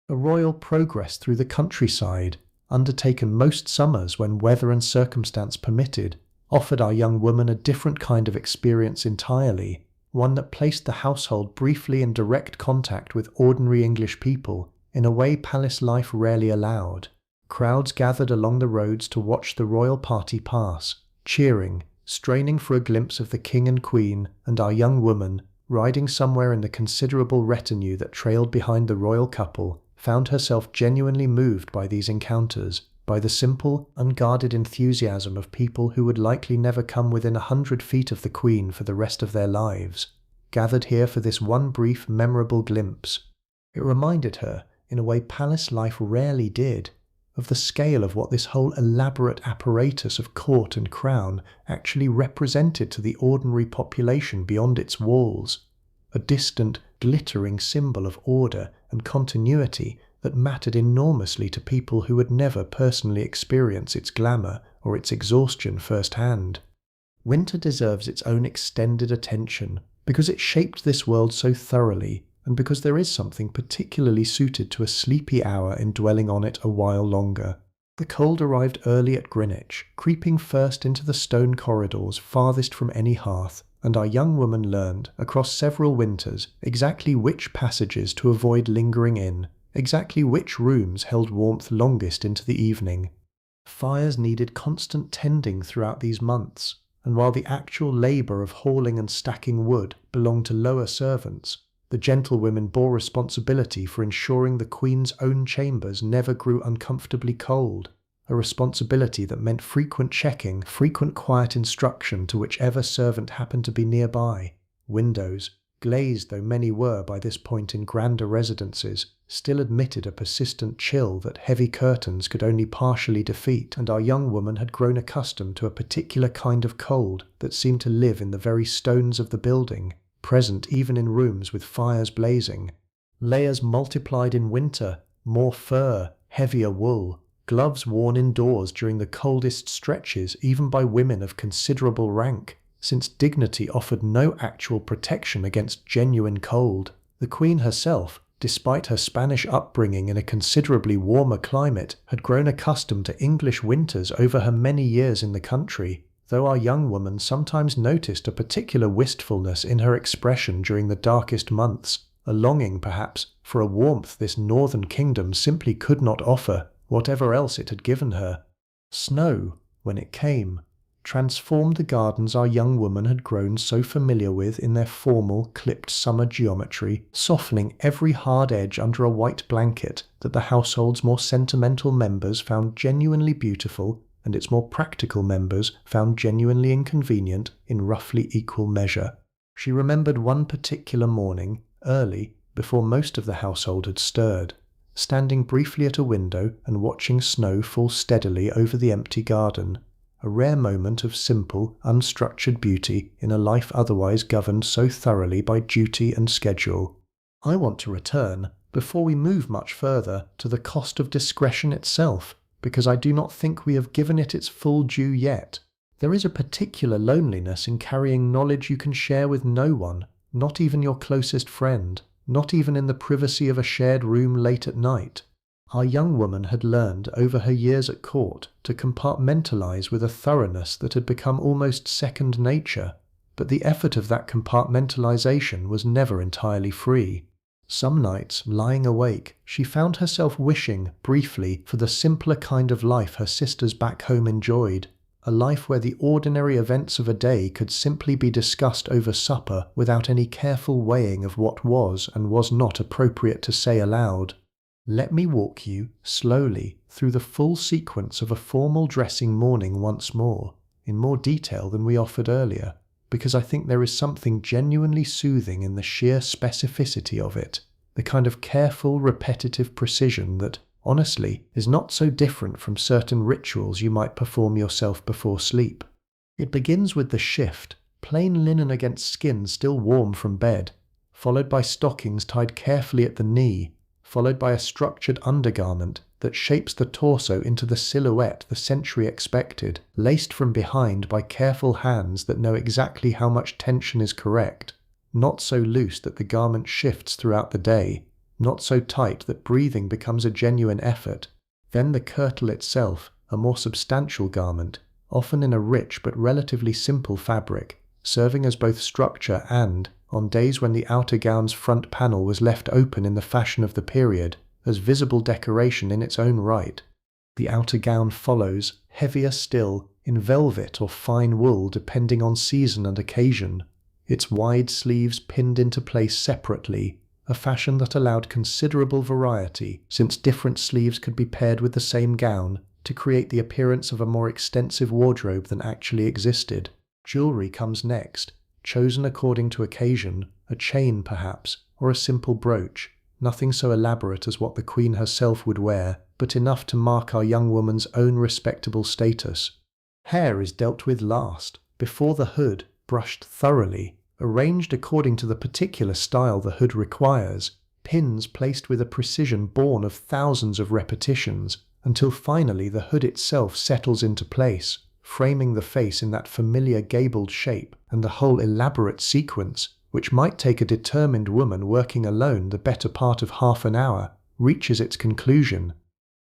Speaker 1: A royal progress through the countryside, undertaken most summers when weather and circumstance permitted, offered our young woman a different kind of experience entirely, one that placed the household briefly in direct contact with ordinary English people in a way palace life rarely allowed. Crowds gathered along the roads to watch the royal party pass, cheering, straining for a glimpse of the king and queen, and our young woman, riding somewhere in the considerable retinue that trailed behind the royal couple, found herself genuinely moved by these encounters, by the simple, unguarded enthusiasm of people who would likely never come within 100 feet of the Queen for the rest of their lives, gathered here for this one brief, memorable glimpse. It reminded her, in a way palace life rarely did, of the scale of what this whole elaborate apparatus of court and crown actually represented to the ordinary population beyond its walls, a distant, glittering symbol of order and continuity that mattered enormously to people who would never personally experience its glamour or its exhaustion firsthand. Winter deserves its own extended attention because it shaped this world so thoroughly, and because there is something particularly suited to a sleepy hour in dwelling on it a while longer. The cold arrived early at Greenwich, creeping first into the stone corridors farthest from any hearth, and our young woman learned, across several winters, exactly which passages to avoid lingering in, exactly which rooms held warmth longest into the evening. Fires needed constant tending throughout these months, and while the actual labour of hauling and stacking wood belonged to lower servants, the gentlewomen bore responsibility for ensuring the Queen's own chambers never grew uncomfortably cold, a responsibility that meant frequent checking, frequent quiet instruction to whichever servant happened to be nearby. Windows, glazed though many were by this point in grander residences, still admitted a persistent chill that heavy curtains could only partially defeat, and our young woman had grown accustomed to a particular kind of cold that seemed to live in the very stones of the building, present even in rooms with fires blazing. Layers multiplied in winter, more fur, heavier wool, gloves worn indoors during the coldest stretches even by women of considerable rank, since dignity offered no actual protection against genuine cold. The Queen herself, despite her Spanish upbringing in a considerably warmer climate, had grown accustomed to English winters over her many years in the country, though our young woman sometimes noticed a particular wistfulness in her expression during the darkest months, a longing, perhaps, for a warmth this northern kingdom simply could not offer, whatever else it had given her. Snow, when it came, transformed the gardens our young woman had grown so familiar with in their formal, clipped summer geometry, softening every hard edge under a white blanket that the household's more sentimental members found genuinely beautiful and its more practical members found genuinely inconvenient in roughly equal measure. She remembered one particular morning, early, before most of the household had stirred, standing briefly at a window and watching snow fall steadily over the empty garden, a rare moment of simple, unstructured beauty in a life otherwise governed so thoroughly by duty and schedule. I want to return, before we move much further, to the cost of discretion itself, because I do not think we have given it its full due yet. There is a particular loneliness in carrying knowledge you can share with no one, not even your closest friend, not even in the privacy of a shared room late at night. Our young woman had learned over her years at court to compartmentalize with a thoroughness that had become almost second nature, but the effort of that compartmentalization was never entirely free. Some nights, lying awake, she found herself wishing, briefly, for the simpler kind of life her sisters back home enjoyed, a life where the ordinary events of a day could simply be discussed over supper without any careful weighing of what was and was not appropriate to say aloud. Let me walk you, slowly, through the full sequence of a formal dressing morning once more, in more detail than we offered earlier, because I think there is something genuinely soothing in the sheer specificity of it, the kind of careful, repetitive precision that, honestly, is not so different from certain rituals you might perform yourself before sleep. It begins with the shift, plain linen against skin still warm from bed, followed by stockings tied carefully at the knee, followed by a structured undergarment that shapes the torso into the silhouette the century expected, laced from behind by careful hands that know exactly how much tension is correct, not so loose that the garment shifts throughout the day, not so tight that breathing becomes a genuine effort. Then the kirtle itself, a more substantial garment, often in a rich but relatively simple fabric, serving as both structure and, on days when the outer gown's front panel was left open in the fashion of the period, as visible decoration in its own right. The outer gown follows, heavier still, in velvet or fine wool depending on season and occasion, its wide sleeves pinned into place separately, a fashion that allowed considerable variety since different sleeves could be paired with the same gown to create the appearance of a more extensive wardrobe than actually existed. Jewelry comes next, chosen according to occasion, a chain perhaps, or a simple brooch, nothing so elaborate as what the Queen herself would wear, but enough to mark our young woman's own respectable status. Hair is dealt with last, before the hood, brushed thoroughly, arranged according to the particular style the hood requires, pins placed with a precision born of thousands of repetitions, until finally the hood itself settles into place, framing the face in that familiar gabled shape, and the whole elaborate sequence, which might take a determined woman working alone the better part of half an hour, reaches its conclusion.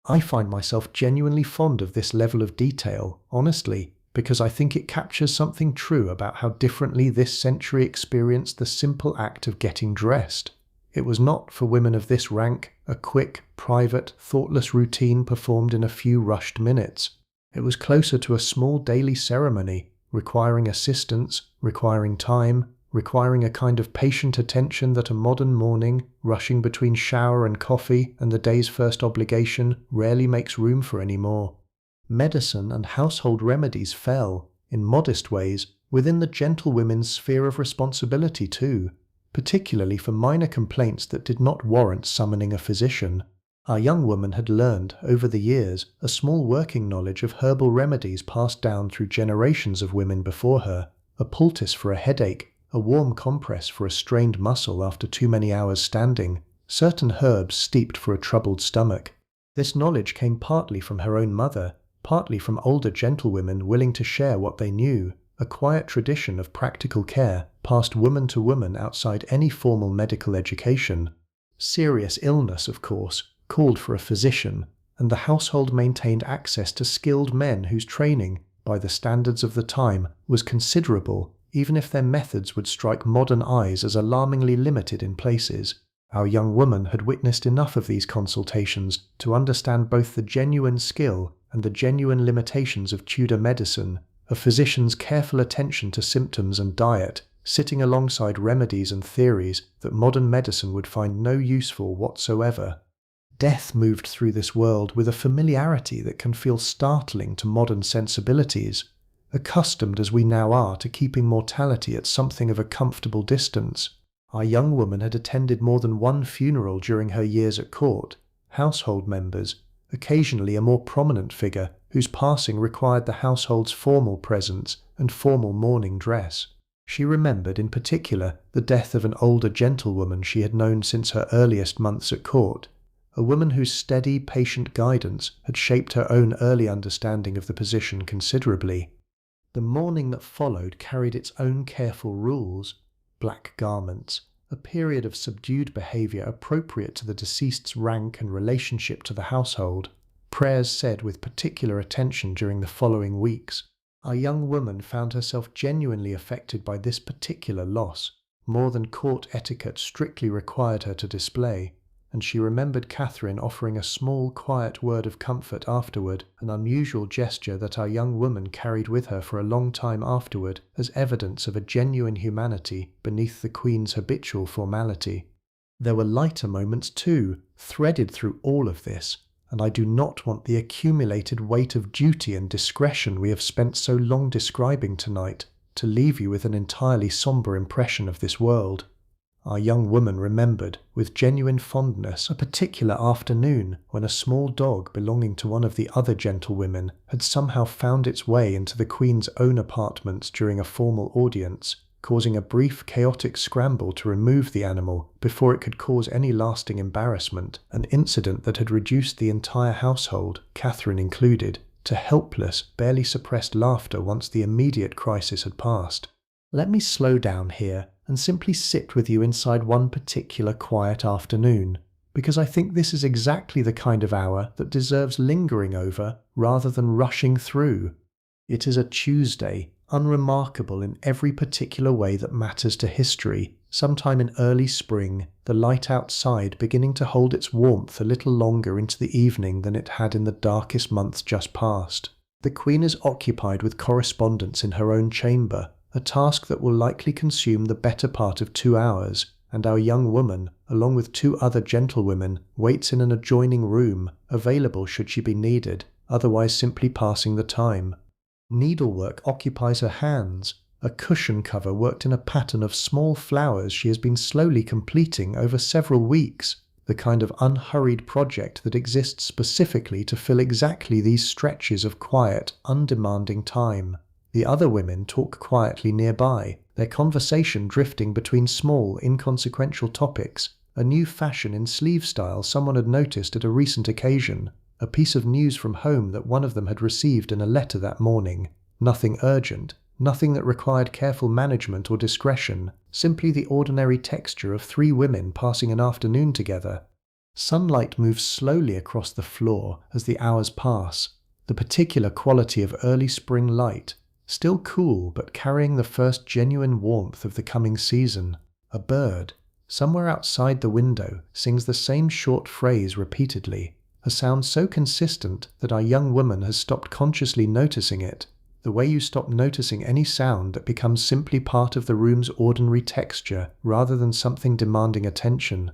Speaker 1: I find myself genuinely fond of this level of detail, honestly, because I think it captures something true about how differently this century experienced the simple act of getting dressed. It was not, for women of this rank, a quick, private, thoughtless routine performed in a few rushed minutes. It was closer to a small daily ceremony, requiring assistance, requiring time, requiring a kind of patient attention that a modern morning, rushing between shower and coffee and the day's first obligation, rarely makes room for anymore. Medicine and household remedies fell, in modest ways, within the gentlewomen's sphere of responsibility too, particularly for minor complaints that did not warrant summoning a physician. Our young woman had learned, over the years, a small working knowledge of herbal remedies passed down through generations of women before her, a poultice for a headache, a warm compress for a strained muscle after too many hours standing, certain herbs steeped for a troubled stomach. This knowledge came partly from her own mother, partly from older gentlewomen willing to share what they knew, a quiet tradition of practical care passed woman to woman outside any formal medical education. Serious illness, of course, called for a physician, and the household maintained access to skilled men whose training, by the standards of the time, was considerable, even if their methods would strike modern eyes as alarmingly limited in places. Our young woman had witnessed enough of these consultations to understand both the genuine skill and the genuine limitations of Tudor medicine, a physician's careful attention to symptoms and diet, sitting alongside remedies and theories that modern medicine would find no use for whatsoever. Death moved through this world with a familiarity that can feel startling to modern sensibilities, accustomed as we now are to keeping mortality at something of a comfortable distance. Our young woman had attended more than one funeral during her years at court, household members, occasionally a more prominent figure whose passing required the household's formal presence and formal mourning dress. She remembered in particular the death of an older gentlewoman she had known since her earliest months at court, a woman whose steady, patient guidance had shaped her own early understanding of the position considerably. The mourning that followed carried its own careful rules: black garments, a period of subdued behaviour appropriate to the deceased's rank and relationship to the household. Prayers said with particular attention during the following weeks. Our young woman found herself genuinely affected by this particular loss, more than court etiquette strictly required her to display, and she remembered Catherine offering a small, quiet word of comfort afterward, an unusual gesture that our young woman carried with her for a long time afterward as evidence of a genuine humanity beneath the Queen's habitual formality. There were lighter moments too, threaded through all of this, and I do not want the accumulated weight of duty and discretion we have spent so long describing tonight to leave you with an entirely sombre impression of this world. Our young woman remembered, with genuine fondness, a particular afternoon when a small dog belonging to one of the other gentlewomen had somehow found its way into the Queen's own apartments during a formal audience, causing a brief chaotic scramble to remove the animal before it could cause any lasting embarrassment, an incident that had reduced the entire household, Catherine included, to helpless, barely suppressed laughter once the immediate crisis had passed. Let me slow down here and simply sit with you inside one particular quiet afternoon, because I think this is exactly the kind of hour that deserves lingering over rather than rushing through. It is a Tuesday, unremarkable in every particular way that matters to history, sometime in early spring, the light outside beginning to hold its warmth a little longer into the evening than it had in the darkest months just past. The Queen is occupied with correspondence in her own chamber, a task that will likely consume the better part of 2 hours, and our young woman, along with 2 other gentlewomen, waits in an adjoining room, available should she be needed, otherwise simply passing the time. Needlework occupies her hands, a cushion cover worked in a pattern of small flowers she has been slowly completing over several weeks, the kind of unhurried project that exists specifically to fill exactly these stretches of quiet, undemanding time. The other women talk quietly nearby, their conversation drifting between small, inconsequential topics, a new fashion in sleeve style someone had noticed at a recent occasion, a piece of news from home that one of them had received in a letter that morning. Nothing urgent, nothing that required careful management or discretion, simply the ordinary texture of 3 women passing an afternoon together. Sunlight moves slowly across the floor as the hours pass, the particular quality of early spring light, still cool but carrying the first genuine warmth of the coming season. A bird, somewhere outside the window, sings the same short phrase repeatedly, a sound so consistent that our young woman has stopped consciously noticing it, the way you stop noticing any sound that becomes simply part of the room's ordinary texture rather than something demanding attention.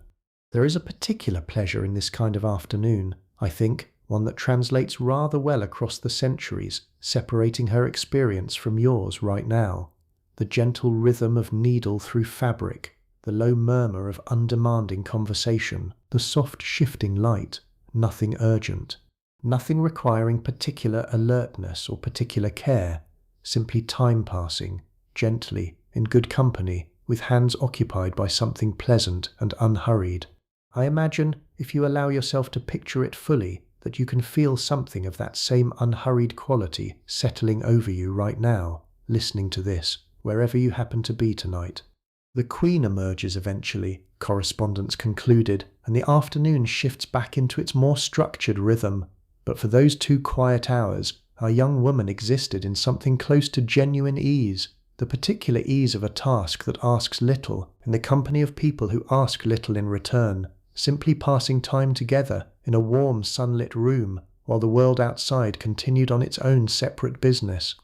Speaker 1: There is a particular pleasure in this kind of afternoon, I think, one that translates rather well across the centuries, separating her experience from yours right now. The gentle rhythm of needle through fabric, the low murmur of undemanding conversation, the soft shifting light, nothing urgent, nothing requiring particular alertness or particular care, simply time passing, gently, in good company, with hands occupied by something pleasant and unhurried. I imagine, if you allow yourself to picture it fully, that you can feel something of that same unhurried quality settling over you right now, listening to this, wherever you happen to be tonight. The Queen emerges eventually, correspondence concluded, and the afternoon shifts back into its more structured rhythm. But for those 2 quiet hours, our young woman existed in something close to genuine ease, the particular ease of a task that asks little, in the company of people who ask little in return, simply passing time together in a warm sunlit room while the world outside continued on its own separate business.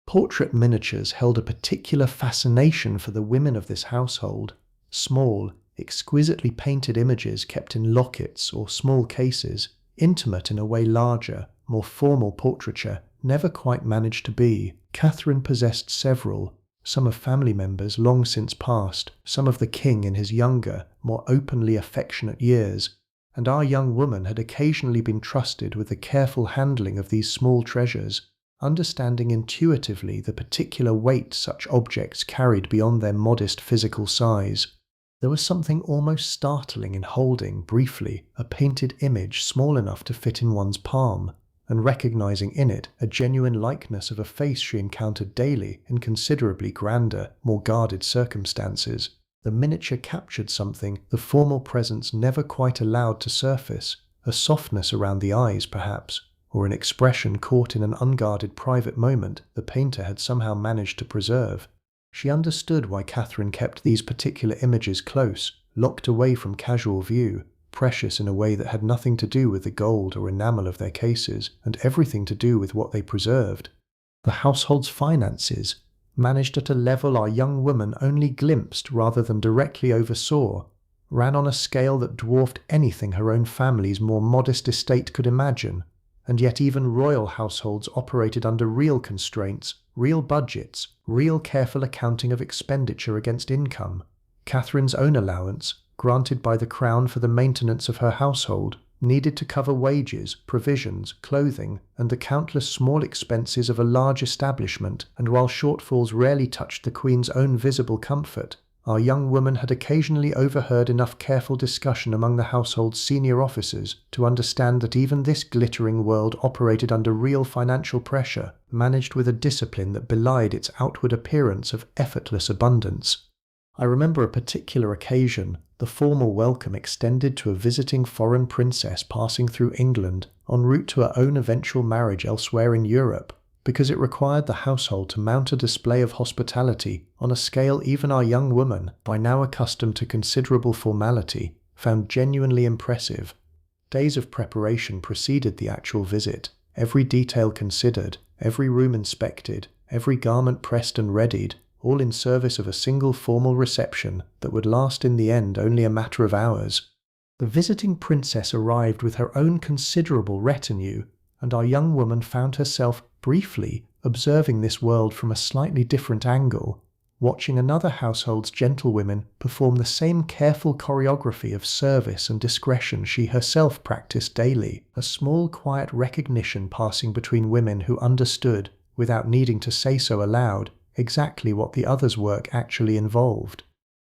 Speaker 1: Portrait miniatures held a particular fascination for the women of this household, small, exquisitely painted images kept in lockets or small cases, intimate in a way larger, more formal portraiture never quite managed to be. Catherine possessed several, some of family members long since passed, some of the king in his younger, more openly affectionate years, and our young woman had occasionally been trusted with the careful handling of these small treasures, understanding intuitively the particular weight such objects carried beyond their modest physical size. There was something almost startling in holding, briefly, a painted image small enough to fit in one's palm, and recognizing in it a genuine likeness of a face she encountered daily in considerably grander, more guarded circumstances. The miniature captured something the formal presence never quite allowed to surface, a softness around the eyes perhaps, or an expression caught in an unguarded private moment the painter had somehow managed to preserve. She understood why Catherine kept these particular images close, locked away from casual view, precious in a way that had nothing to do with the gold or enamel of their cases, and everything to do with what they preserved. The household's finances, managed at a level our young woman only glimpsed rather than directly oversaw, ran on a scale that dwarfed anything her own family's more modest estate could imagine, and yet even royal households operated under real constraints, real budgets, real careful accounting of expenditure against income. Catherine's own allowance, granted by the Crown for the maintenance of her household, needed to cover wages, provisions, clothing, and the countless small expenses of a large establishment, and while shortfalls rarely touched the Queen's own visible comfort, our young woman had occasionally overheard enough careful discussion among the household's senior officers to understand that even this glittering world operated under real financial pressure, managed with a discipline that belied its outward appearance of effortless abundance. I remember a particular occasion, the formal welcome extended to a visiting foreign princess passing through England en route to her own eventual marriage elsewhere in Europe, because it required the household to mount a display of hospitality on a scale even our young woman, by now accustomed to considerable formality, found genuinely impressive. Days of preparation preceded the actual visit, every detail considered, every room inspected, every garment pressed and readied, all in service of a single formal reception that would last in the end only a matter of hours. The visiting princess arrived with her own considerable retinue, and our young woman found herself briefly observing this world from a slightly different angle, watching another household's gentlewomen perform the same careful choreography of service and discretion she herself practiced daily, a small quiet recognition passing between women who understood, without needing to say so aloud, exactly what the other's work actually involved.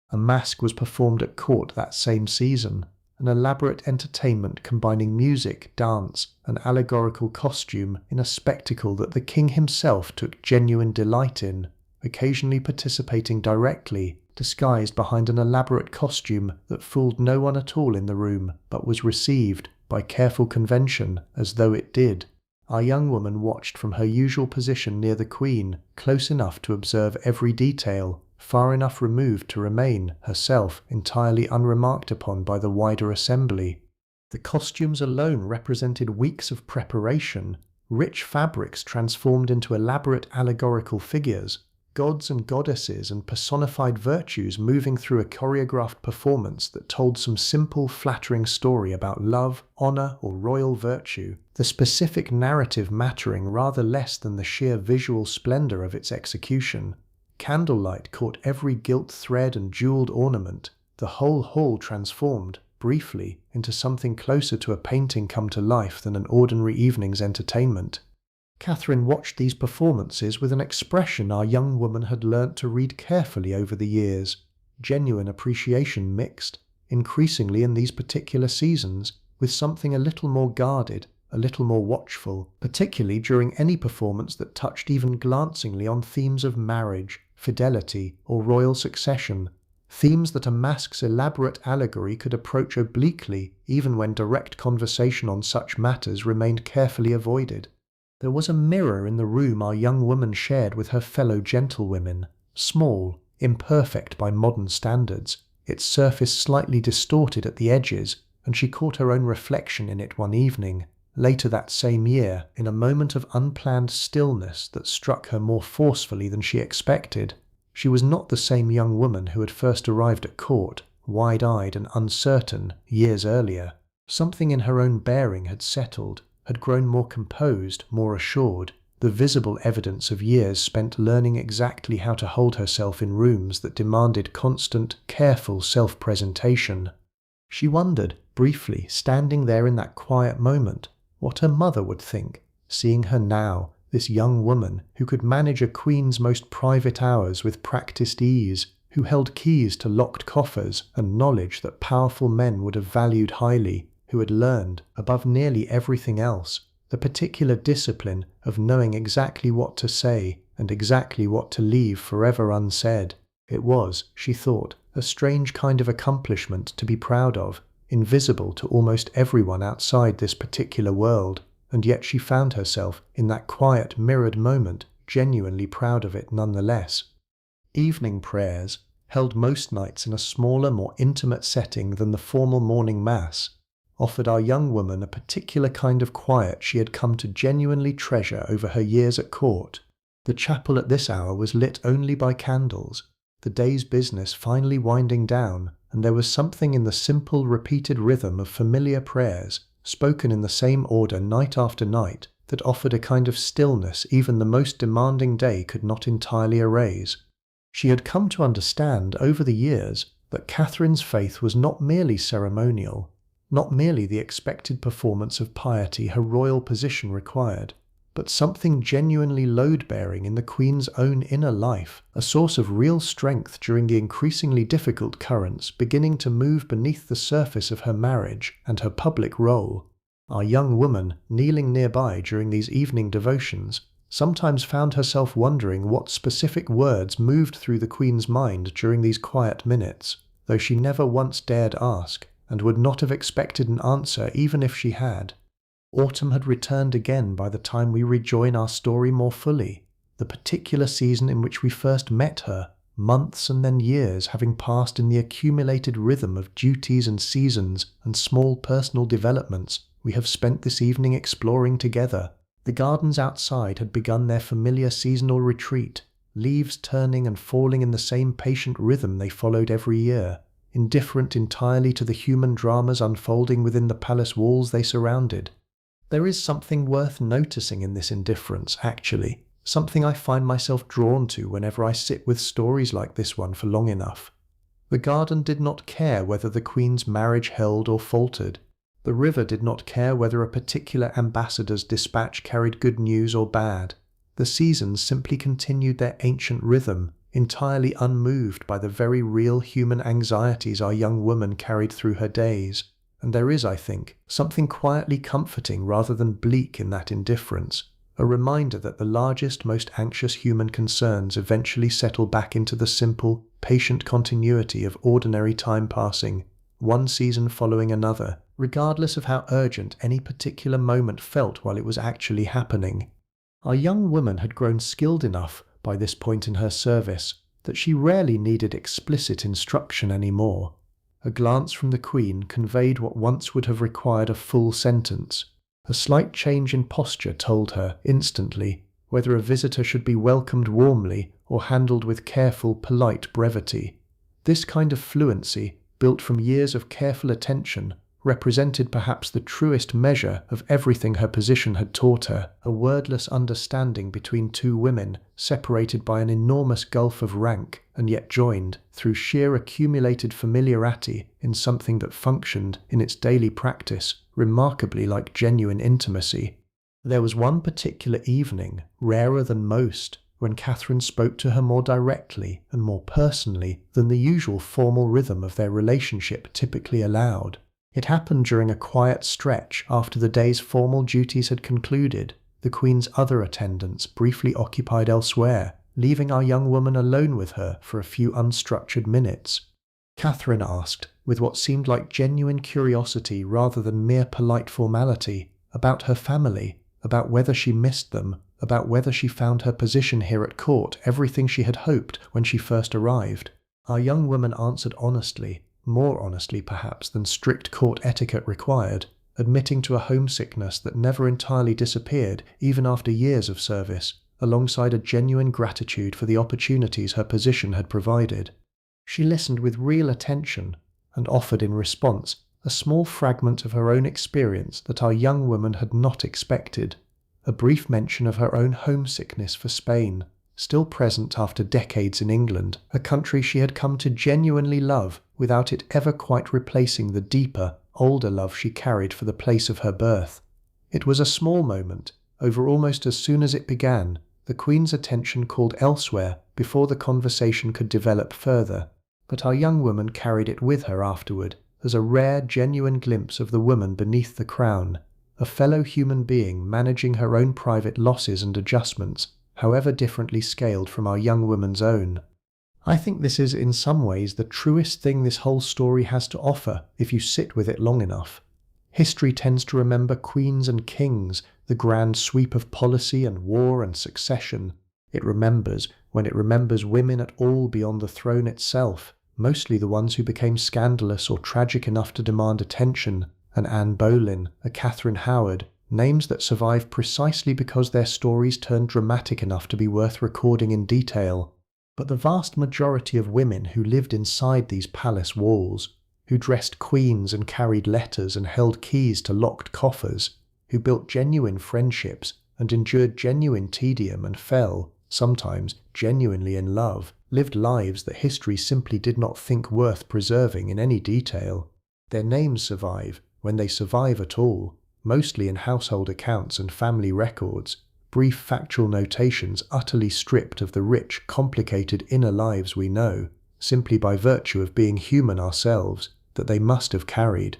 Speaker 1: A masque was performed at court that same season, an elaborate entertainment combining music, dance, and allegorical costume in a spectacle that the king himself took genuine delight in, occasionally participating directly, disguised behind an elaborate costume that fooled no one at all in the room, but was received, by careful convention, as though it did. Our young woman watched from her usual position near the Queen, close enough to observe every detail, far enough removed to remain, herself, entirely unremarked upon by the wider assembly. The costumes alone represented weeks of preparation, rich fabrics transformed into elaborate allegorical figures, gods and goddesses and personified virtues moving through a choreographed performance that told some simple, flattering story about love, honor, or royal virtue, the specific narrative mattering rather less than the sheer visual splendor of its execution. Candlelight caught every gilt thread and jeweled ornament, the whole hall transformed, briefly, into something closer to a painting come to life than an ordinary evening's entertainment. Catherine watched these performances with an expression our young woman had learnt to read carefully over the years, genuine appreciation mixed, increasingly in these particular seasons, with something a little more guarded, a little more watchful, particularly during any performance that touched even glancingly on themes of marriage, fidelity, or royal succession, themes that a masque's elaborate allegory could approach obliquely even when direct conversation on such matters remained carefully avoided. There was a mirror in the room our young woman shared with her fellow gentlewomen, small, imperfect by modern standards, its surface slightly distorted at the edges, and she caught her own reflection in it one evening, later that same year, in a moment of unplanned stillness that struck her more forcefully than she expected. She was not the same young woman who had first arrived at court, wide-eyed and uncertain, years earlier. Something in her own bearing had settled, had grown more composed, more assured, the visible evidence of years spent learning exactly how to hold herself in rooms that demanded constant, careful self-presentation. She wondered, briefly, standing there in that quiet moment, what her mother would think, seeing her now, this young woman who could manage a queen's most private hours with practiced ease, who held keys to locked coffers and knowledge that powerful men would have valued highly, who had learned, above nearly everything else, the particular discipline of knowing exactly what to say and exactly what to leave forever unsaid. It was, she thought, a strange kind of accomplishment to be proud of, invisible to almost everyone outside this particular world, and yet she found herself, in that quiet, mirrored moment, genuinely proud of it nonetheless. Evening prayers, held most nights in a smaller, more intimate setting than the formal morning mass, offered our young woman a particular kind of quiet she had come to genuinely treasure over her years at court. The chapel at this hour was lit only by candles, the day's business finally winding down, and there was something in the simple, repeated rhythm of familiar prayers, spoken in the same order night after night, that offered a kind of stillness even the most demanding day could not entirely erase. She had come to understand over the years that Catherine's faith was not merely ceremonial, not merely the expected performance of piety her royal position required, but something genuinely load-bearing in the Queen's own inner life, a source of real strength during the increasingly difficult currents beginning to move beneath the surface of her marriage and her public role. Our young woman, kneeling nearby during these evening devotions, sometimes found herself wondering what specific words moved through the Queen's mind during these quiet minutes, though she never once dared ask, and would not have expected an answer even if she had. Autumn had returned again by the time we rejoin our story more fully, the particular season in which we first met her, months and then years having passed in the accumulated rhythm of duties and seasons and small personal developments we have spent this evening exploring together. The gardens outside had begun their familiar seasonal retreat, leaves turning and falling in the same patient rhythm they followed every year, indifferent entirely to the human dramas unfolding within the palace walls they surrounded. There is something worth noticing in this indifference, actually, something I find myself drawn to whenever I sit with stories like this one for long enough. The garden did not care whether the Queen's marriage held or faltered. The river did not care whether a particular ambassador's dispatch carried good news or bad. The seasons simply continued their ancient rhythm, entirely unmoved by the very real human anxieties our young woman carried through her days. And there is, I think, something quietly comforting rather than bleak in that indifference, a reminder that the largest, most anxious human concerns eventually settle back into the simple, patient continuity of ordinary time passing, one season following another, regardless of how urgent any particular moment felt while it was actually happening. Our young woman had grown skilled enough by this point in her service that she rarely needed explicit instruction anymore. A glance from the Queen conveyed what once would have required a full sentence. A slight change in posture told her, instantly, whether a visitor should be welcomed warmly or handled with careful, polite brevity. This kind of fluency, built from years of careful attention, represented perhaps the truest measure of everything her position had taught her, a wordless understanding between two women separated by an enormous gulf of rank and yet joined, through sheer accumulated familiarity, in something that functioned, in its daily practice, remarkably like genuine intimacy. There was one particular evening, rarer than most, when Catherine spoke to her more directly and more personally than the usual formal rhythm of their relationship typically allowed. It happened during a quiet stretch after the day's formal duties had concluded, the Queen's other attendants briefly occupied elsewhere, leaving our young woman alone with her for a few unstructured minutes. Catherine asked, with what seemed like genuine curiosity rather than mere polite formality, about her family, about whether she missed them, about whether she found her position here at court everything she had hoped when she first arrived. Our young woman answered honestly, more honestly perhaps than strict court etiquette required, admitting to a homesickness that never entirely disappeared even after years of service, alongside a genuine gratitude for the opportunities her position had provided. She listened with real attention, and offered in response a small fragment of her own experience that our young woman had not expected, a brief mention of her own homesickness for Spain, still present after decades in England, a country she had come to genuinely love without it ever quite replacing the deeper, older love she carried for the place of her birth. It was a small moment. Over almost as soon as it began, the Queen's attention called elsewhere before the conversation could develop further, but our young woman carried it with her afterward as a rare, genuine glimpse of the woman beneath the crown, a fellow human being managing her own private losses and adjustments, however differently scaled from our young woman's own. I think this is in some ways the truest thing this whole story has to offer if you sit with it long enough. History tends to remember queens and kings, the grand sweep of policy and war and succession. It remembers, when it remembers women at all beyond the throne itself, mostly the ones who became scandalous or tragic enough to demand attention, an Anne Boleyn, a Catherine Howard, names that survive precisely because their stories turned dramatic enough to be worth recording in detail. But the vast majority of women who lived inside these palace walls, who dressed queens and carried letters and held keys to locked coffers, who built genuine friendships and endured genuine tedium and fell, sometimes, genuinely in love, lived lives that history simply did not think worth preserving in any detail. Their names survive, when they survive at all, mostly in household accounts and family records, brief factual notations utterly stripped of the rich, complicated inner lives we know, simply by virtue of being human ourselves, that they must have carried.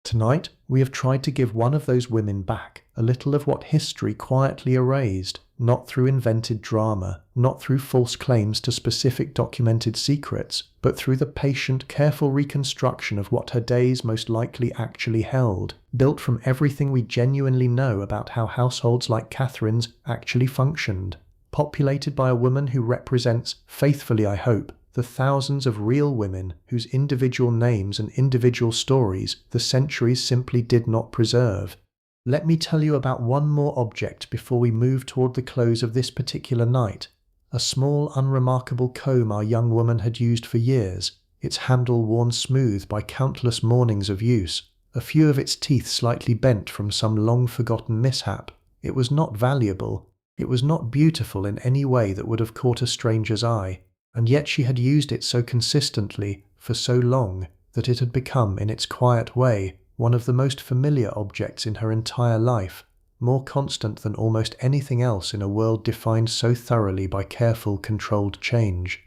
Speaker 1: Tonight, we have tried to give one of those women back a little of what history quietly erased, not through invented drama, not through false claims to specific documented secrets, but through the patient, careful reconstruction of what her days most likely actually held, built from everything we genuinely know about how households like Catherine's actually functioned, populated by a woman who represents, faithfully I hope, the thousands of real women whose individual names and individual stories the centuries simply did not preserve. Let me tell you about one more object before we move toward the close of this particular night. A small, unremarkable comb our young woman had used for years, its handle worn smooth by countless mornings of use, a few of its teeth slightly bent from some long-forgotten mishap. It was not valuable. It was not beautiful in any way that would have caught a stranger's eye. And yet she had used it so consistently, for so long, that it had become, in its quiet way, one of the most familiar objects in her entire life, more constant than almost anything else in a world defined so thoroughly by careful, controlled change.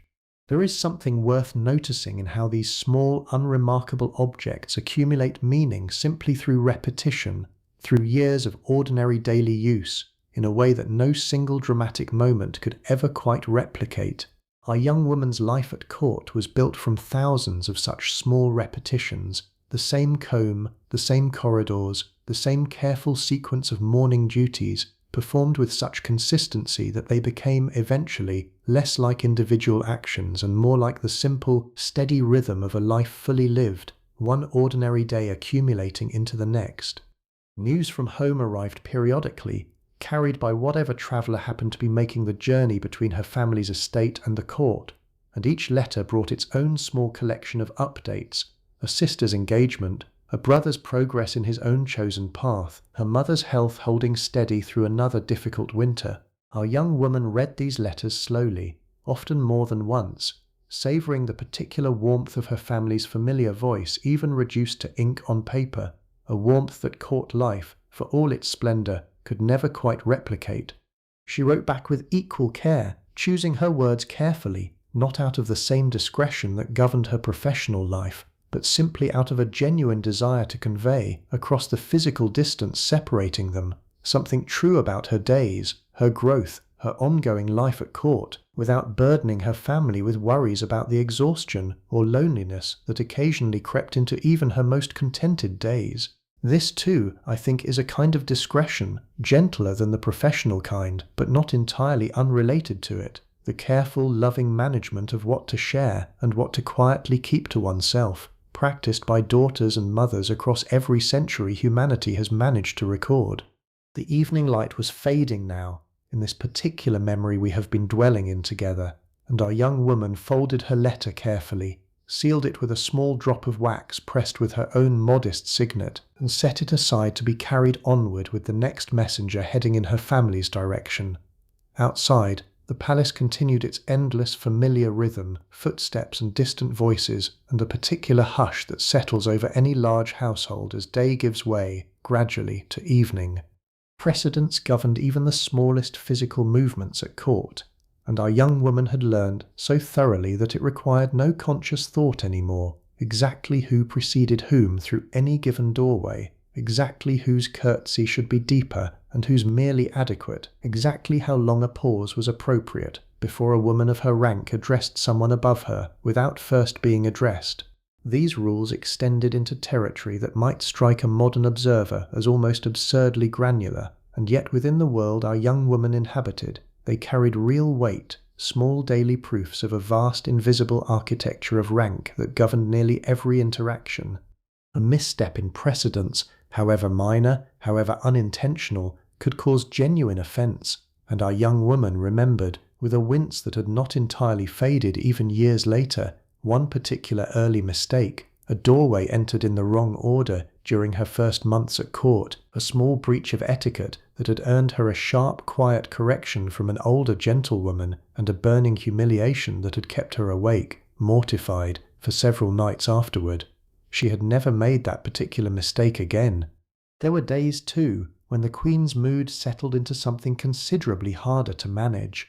Speaker 1: There is something worth noticing in how these small, unremarkable objects accumulate meaning simply through repetition, through years of ordinary daily use, in a way that no single dramatic moment could ever quite replicate. Our young woman's life at court was built from thousands of such small repetitions, the same comb, the same corridors, the same careful sequence of morning duties, performed with such consistency that they became, eventually, less like individual actions and more like the simple, steady rhythm of a life fully lived, one ordinary day accumulating into the next. News from home arrived periodically, carried by whatever traveller happened to be making the journey between her family's estate and the court, and each letter brought its own small collection of updates, a sister's engagement, a brother's progress in his own chosen path, her mother's health holding steady through another difficult winter. Our young woman read these letters slowly, often more than once, savouring the particular warmth of her family's familiar voice even reduced to ink on paper, a warmth that court life, for all its splendour, could never quite replicate. She wrote back with equal care, choosing her words carefully, not out of the same discretion that governed her professional life, but simply out of a genuine desire to convey, across the physical distance separating them, something true about her days, her growth, her ongoing life at court, without burdening her family with worries about the exhaustion or loneliness that occasionally crept into even her most contented days. This, too, I think, is a kind of discretion, gentler than the professional kind, but not entirely unrelated to it, the careful, loving management of what to share and what to quietly keep to oneself, practiced by daughters and mothers across every century humanity has managed to record. The evening light was fading now, in this particular memory we have been dwelling in together, and our young woman folded her letter carefully, sealed it with a small drop of wax pressed with her own modest signet, and set it aside to be carried onward with the next messenger heading in her family's direction. Outside, the palace continued its endless familiar rhythm, footsteps and distant voices, and a particular hush that settles over any large household as day gives way, gradually, to evening. Precedents governed even the smallest physical movements at court, and our young woman had learned so thoroughly that it required no conscious thought any more, exactly who preceded whom through any given doorway, exactly whose curtsy should be deeper and whose merely adequate, exactly how long a pause was appropriate, before a woman of her rank addressed someone above her without first being addressed. These rules extended into territory that might strike a modern observer as almost absurdly granular, and yet within the world our young woman inhabited, they carried real weight, small daily proofs of a vast invisible architecture of rank that governed nearly every interaction. A misstep in precedence, however minor, however unintentional, could cause genuine offence, and our young woman remembered, with a wince that had not entirely faded even years later, one particular early mistake, a doorway entered in the wrong order during her first months at court, a small breach of etiquette that had earned her a sharp, quiet correction from an older gentlewoman, and a burning humiliation that had kept her awake, mortified, for several nights afterward. She had never made that particular mistake again. There were days, too, when the Queen's mood settled into something considerably harder to manage.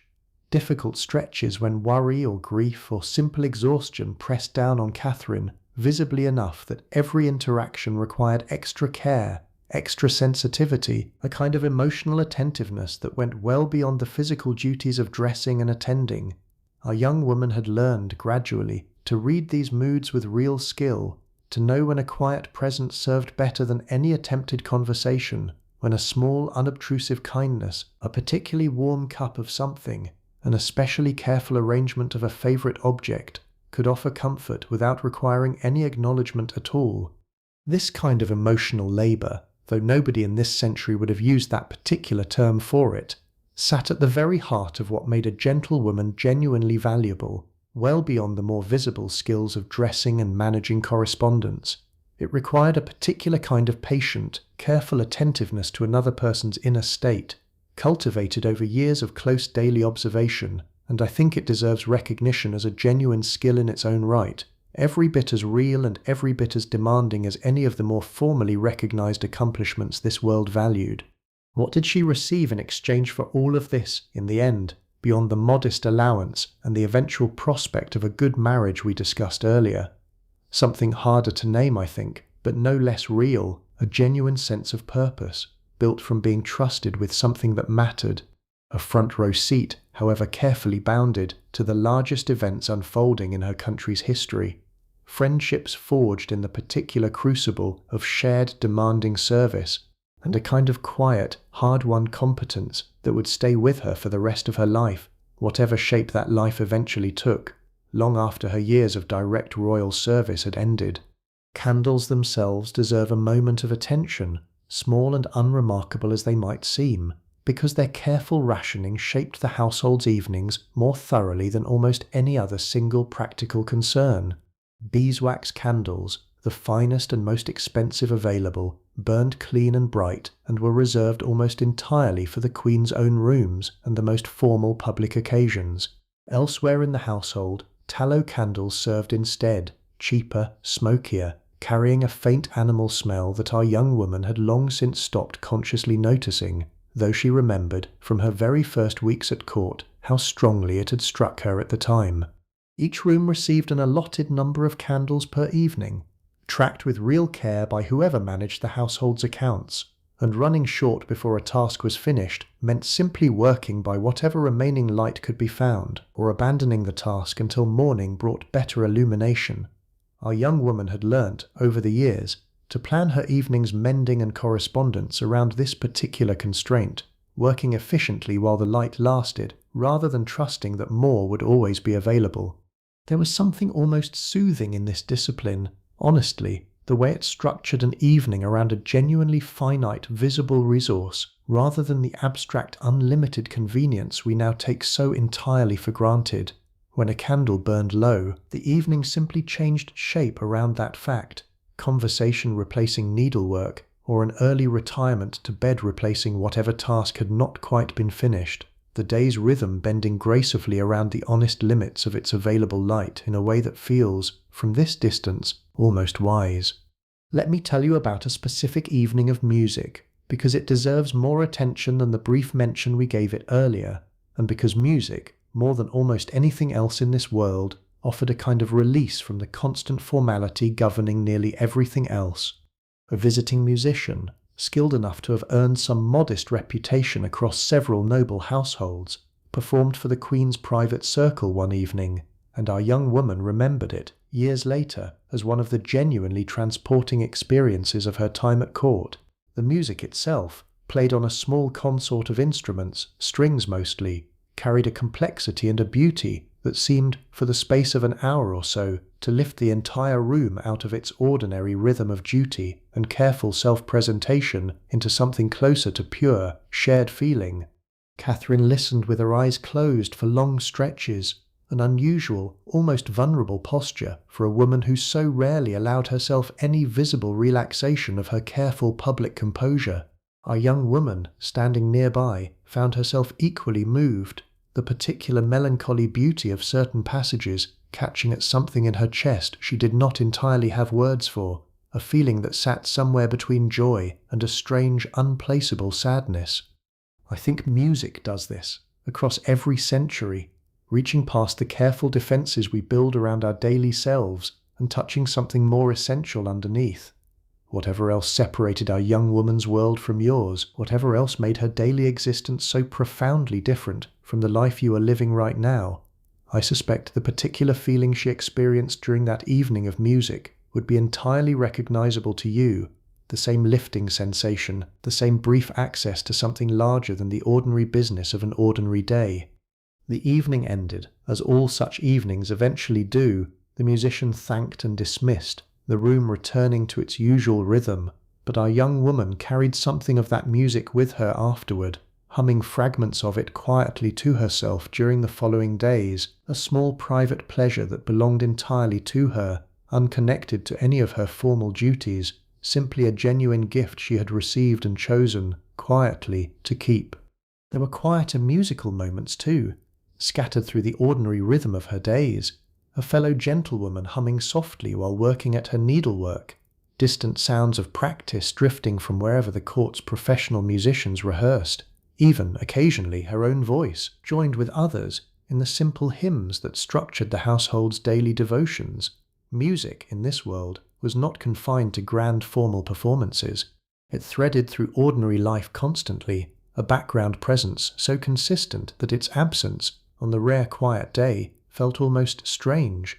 Speaker 1: Difficult stretches when worry or grief or simple exhaustion pressed down on Catherine, visibly enough that every interaction required extra care, extra sensitivity, a kind of emotional attentiveness that went well beyond the physical duties of dressing and attending. Our young woman had learned, gradually, to read these moods with real skill, to know when a quiet presence served better than any attempted conversation, when a small, unobtrusive kindness, a particularly warm cup of something, an especially careful arrangement of a favourite object, could offer comfort without requiring any acknowledgement at all. This kind of emotional labour, though nobody in this century would have used that particular term for it, sat at the very heart of what made a gentlewoman genuinely valuable, well beyond the more visible skills of dressing and managing correspondence. It required a particular kind of patient, careful attentiveness to another person's inner state, cultivated over years of close daily observation, and I think it deserves recognition as a genuine skill in its own right, every bit as real and every bit as demanding as any of the more formally recognized accomplishments this world valued. What did she receive in exchange for all of this, in the end, beyond the modest allowance and the eventual prospect of a good marriage we discussed earlier? Something harder to name, I think, but no less real, a genuine sense of purpose, built from being trusted with something that mattered, a front row seat, however carefully bounded, to the largest events unfolding in her country's history, friendships forged in the particular crucible of shared demanding service, and a kind of quiet, hard-won competence that would stay with her for the rest of her life, whatever shape that life eventually took, long after her years of direct royal service had ended. Candles themselves deserve a moment of attention, small and unremarkable as they might seem, because their careful rationing shaped the household's evenings more thoroughly than almost any other single practical concern. Beeswax candles, the finest and most expensive available, burned clean and bright, and were reserved almost entirely for the Queen's own rooms and the most formal public occasions. Elsewhere in the household, tallow candles served instead, cheaper, smokier, carrying a faint animal smell that our young woman had long since stopped consciously noticing, though she remembered, from her very first weeks at court, how strongly it had struck her at the time. Each room received an allotted number of candles per evening, tracked with real care by whoever managed the household's accounts, and running short before a task was finished meant simply working by whatever remaining light could be found, or abandoning the task until morning brought better illumination. Our young woman had learnt, over the years, to plan her evening's mending and correspondence around this particular constraint, working efficiently while the light lasted, rather than trusting that more would always be available. There was something almost soothing in this discipline, honestly, the way it structured an evening around a genuinely finite visible resource, rather than the abstract unlimited convenience we now take so entirely for granted. When a candle burned low, the evening simply changed shape around that fact, conversation replacing needlework, or an early retirement to bed replacing whatever task had not quite been finished, the day's rhythm bending gracefully around the honest limits of its available light in a way that feels, from this distance, almost wise. Let me tell you about a specific evening of music, because it deserves more attention than the brief mention we gave it earlier, and because music, more than almost anything else in this world, offered a kind of release from the constant formality governing nearly everything else. A visiting musician, skilled enough to have earned some modest reputation across several noble households, performed for the Queen's private circle one evening, and our young woman remembered it, years later, as one of the genuinely transporting experiences of her time at court. The music itself, played on a small consort of instruments, strings mostly, carried a complexity and a beauty that seemed, for the space of an hour or so, to lift the entire room out of its ordinary rhythm of duty and careful self-presentation into something closer to pure, shared feeling. Catherine listened with her eyes closed for long stretches, an unusual, almost vulnerable posture for a woman who so rarely allowed herself any visible relaxation of her careful public composure. Our young woman, standing nearby, found herself equally moved, the particular melancholy beauty of certain passages catching at something in her chest she did not entirely have words for, a feeling that sat somewhere between joy and a strange, unplaceable sadness. I think music does this, across every century, reaching past the careful defences we build around our daily selves and touching something more essential underneath. Whatever else separated our young woman's world from yours, whatever else made her daily existence so profoundly different from the life you are living right now, I suspect the particular feeling she experienced during that evening of music would be entirely recognizable to you, the same lifting sensation, the same brief access to something larger than the ordinary business of an ordinary day. The evening ended, as all such evenings eventually do. The musician thanked and dismissed, the room returning to its usual rhythm, but our young woman carried something of that music with her afterward, humming fragments of it quietly to herself during the following days, a small private pleasure that belonged entirely to her, unconnected to any of her formal duties, simply a genuine gift she had received and chosen, quietly, to keep. There were quieter musical moments too, scattered through the ordinary rhythm of her days, a fellow gentlewoman humming softly while working at her needlework, distant sounds of practice drifting from wherever the court's professional musicians rehearsed, even, occasionally, her own voice, joined with others, in the simple hymns that structured the household's daily devotions. Music, in this world, was not confined to grand formal performances. It threaded through ordinary life constantly, a background presence so consistent that its absence, on the rare quiet day, felt almost strange.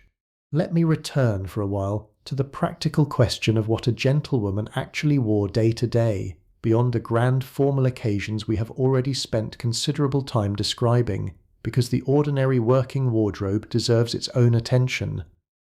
Speaker 1: Let me return for a while to the practical question of what a gentlewoman actually wore day to day, beyond the grand formal occasions we have already spent considerable time describing, because the ordinary working wardrobe deserves its own attention.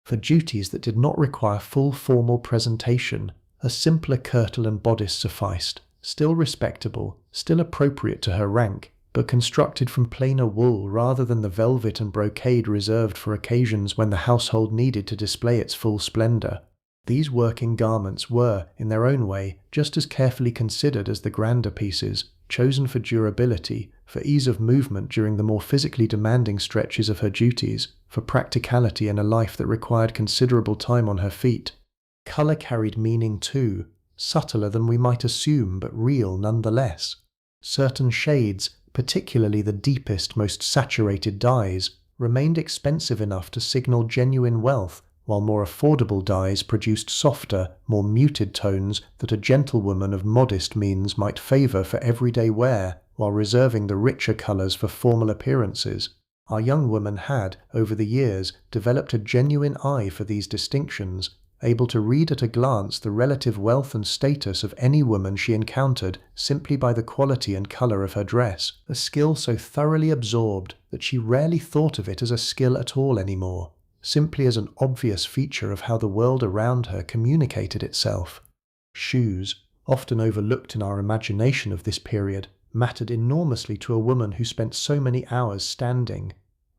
Speaker 1: For duties that did not require full formal presentation, a simpler kirtle and bodice sufficed, still respectable, still appropriate to her rank, but constructed from plainer wool rather than the velvet and brocade reserved for occasions when the household needed to display its full splendour. These working garments were, in their own way, just as carefully considered as the grander pieces, chosen for durability, for ease of movement during the more physically demanding stretches of her duties, for practicality in a life that required considerable time on her feet. Colour carried meaning too, subtler than we might assume but real nonetheless. Certain shades, particularly the deepest, most saturated dyes, remained expensive enough to signal genuine wealth, while more affordable dyes produced softer, more muted tones that a gentlewoman of modest means might favour for everyday wear, while reserving the richer colours for formal appearances. Our young woman had, over the years, developed a genuine eye for these distinctions, able to read at a glance the relative wealth and status of any woman she encountered simply by the quality and colour of her dress, a skill so thoroughly absorbed that she rarely thought of it as a skill at all anymore, simply as an obvious feature of how the world around her communicated itself. Shoes, often overlooked in our imagination of this period, mattered enormously to a woman who spent so many hours standing.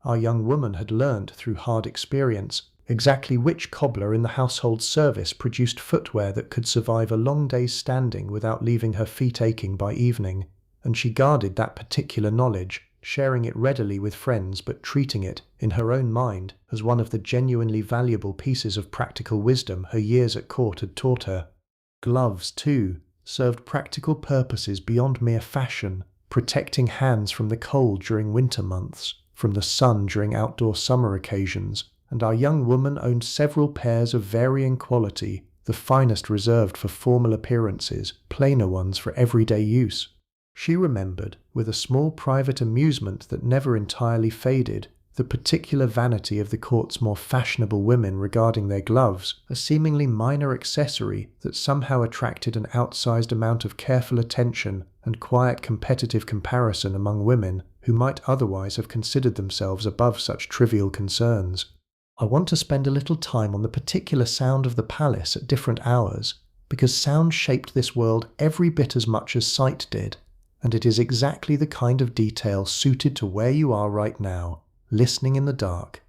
Speaker 1: Our young woman had learned, through hard experience, exactly which cobbler in the household service produced footwear that could survive a long day's standing without leaving her feet aching by evening, and she guarded that particular knowledge, sharing it readily with friends but treating it, in her own mind, as one of the genuinely valuable pieces of practical wisdom her years at court had taught her. Gloves, too, served practical purposes beyond mere fashion, protecting hands from the cold during winter months, from the sun during outdoor summer occasions, and our young woman owned several pairs of varying quality, the finest reserved for formal appearances, plainer ones for everyday use. She remembered, with a small private amusement that never entirely faded, the particular vanity of the court's more fashionable women regarding their gloves, a seemingly minor accessory that somehow attracted an outsized amount of careful attention and quiet competitive comparison among women who might otherwise have considered themselves above such trivial concerns. I want to spend a little time on the particular sound of the palace at different hours, because sound shaped this world every bit as much as sight did, and it is exactly the kind of detail suited to where you are right now, listening in the dark.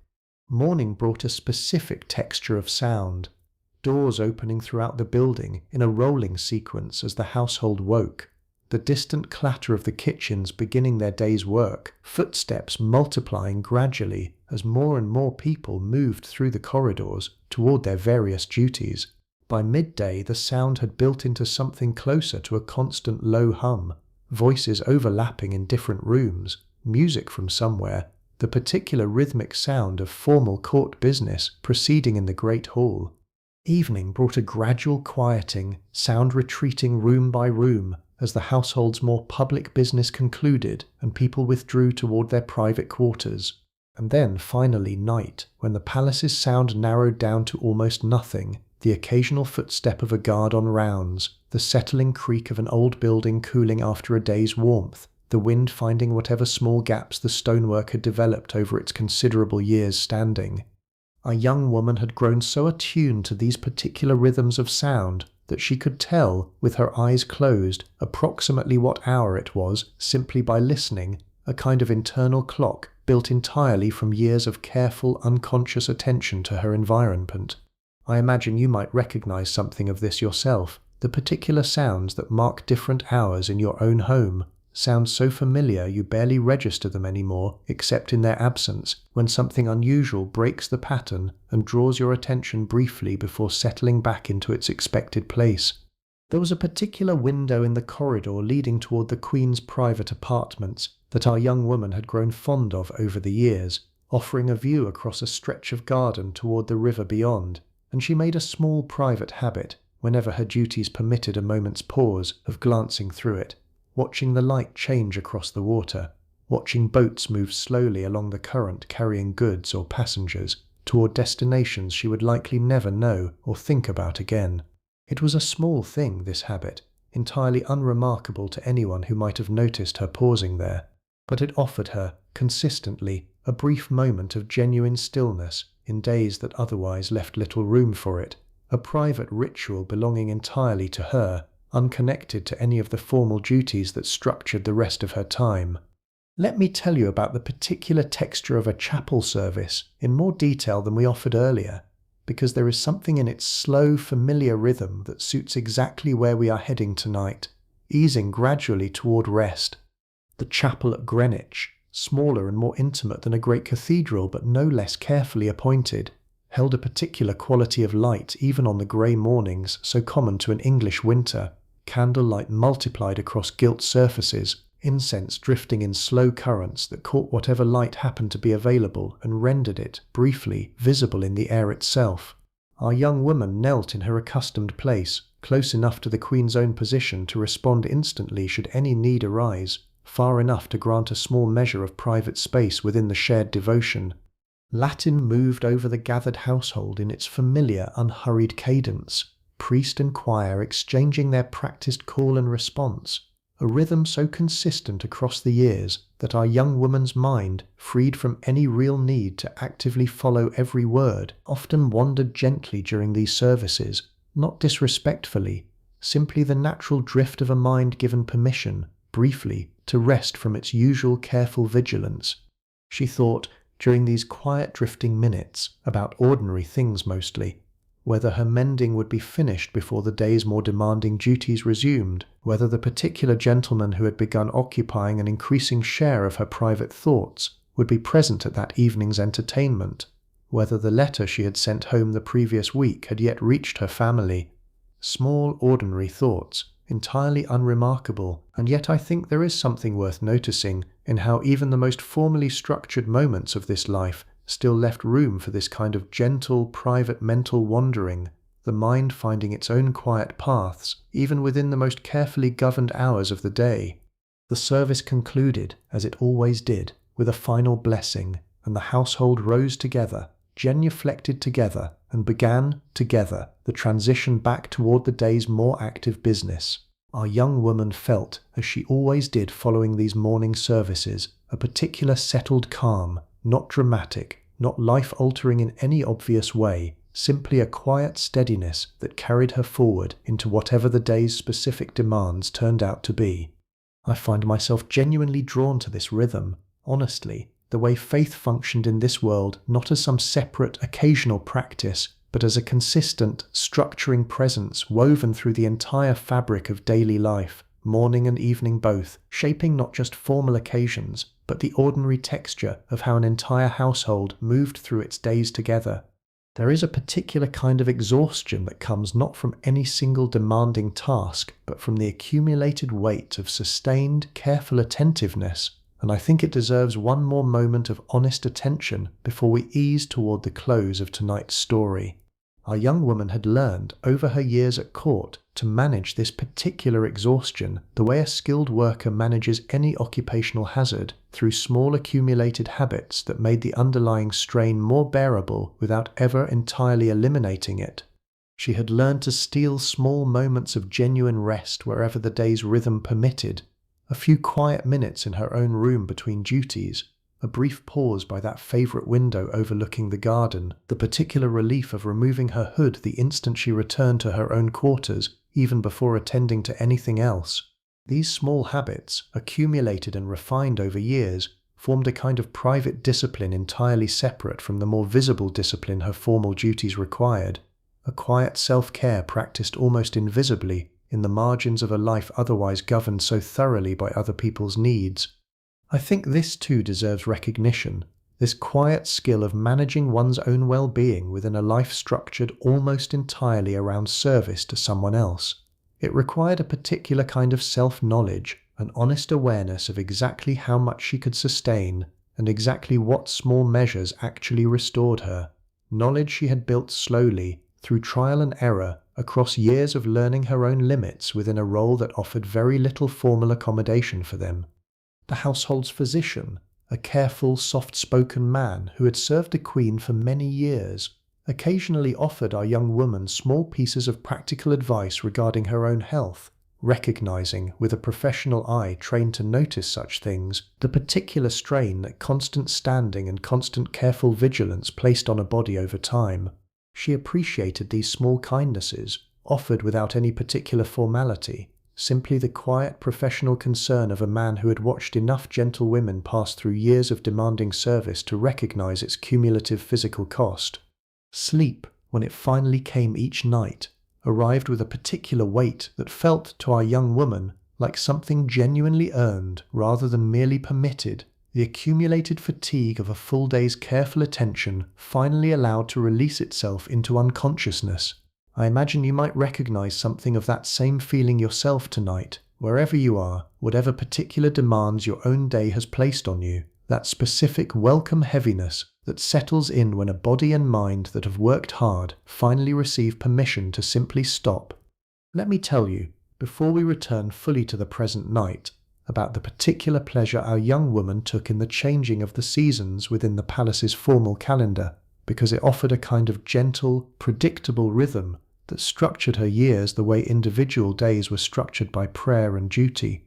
Speaker 1: Morning brought a specific texture of sound, doors opening throughout the building in a rolling sequence as the household woke, the distant clatter of the kitchens beginning their day's work, footsteps multiplying gradually as more and more people moved through the corridors toward their various duties. By midday, the sound had built into something closer to a constant low hum, voices overlapping in different rooms, music from somewhere, the particular rhythmic sound of formal court business proceeding in the great hall. Evening brought a gradual quieting, sound retreating room by room as the household's more public business concluded and people withdrew toward their private quarters. And then finally night, when the palace's sound narrowed down to almost nothing, the occasional footstep of a guard on rounds, the settling creak of an old building cooling after a day's warmth, the wind finding whatever small gaps the stonework had developed over its considerable years standing. A young woman had grown so attuned to these particular rhythms of sound that she could tell, with her eyes closed, approximately what hour it was simply by listening, a kind of internal clock built entirely from years of careful, unconscious attention to her environment. I imagine you might recognize something of this yourself, the particular sounds that mark different hours in your own home, sounds so familiar you barely register them anymore except in their absence, when something unusual breaks the pattern and draws your attention briefly before settling back into its expected place. There was a particular window in the corridor leading toward the Queen's private apartments that our young woman had grown fond of over the years, offering a view across a stretch of garden toward the river beyond, and she made a small private habit, whenever her duties permitted a moment's pause, of glancing through it, watching the light change across the water, watching boats move slowly along the current carrying goods or passengers toward destinations she would likely never know or think about again. It was a small thing, this habit, entirely unremarkable to anyone who might have noticed her pausing there, but it offered her, consistently, a brief moment of genuine stillness in days that otherwise left little room for it, a private ritual belonging entirely to her, unconnected to any of the formal duties that structured the rest of her time. Let me tell you about the particular texture of a chapel service in more detail than we offered earlier, because there is something in its slow, familiar rhythm that suits exactly where we are heading tonight, easing gradually toward rest. The chapel at Greenwich, smaller and more intimate than a great cathedral but no less carefully appointed, held a particular quality of light even on the grey mornings so common to an English winter, candlelight multiplied across gilt surfaces, incense drifting in slow currents that caught whatever light happened to be available and rendered it, briefly, visible in the air itself. Our young woman knelt in her accustomed place, close enough to the Queen's own position to respond instantly should any need arise, far enough to grant a small measure of private space within the shared devotion. Latin moved over the gathered household in its familiar, unhurried cadence, priest and choir exchanging their practiced call and response, a rhythm so consistent across the years that our young woman's mind, freed from any real need to actively follow every word, often wandered gently during these services, not disrespectfully, simply the natural drift of a mind given permission, briefly, to rest from its usual careful vigilance. She thought, during these quiet drifting minutes, about ordinary things mostly, whether her mending would be finished before the day's more demanding duties resumed, whether the particular gentleman who had begun occupying an increasing share of her private thoughts would be present at that evening's entertainment, whether the letter she had sent home the previous week had yet reached her family. Small, ordinary thoughts, entirely unremarkable, and yet I think there is something worth noticing in how even the most formally structured moments of this life still left room for this kind of gentle, private mental wandering, the mind finding its own quiet paths, even within the most carefully governed hours of the day. The service concluded, as it always did, with a final blessing, and the household rose together, genuflected together, and began, together, the transition back toward the day's more active business. Our young woman felt, as she always did following these morning services, a particular settled calm, not dramatic, not life-altering in any obvious way, simply a quiet steadiness that carried her forward into whatever the day's specific demands turned out to be. I find myself genuinely drawn to this rhythm, honestly, the way faith functioned in this world not as some separate, occasional practice, but as a consistent, structuring presence woven through the entire fabric of daily life, morning and evening both, shaping not just formal occasions, but the ordinary texture of how an entire household moved through its days together. There is a particular kind of exhaustion that comes not from any single demanding task, but from the accumulated weight of sustained, careful attentiveness, and I think it deserves one more moment of honest attention before we ease toward the close of tonight's story. Our young woman had learned, over her years at court, to manage this particular exhaustion the way a skilled worker manages any occupational hazard, through small accumulated habits that made the underlying strain more bearable without ever entirely eliminating it. She had learned to steal small moments of genuine rest wherever the day's rhythm permitted, a few quiet minutes in her own room between duties, a brief pause by that favourite window overlooking the garden, the particular relief of removing her hood the instant she returned to her own quarters, even before attending to anything else. These small habits, accumulated and refined over years, formed a kind of private discipline entirely separate from the more visible discipline her formal duties required, a quiet self-care practiced almost invisibly in the margins of a life otherwise governed so thoroughly by other people's needs. I think this too deserves recognition, this quiet skill of managing one's own well-being within a life structured almost entirely around service to someone else. It required a particular kind of self-knowledge, an honest awareness of exactly how much she could sustain, and exactly what small measures actually restored her. Knowledge she had built slowly, through trial and error, across years of learning her own limits within a role that offered very little formal accommodation for them. The household's physician, a careful, soft-spoken man who had served the Queen for many years, occasionally offered our young woman small pieces of practical advice regarding her own health, recognizing, with a professional eye trained to notice such things, the particular strain that constant standing and constant careful vigilance placed on a body over time. She appreciated these small kindnesses, offered without any particular formality, simply the quiet professional concern of a man who had watched enough gentlewomen pass through years of demanding service to recognize its cumulative physical cost. Sleep, when it finally came each night, arrived with a particular weight that felt to our young woman like something genuinely earned rather than merely permitted, the accumulated fatigue of a full day's careful attention finally allowed to release itself into unconsciousness. I imagine you might recognize something of that same feeling yourself tonight, wherever you are, whatever particular demands your own day has placed on you, that specific welcome heaviness that settles in when a body and mind that have worked hard finally receive permission to simply stop. Let me tell you, before we return fully to the present night, about the particular pleasure our young woman took in the changing of the seasons within the palace's formal calendar, because it offered a kind of gentle, predictable rhythm that structured her years the way individual days were structured by prayer and duty.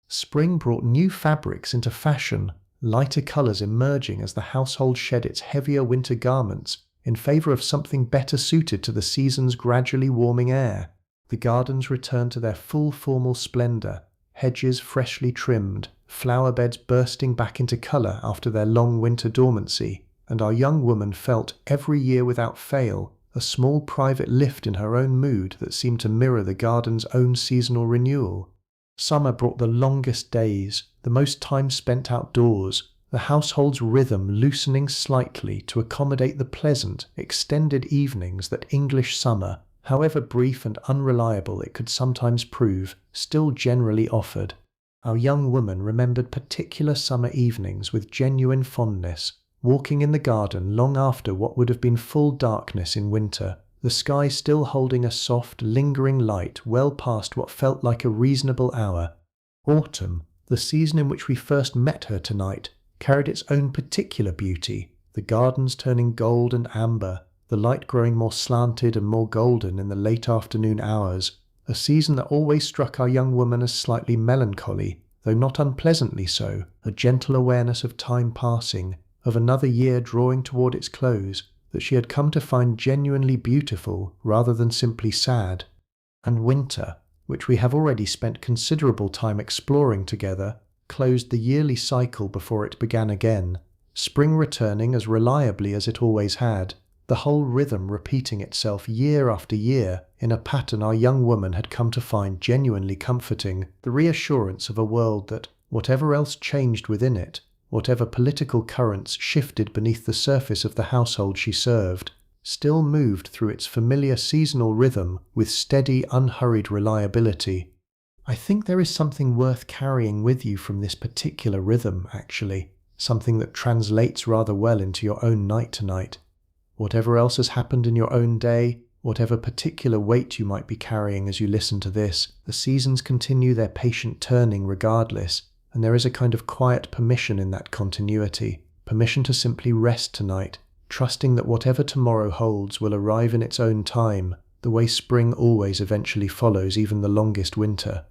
Speaker 1: Spring brought new fabrics into fashion, lighter colours emerging as the household shed its heavier winter garments in favour of something better suited to the season's gradually warming air. The gardens returned to their full formal splendour, hedges freshly trimmed, flower beds bursting back into colour after their long winter dormancy, and our young woman felt, every year without fail, a small private lift in her own mood that seemed to mirror the garden's own seasonal renewal. Summer brought the longest days, the most time spent outdoors, the household's rhythm loosening slightly to accommodate the pleasant, extended evenings that English summer, however brief and unreliable it could sometimes prove, still generally offered. Our young woman remembered particular summer evenings with genuine fondness, walking in the garden long after what would have been full darkness in winter, the sky still holding a soft, lingering light well past what felt like a reasonable hour. Autumn, The season in which we first met her tonight carried its own particular beauty, the gardens turning gold and amber, the light growing more slanted and more golden in the late afternoon hours, a season that always struck our young woman as slightly melancholy, though not unpleasantly so, a gentle awareness of time passing, of another year drawing toward its close, that she had come to find genuinely beautiful rather than simply sad. And winter, which we have already spent considerable time exploring together, closed the yearly cycle before it began again, spring returning as reliably as it always had, the whole rhythm repeating itself year after year in a pattern our young woman had come to find genuinely comforting, the reassurance of a world that, whatever else changed within it, whatever political currents shifted beneath the surface of the household she served, still moved through its familiar seasonal rhythm with steady, unhurried reliability. I think there is something worth carrying with you from this particular rhythm, actually, something that translates rather well into your own night tonight. Whatever else has happened in your own day, whatever particular weight you might be carrying as you listen to this, the seasons continue their patient turning regardless, and there is a kind of quiet permission in that continuity, permission to simply rest tonight, trusting that whatever tomorrow holds will arrive in its own time, the way spring always eventually follows even the longest winter.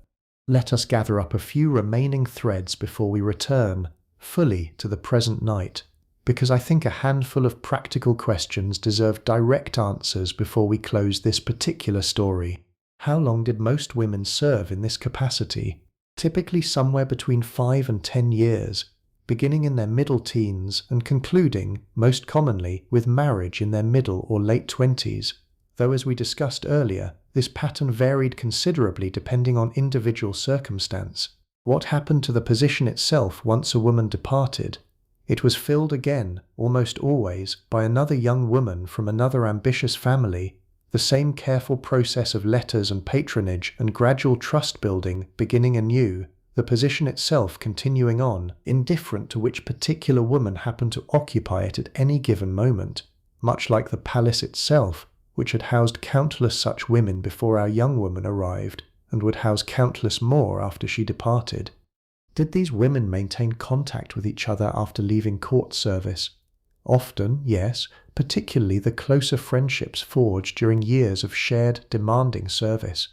Speaker 1: Let us gather up a few remaining threads before we return, fully to the present night, because I think a handful of practical questions deserve direct answers before we close this particular story. How long did most women serve in this capacity? Typically somewhere between 5 and 10 years, beginning in their middle teens and concluding, most commonly, with marriage in their middle or late 20s, though as we discussed earlier, this pattern varied considerably depending on individual circumstance. What happened to the position itself once a woman departed? It was filled again, almost always, by another young woman from another ambitious family, the same careful process of letters and patronage and gradual trust building beginning anew, the position itself continuing on, indifferent to which particular woman happened to occupy it at any given moment, much like the palace itself, which had housed countless such women before our young woman arrived, and would house countless more after she departed. Did these women maintain contact with each other after leaving court service? Often, yes, particularly the closer friendships forged during years of shared, demanding service.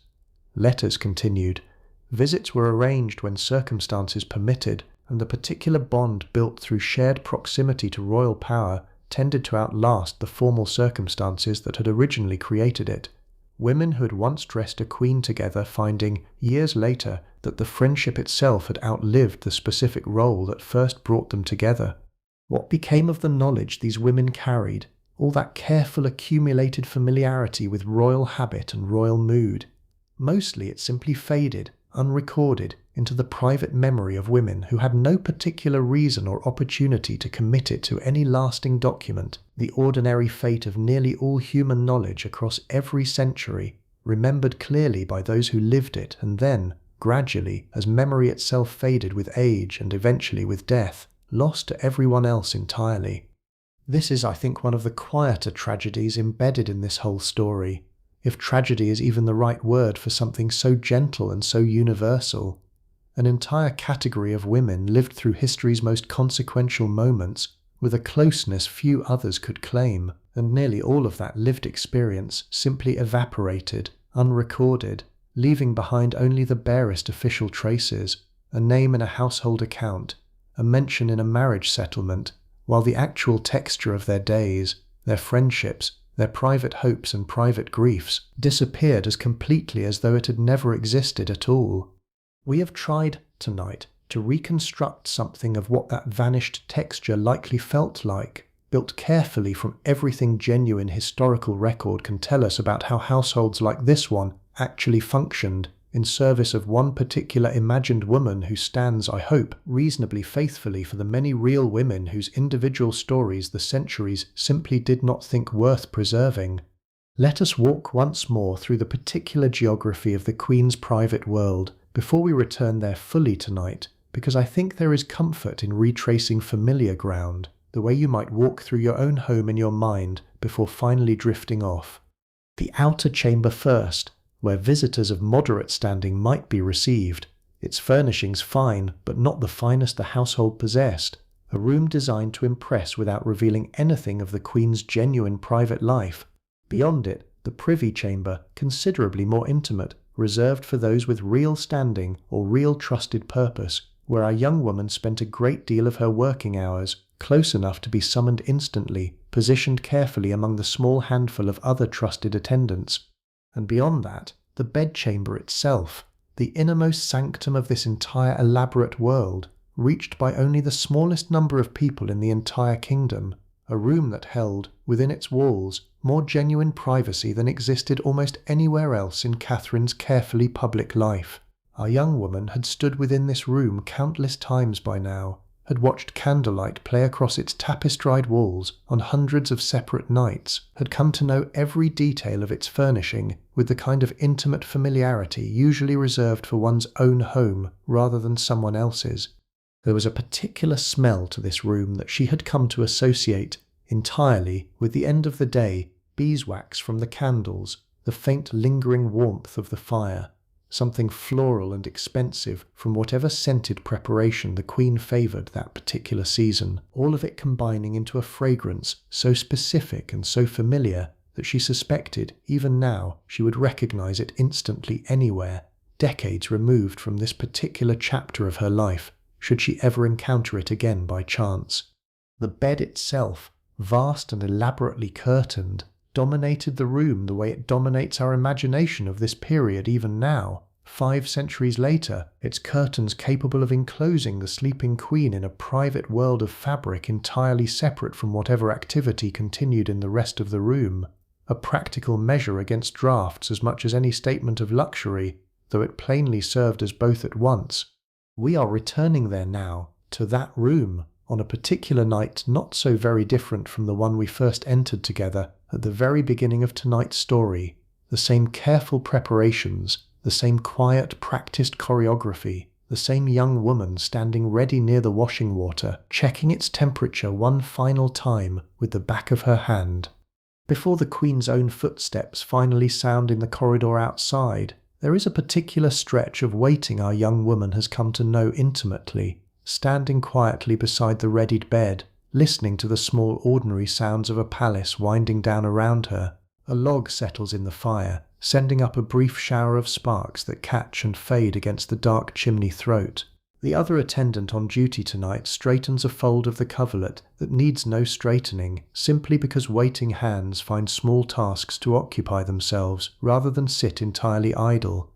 Speaker 1: Letters continued. Visits were arranged when circumstances permitted, and the particular bond built through shared proximity to royal power tended to outlast the formal circumstances that had originally created it. Women who had once dressed a queen together finding, years later, that the friendship itself had outlived the specific role that first brought them together. What became of the knowledge these women carried, all that careful accumulated familiarity with royal habit and royal mood? Mostly it simply faded, unrecorded, into the private memory of women who had no particular reason or opportunity to commit it to any lasting document, the ordinary fate of nearly all human knowledge across every century, remembered clearly by those who lived it, and then, gradually, as memory itself faded with age and eventually with death, lost to everyone else entirely. This is, I think, one of the quieter tragedies embedded in this whole story, if tragedy is even the right word for something so gentle and so universal. An entire category of women lived through history's most consequential moments with a closeness few others could claim, and nearly all of that lived experience simply evaporated, unrecorded, leaving behind only the barest official traces, a name in a household account, a mention in a marriage settlement, while the actual texture of their days, their friendships, their private hopes and private griefs disappeared as completely as though it had never existed at all. We have tried, tonight, to reconstruct something of what that vanished texture likely felt like, built carefully from everything genuine historical record can tell us about how households like this one actually functioned, in service of one particular imagined woman who stands, I hope, reasonably faithfully for the many real women whose individual stories the centuries simply did not think worth preserving. Let us walk once more through the particular geography of the Queen's private world before we return there fully tonight, because I think there is comfort in retracing familiar ground, the way you might walk through your own home in your mind before finally drifting off. The outer chamber first, where visitors of moderate standing might be received, its furnishings fine, but not the finest the household possessed, a room designed to impress without revealing anything of the Queen's genuine private life. Beyond it, the privy chamber, considerably more intimate, reserved for those with real standing or real trusted purpose, where our young woman spent a great deal of her working hours, close enough to be summoned instantly, positioned carefully among the small handful of other trusted attendants. And beyond that, the bedchamber itself, the innermost sanctum of this entire elaborate world, reached by only the smallest number of people in the entire kingdom, a room that held, within its walls, more genuine privacy than existed almost anywhere else in Catherine's carefully public life. Our young woman had stood within this room countless times by now, had watched candlelight play across its tapestried walls on hundreds of separate nights, had come to know every detail of its furnishing with the kind of intimate familiarity usually reserved for one's own home rather than someone else's. There was a particular smell to this room that she had come to associate entirely with the end of the day, beeswax from the candles, the faint lingering warmth of the fire, something floral and expensive from whatever scented preparation the Queen favoured that particular season, all of it combining into a fragrance so specific and so familiar that she suspected, even now, she would recognise it instantly anywhere, decades removed from this particular chapter of her life, should she ever encounter it again by chance. The bed itself, vast and elaborately curtained, dominated the room the way it dominates our imagination of this period even now. 5 centuries later, its curtains capable of enclosing the sleeping Queen in a private world of fabric entirely separate from whatever activity continued in the rest of the room, a practical measure against draughts as much as any statement of luxury, though it plainly served as both at once. We are returning there now, to that room, on a particular night not so very different from the one we first entered together at the very beginning of tonight's story. The same careful preparations, the same quiet, practiced choreography, the same young woman standing ready near the washing water, checking its temperature one final time with the back of her hand. Before the Queen's own footsteps finally sound in the corridor outside, there is a particular stretch of waiting our young woman has come to know intimately, standing quietly beside the readied bed, listening to the small ordinary sounds of a palace winding down around her. A log settles in the fire, sending up a brief shower of sparks that catch and fade against the dark chimney throat. The other attendant on duty tonight straightens a fold of the coverlet that needs no straightening, simply because waiting hands find small tasks to occupy themselves rather than sit entirely idle.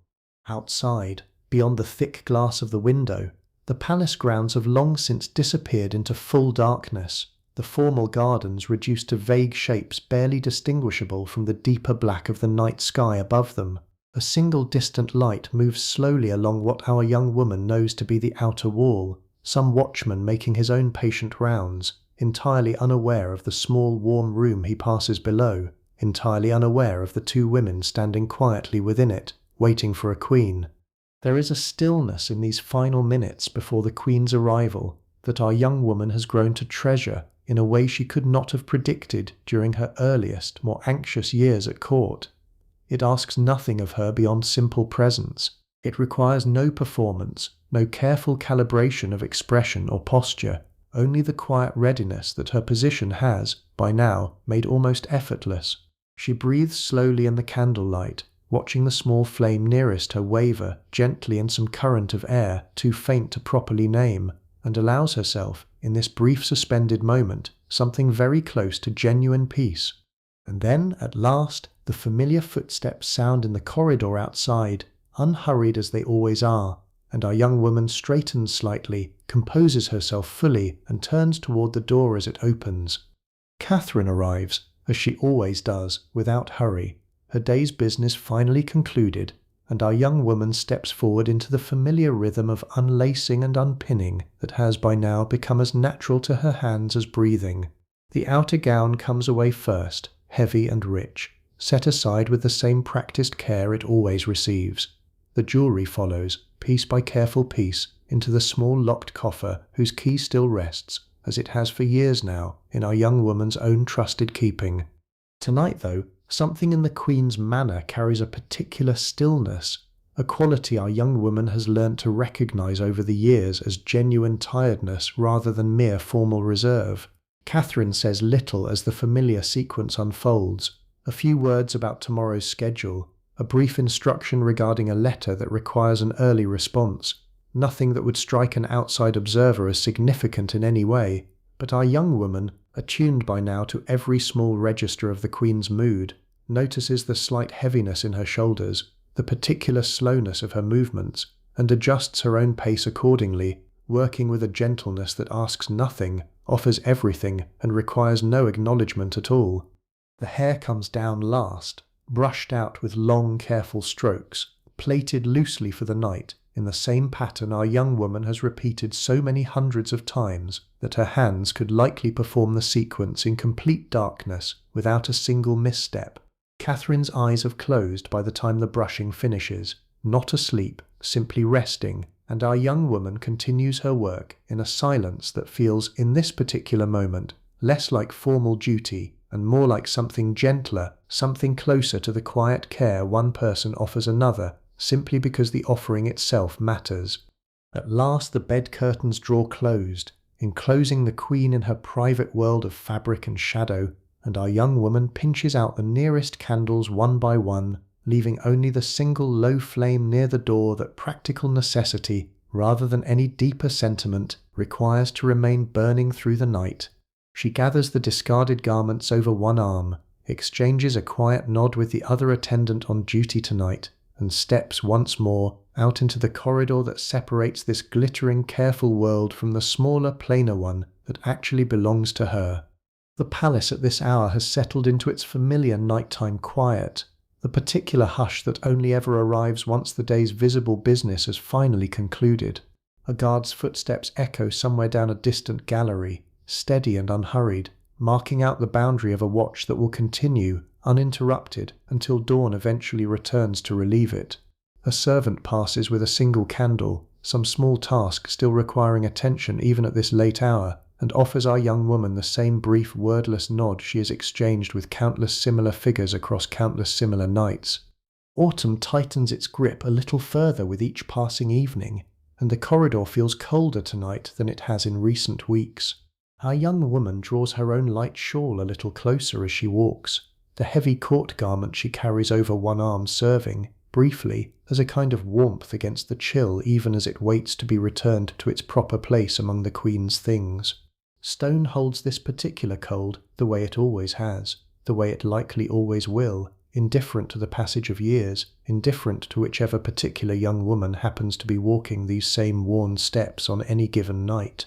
Speaker 1: Outside, beyond the thick glass of the window, the palace grounds have long since disappeared into full darkness, the formal gardens reduced to vague shapes barely distinguishable from the deeper black of the night sky above them. A single distant light moves slowly along what our young woman knows to be the outer wall, some watchman making his own patient rounds, entirely unaware of the small warm room he passes below, entirely unaware of the 2 women standing quietly within it, waiting for a queen. There is a stillness in these final minutes before the Queen's arrival that our young woman has grown to treasure in a way she could not have predicted during her earliest, more anxious years at court. It asks nothing of her beyond simple presence. It requires no performance, no careful calibration of expression or posture, only the quiet readiness that her position has, by now, made almost effortless. She breathes slowly in the candlelight, watching the small flame nearest her waver gently in some current of air too faint to properly name, and allows herself, in this brief suspended moment, something very close to genuine peace. And then, at last, the familiar footsteps sound in the corridor outside, unhurried as they always are, and our young woman straightens slightly, composes herself fully, and turns toward the door as it opens. Catherine arrives, as she always does, without hurry, her day's business finally concluded, and our young woman steps forward into the familiar rhythm of unlacing and unpinning that has by now become as natural to her hands as breathing. The outer gown comes away first, heavy and rich, set aside with the same practiced care it always receives. The jewellery follows, piece by careful piece, into the small locked coffer whose key still rests, as it has for years now, in our young woman's own trusted keeping. Tonight, though, something in the Queen's manner carries a particular stillness, a quality our young woman has learnt to recognise over the years as genuine tiredness rather than mere formal reserve. Catherine says little as the familiar sequence unfolds, a few words about tomorrow's schedule, a brief instruction regarding a letter that requires an early response, nothing that would strike an outside observer as significant in any way, but our young woman, attuned by now to every small register of the Queen's mood, notices the slight heaviness in her shoulders, the particular slowness of her movements, and adjusts her own pace accordingly, working with a gentleness that asks nothing, offers everything, and requires no acknowledgement at all. The hair comes down last, brushed out with long, careful strokes, plaited loosely for the night, in the same pattern our young woman has repeated so many hundreds of times that her hands could likely perform the sequence in complete darkness without a single misstep. Catherine's eyes have closed by the time the brushing finishes, not asleep, simply resting, and our young woman continues her work in a silence that feels, in this particular moment, less like formal duty and more like something gentler, something closer to the quiet care one person offers another, simply because the offering itself matters. At last the bed curtains draw closed, enclosing the Queen in her private world of fabric and shadow, and our young woman pinches out the nearest candles one by one, leaving only the single low flame near the door that practical necessity, rather than any deeper sentiment, requires to remain burning through the night. She gathers the discarded garments over one arm, exchanges a quiet nod with the other attendant on duty tonight, and steps once more out into the corridor that separates this glittering, careful world from the smaller, plainer one that actually belongs to her. The palace at this hour has settled into its familiar nighttime quiet, the particular hush that only ever arrives once the day's visible business has finally concluded. A guard's footsteps echo somewhere down a distant gallery, steady and unhurried, marking out the boundary of a watch that will continue, uninterrupted, until dawn eventually returns to relieve it. A servant passes with a single candle, some small task still requiring attention even at this late hour, and offers our young woman the same brief wordless nod she has exchanged with countless similar figures across countless similar nights. Autumn tightens its grip a little further with each passing evening, and the corridor feels colder tonight than it has in recent weeks. Our young woman draws her own light shawl a little closer as she walks, the heavy court garment she carries over one arm serving, briefly, as a kind of warmth against the chill even as it waits to be returned to its proper place among the Queen's things. Stone holds this particular cold the way it always has, the way it likely always will, indifferent to the passage of years, indifferent to whichever particular young woman happens to be walking these same worn steps on any given night.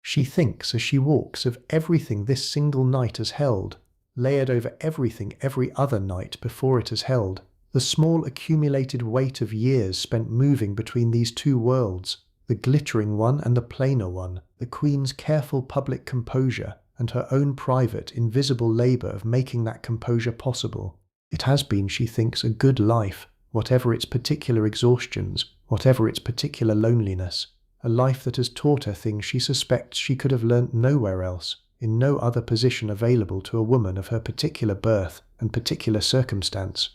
Speaker 1: She thinks as she walks of everything this single night has held, layered over everything every other night before it has held, the small accumulated weight of years spent moving between these two worlds, the glittering one and the plainer one, the Queen's careful public composure and her own private, invisible labour of making that composure possible. It has been, she thinks, a good life, whatever its particular exhaustions, whatever its particular loneliness, a life that has taught her things she suspects she could have learnt nowhere else, in no other position available to a woman of her particular birth and particular circumstance.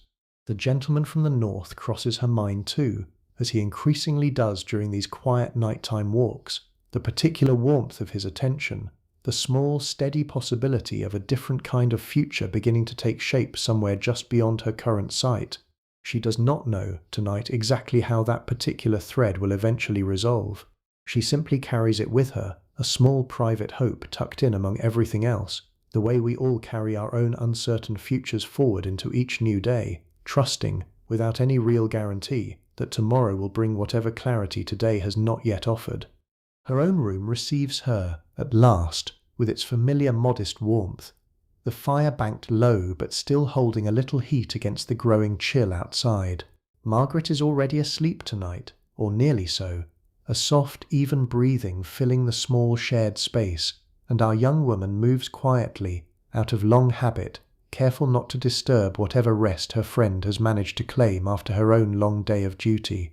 Speaker 1: The gentleman from the north crosses her mind too, as he increasingly does during these quiet nighttime walks, the particular warmth of his attention, the small, steady possibility of a different kind of future beginning to take shape somewhere just beyond her current sight. She does not know, tonight, exactly how that particular thread will eventually resolve. She simply carries it with her, a small private hope tucked in among everything else, the way we all carry our own uncertain futures forward into each new day, trusting, without any real guarantee, that tomorrow will bring whatever clarity today has not yet offered. Her own room receives her, at last, with its familiar modest warmth, the fire banked low but still holding a little heat against the growing chill outside. Margaret is already asleep tonight, or nearly so, a soft, even breathing filling the small shared space, and our young woman moves quietly, out of long habit, careful not to disturb whatever rest her friend has managed to claim after her own long day of duty.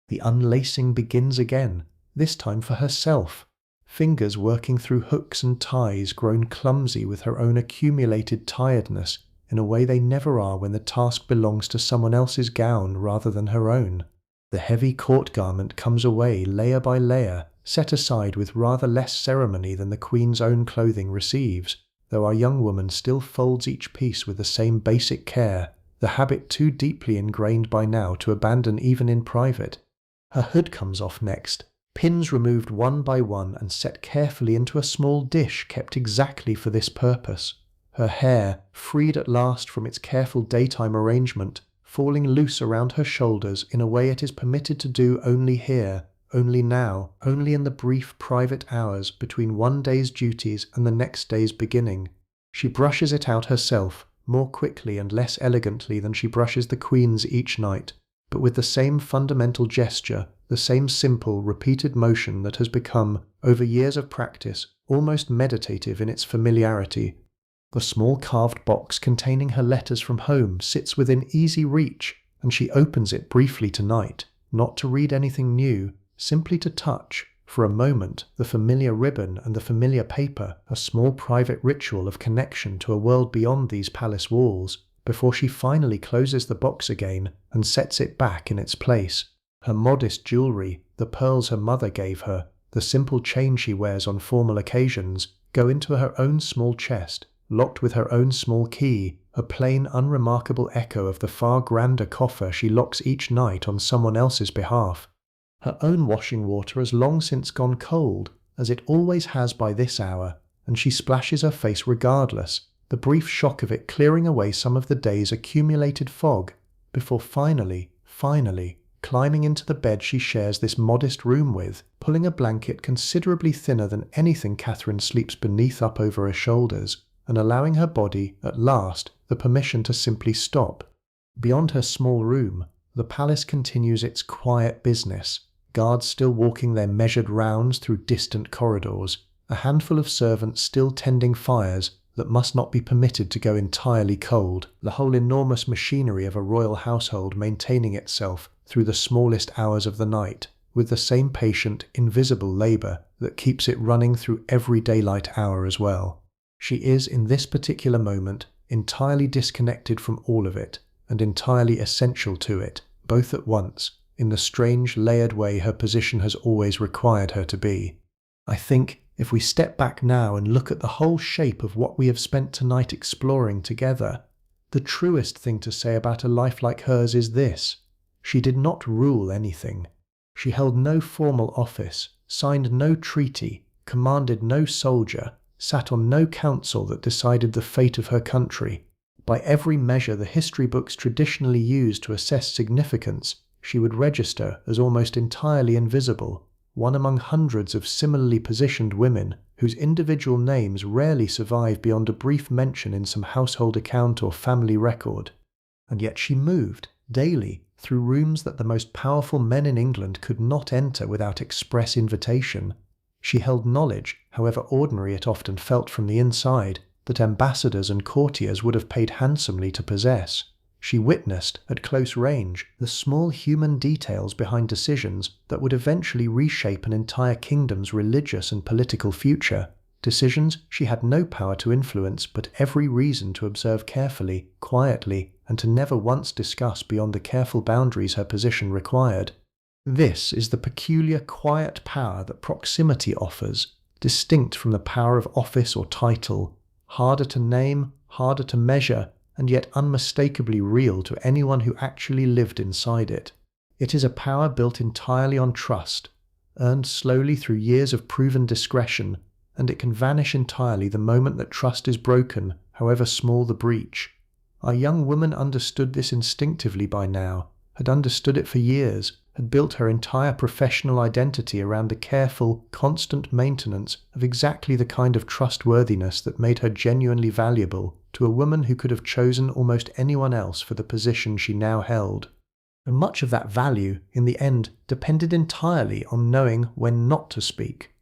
Speaker 1: The unlacing begins again, this time for herself, fingers working through hooks and ties grown clumsy with her own accumulated tiredness in a way they never are when the task belongs to someone else's gown rather than her own. The heavy court garment comes away layer by layer, set aside with rather less ceremony than the Queen's own clothing receives, though our young woman still folds each piece with the same basic care, the habit too deeply ingrained by now to abandon even in private. Her hood comes off next, pins removed one by one and set carefully into a small dish kept exactly for this purpose. Her hair, freed at last from its careful daytime arrangement, falling loose around her shoulders in a way it is permitted to do only here, only now, only in the brief private hours between one day's duties and the next day's beginning. She brushes it out herself, more quickly and less elegantly than she brushes the Queen's each night, but with the same fundamental gesture, the same simple, repeated motion that has become, over years of practice, almost meditative in its familiarity. The small carved box containing her letters from home sits within easy reach, and she opens it briefly tonight, not to read anything new, simply to touch, for a moment, the familiar ribbon and the familiar paper, a small private ritual of connection to a world beyond these palace walls, before she finally closes the box again and sets it back in its place. Her modest jewellery, the pearls her mother gave her, the simple chain she wears on formal occasions, go into her own small chest, locked with her own small key, a plain, unremarkable echo of the far grander coffer she locks each night on someone else's behalf. Her own washing water has long since gone cold, as it always has by this hour, and she splashes her face regardless, the brief shock of it clearing away some of the day's accumulated fog, before finally, climbing into the bed she shares this modest room with, pulling a blanket considerably thinner than anything Catherine sleeps beneath up over her shoulders, and allowing her body, at last, the permission to simply stop. Beyond her small room, the palace continues its quiet business, guards still walking their measured rounds through distant corridors, a handful of servants still tending fires that must not be permitted to go entirely cold, the whole enormous machinery of a royal household maintaining itself through the smallest hours of the night, with the same patient, invisible labour that keeps it running through every daylight hour as well. She is, in this particular moment, entirely disconnected from all of it, and entirely essential to it, both at once, in the strange, layered way her position has always required her to be. I think, if we step back now and look at the whole shape of what we have spent tonight exploring together, the truest thing to say about a life like hers is this: she did not rule anything. She held no formal office, signed no treaty, commanded no soldier, sat on no council that decided the fate of her country. By every measure the history books traditionally use to assess significance, she would register as almost entirely invisible, one among hundreds of similarly positioned women whose individual names rarely survive beyond a brief mention in some household account or family record. And yet she moved, daily, through rooms that the most powerful men in England could not enter without express invitation. She held knowledge, however ordinary it often felt from the inside, that ambassadors and courtiers would have paid handsomely to possess. She witnessed, at close range, the small human details behind decisions that would eventually reshape an entire kingdom's religious and political future. Decisions she had no power to influence but every reason to observe carefully, quietly, and to never once discuss beyond the careful boundaries her position required. This is the peculiar quiet power that proximity offers, distinct from the power of office or title, harder to name, harder to measure, and yet unmistakably real to anyone who actually lived inside it. It is a power built entirely on trust, earned slowly through years of proven discretion, and it can vanish entirely the moment that trust is broken, however small the breach. Our young woman understood this instinctively by now, had understood it for years, had built her entire professional identity around the careful, constant maintenance of exactly the kind of trustworthiness that made her genuinely valuable to a woman who could have chosen almost anyone else for the position she now held. And much of that value, in the end, depended entirely on knowing when not to speak.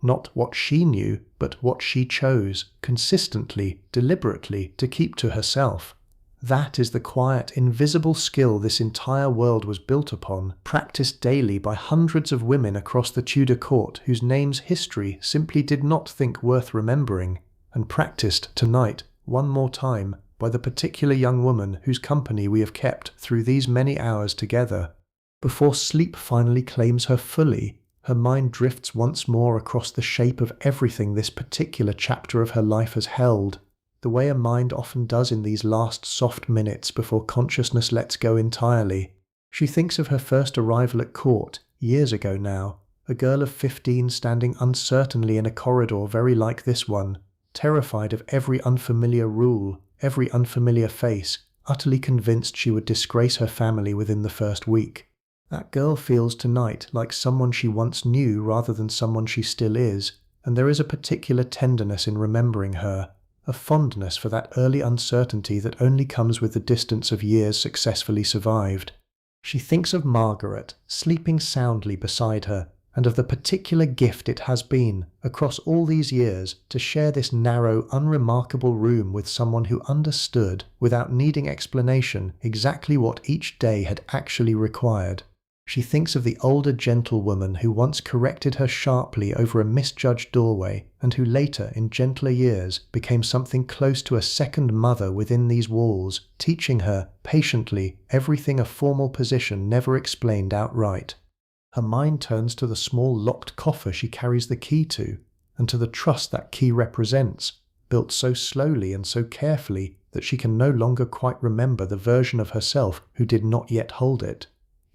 Speaker 1: Not what she knew, but what she chose, consistently, deliberately, to keep to herself. That is the quiet, invisible skill this entire world was built upon, practiced daily by hundreds of women across the Tudor court whose names history simply did not think worth remembering, and practiced tonight, one more time, by the particular young woman whose company we have kept through these many hours together. Before sleep finally claims her fully, her mind drifts once more across the shape of everything this particular chapter of her life has held, the way a mind often does in these last soft minutes before consciousness lets go entirely. She thinks of her first arrival at court, years ago now, a girl of 15 standing uncertainly in a corridor very like this one, terrified of every unfamiliar rule, every unfamiliar face, utterly convinced she would disgrace her family within the first week. That girl feels tonight like someone she once knew rather than someone she still is, and there is a particular tenderness in remembering her, a fondness for that early uncertainty that only comes with the distance of years successfully survived. She thinks of Margaret, sleeping soundly beside her, and of the particular gift it has been, across all these years, to share this narrow, unremarkable room with someone who understood, without needing explanation, exactly what each day had actually required. She thinks of the older gentlewoman who once corrected her sharply over a misjudged doorway, and who later, in gentler years, became something close to a second mother within these walls, teaching her, patiently, everything a formal position never explained outright. Her mind turns to the small locked coffer she carries the key to, and to the trust that key represents, built so slowly and so carefully that she can no longer quite remember the version of herself who did not yet hold it.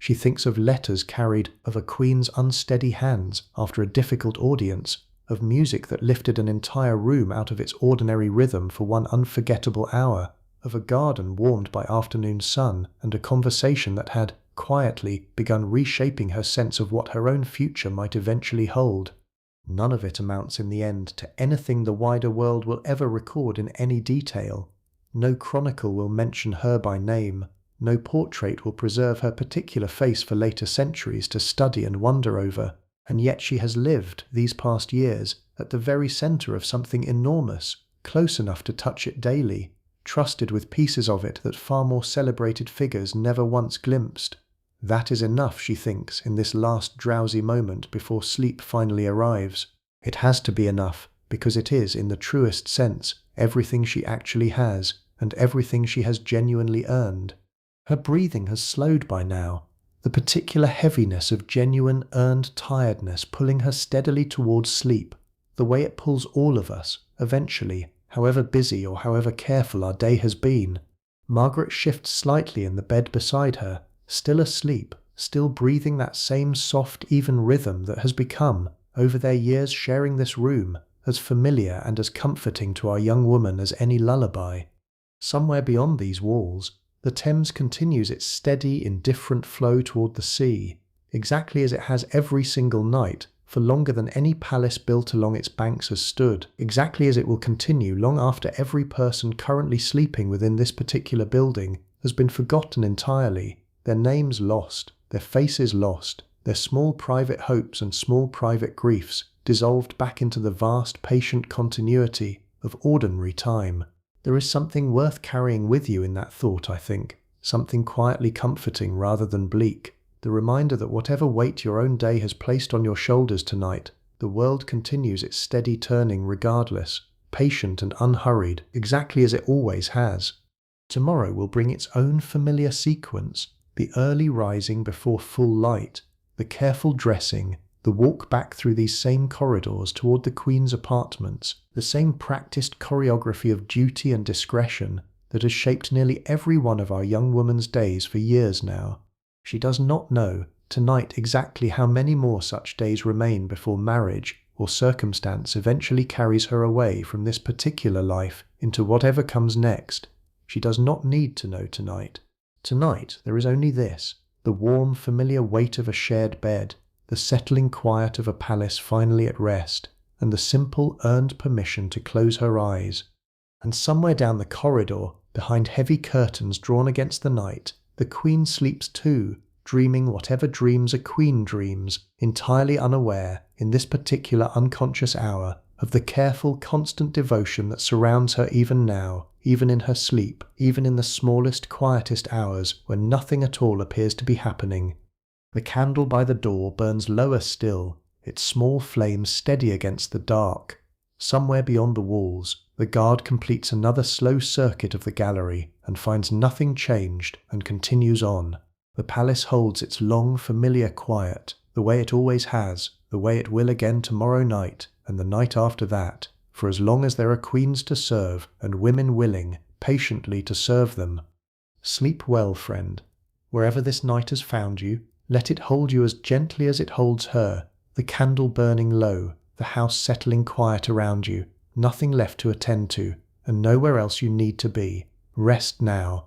Speaker 1: She thinks of letters carried, of a queen's unsteady hands after a difficult audience, of music that lifted an entire room out of its ordinary rhythm for one unforgettable hour, of a garden warmed by afternoon sun, and a conversation that had, quietly, begun reshaping her sense of what her own future might eventually hold. None of it amounts in the end to anything the wider world will ever record in any detail. No chronicle will mention her by name. No portrait will preserve her particular face for later centuries to study and wonder over, and yet she has lived, these past years, at the very centre of something enormous, close enough to touch it daily, trusted with pieces of it that far more celebrated figures never once glimpsed. That is enough, she thinks, in this last drowsy moment before sleep finally arrives. It has to be enough, because it is, in the truest sense, everything she actually has, and everything she has genuinely earned. Her breathing has slowed by now, the particular heaviness of genuine earned tiredness pulling her steadily towards sleep, the way it pulls all of us, eventually, however busy or however careful our day has been. Margaret shifts slightly in the bed beside her, still asleep, still breathing that same soft, even rhythm that has become, over their years sharing this room, as familiar and as comforting to our young woman as any lullaby. Somewhere beyond these walls, the Thames continues its steady, indifferent flow toward the sea, exactly as it has every single night, for longer than any palace built along its banks has stood, exactly as it will continue long after every person currently sleeping within this particular building has been forgotten entirely, their names lost, their faces lost, their small private hopes and small private griefs dissolved back into the vast, patient continuity of ordinary time. There is something worth carrying with you in that thought, I think, something quietly comforting rather than bleak, the reminder that whatever weight your own day has placed on your shoulders tonight, the world continues its steady turning regardless, patient and unhurried, exactly as it always has. Tomorrow will bring its own familiar sequence, the early rising before full light, the careful dressing, the walk back through these same corridors toward the Queen's apartments, the same practiced choreography of duty and discretion that has shaped nearly every one of our young woman's days for years now. She does not know, tonight, exactly how many more such days remain before marriage or circumstance eventually carries her away from this particular life into whatever comes next. She does not need to know tonight. Tonight there is only this, the warm, familiar weight of a shared bed, the settling quiet of a palace finally at rest, and the simple, earned permission to close her eyes. And somewhere down the corridor, behind heavy curtains drawn against the night, the Queen sleeps too, dreaming whatever dreams a queen dreams, entirely unaware, in this particular unconscious hour, of the careful, constant devotion that surrounds her even now, even in her sleep, even in the smallest, quietest hours when nothing at all appears to be happening. The candle by the door burns lower still, its small flame steady against the dark. Somewhere beyond the walls, the guard completes another slow circuit of the gallery and finds nothing changed and continues on. The palace holds its long, familiar quiet, the way it always has, the way it will again tomorrow night, and the night after that, for as long as there are queens to serve, and women willing, patiently to serve them. Sleep well, friend. Wherever this night has found you, let it hold you as gently as it holds her, the candle burning low, the house settling quiet around you, nothing left to attend to, and nowhere else you need to be. Rest now,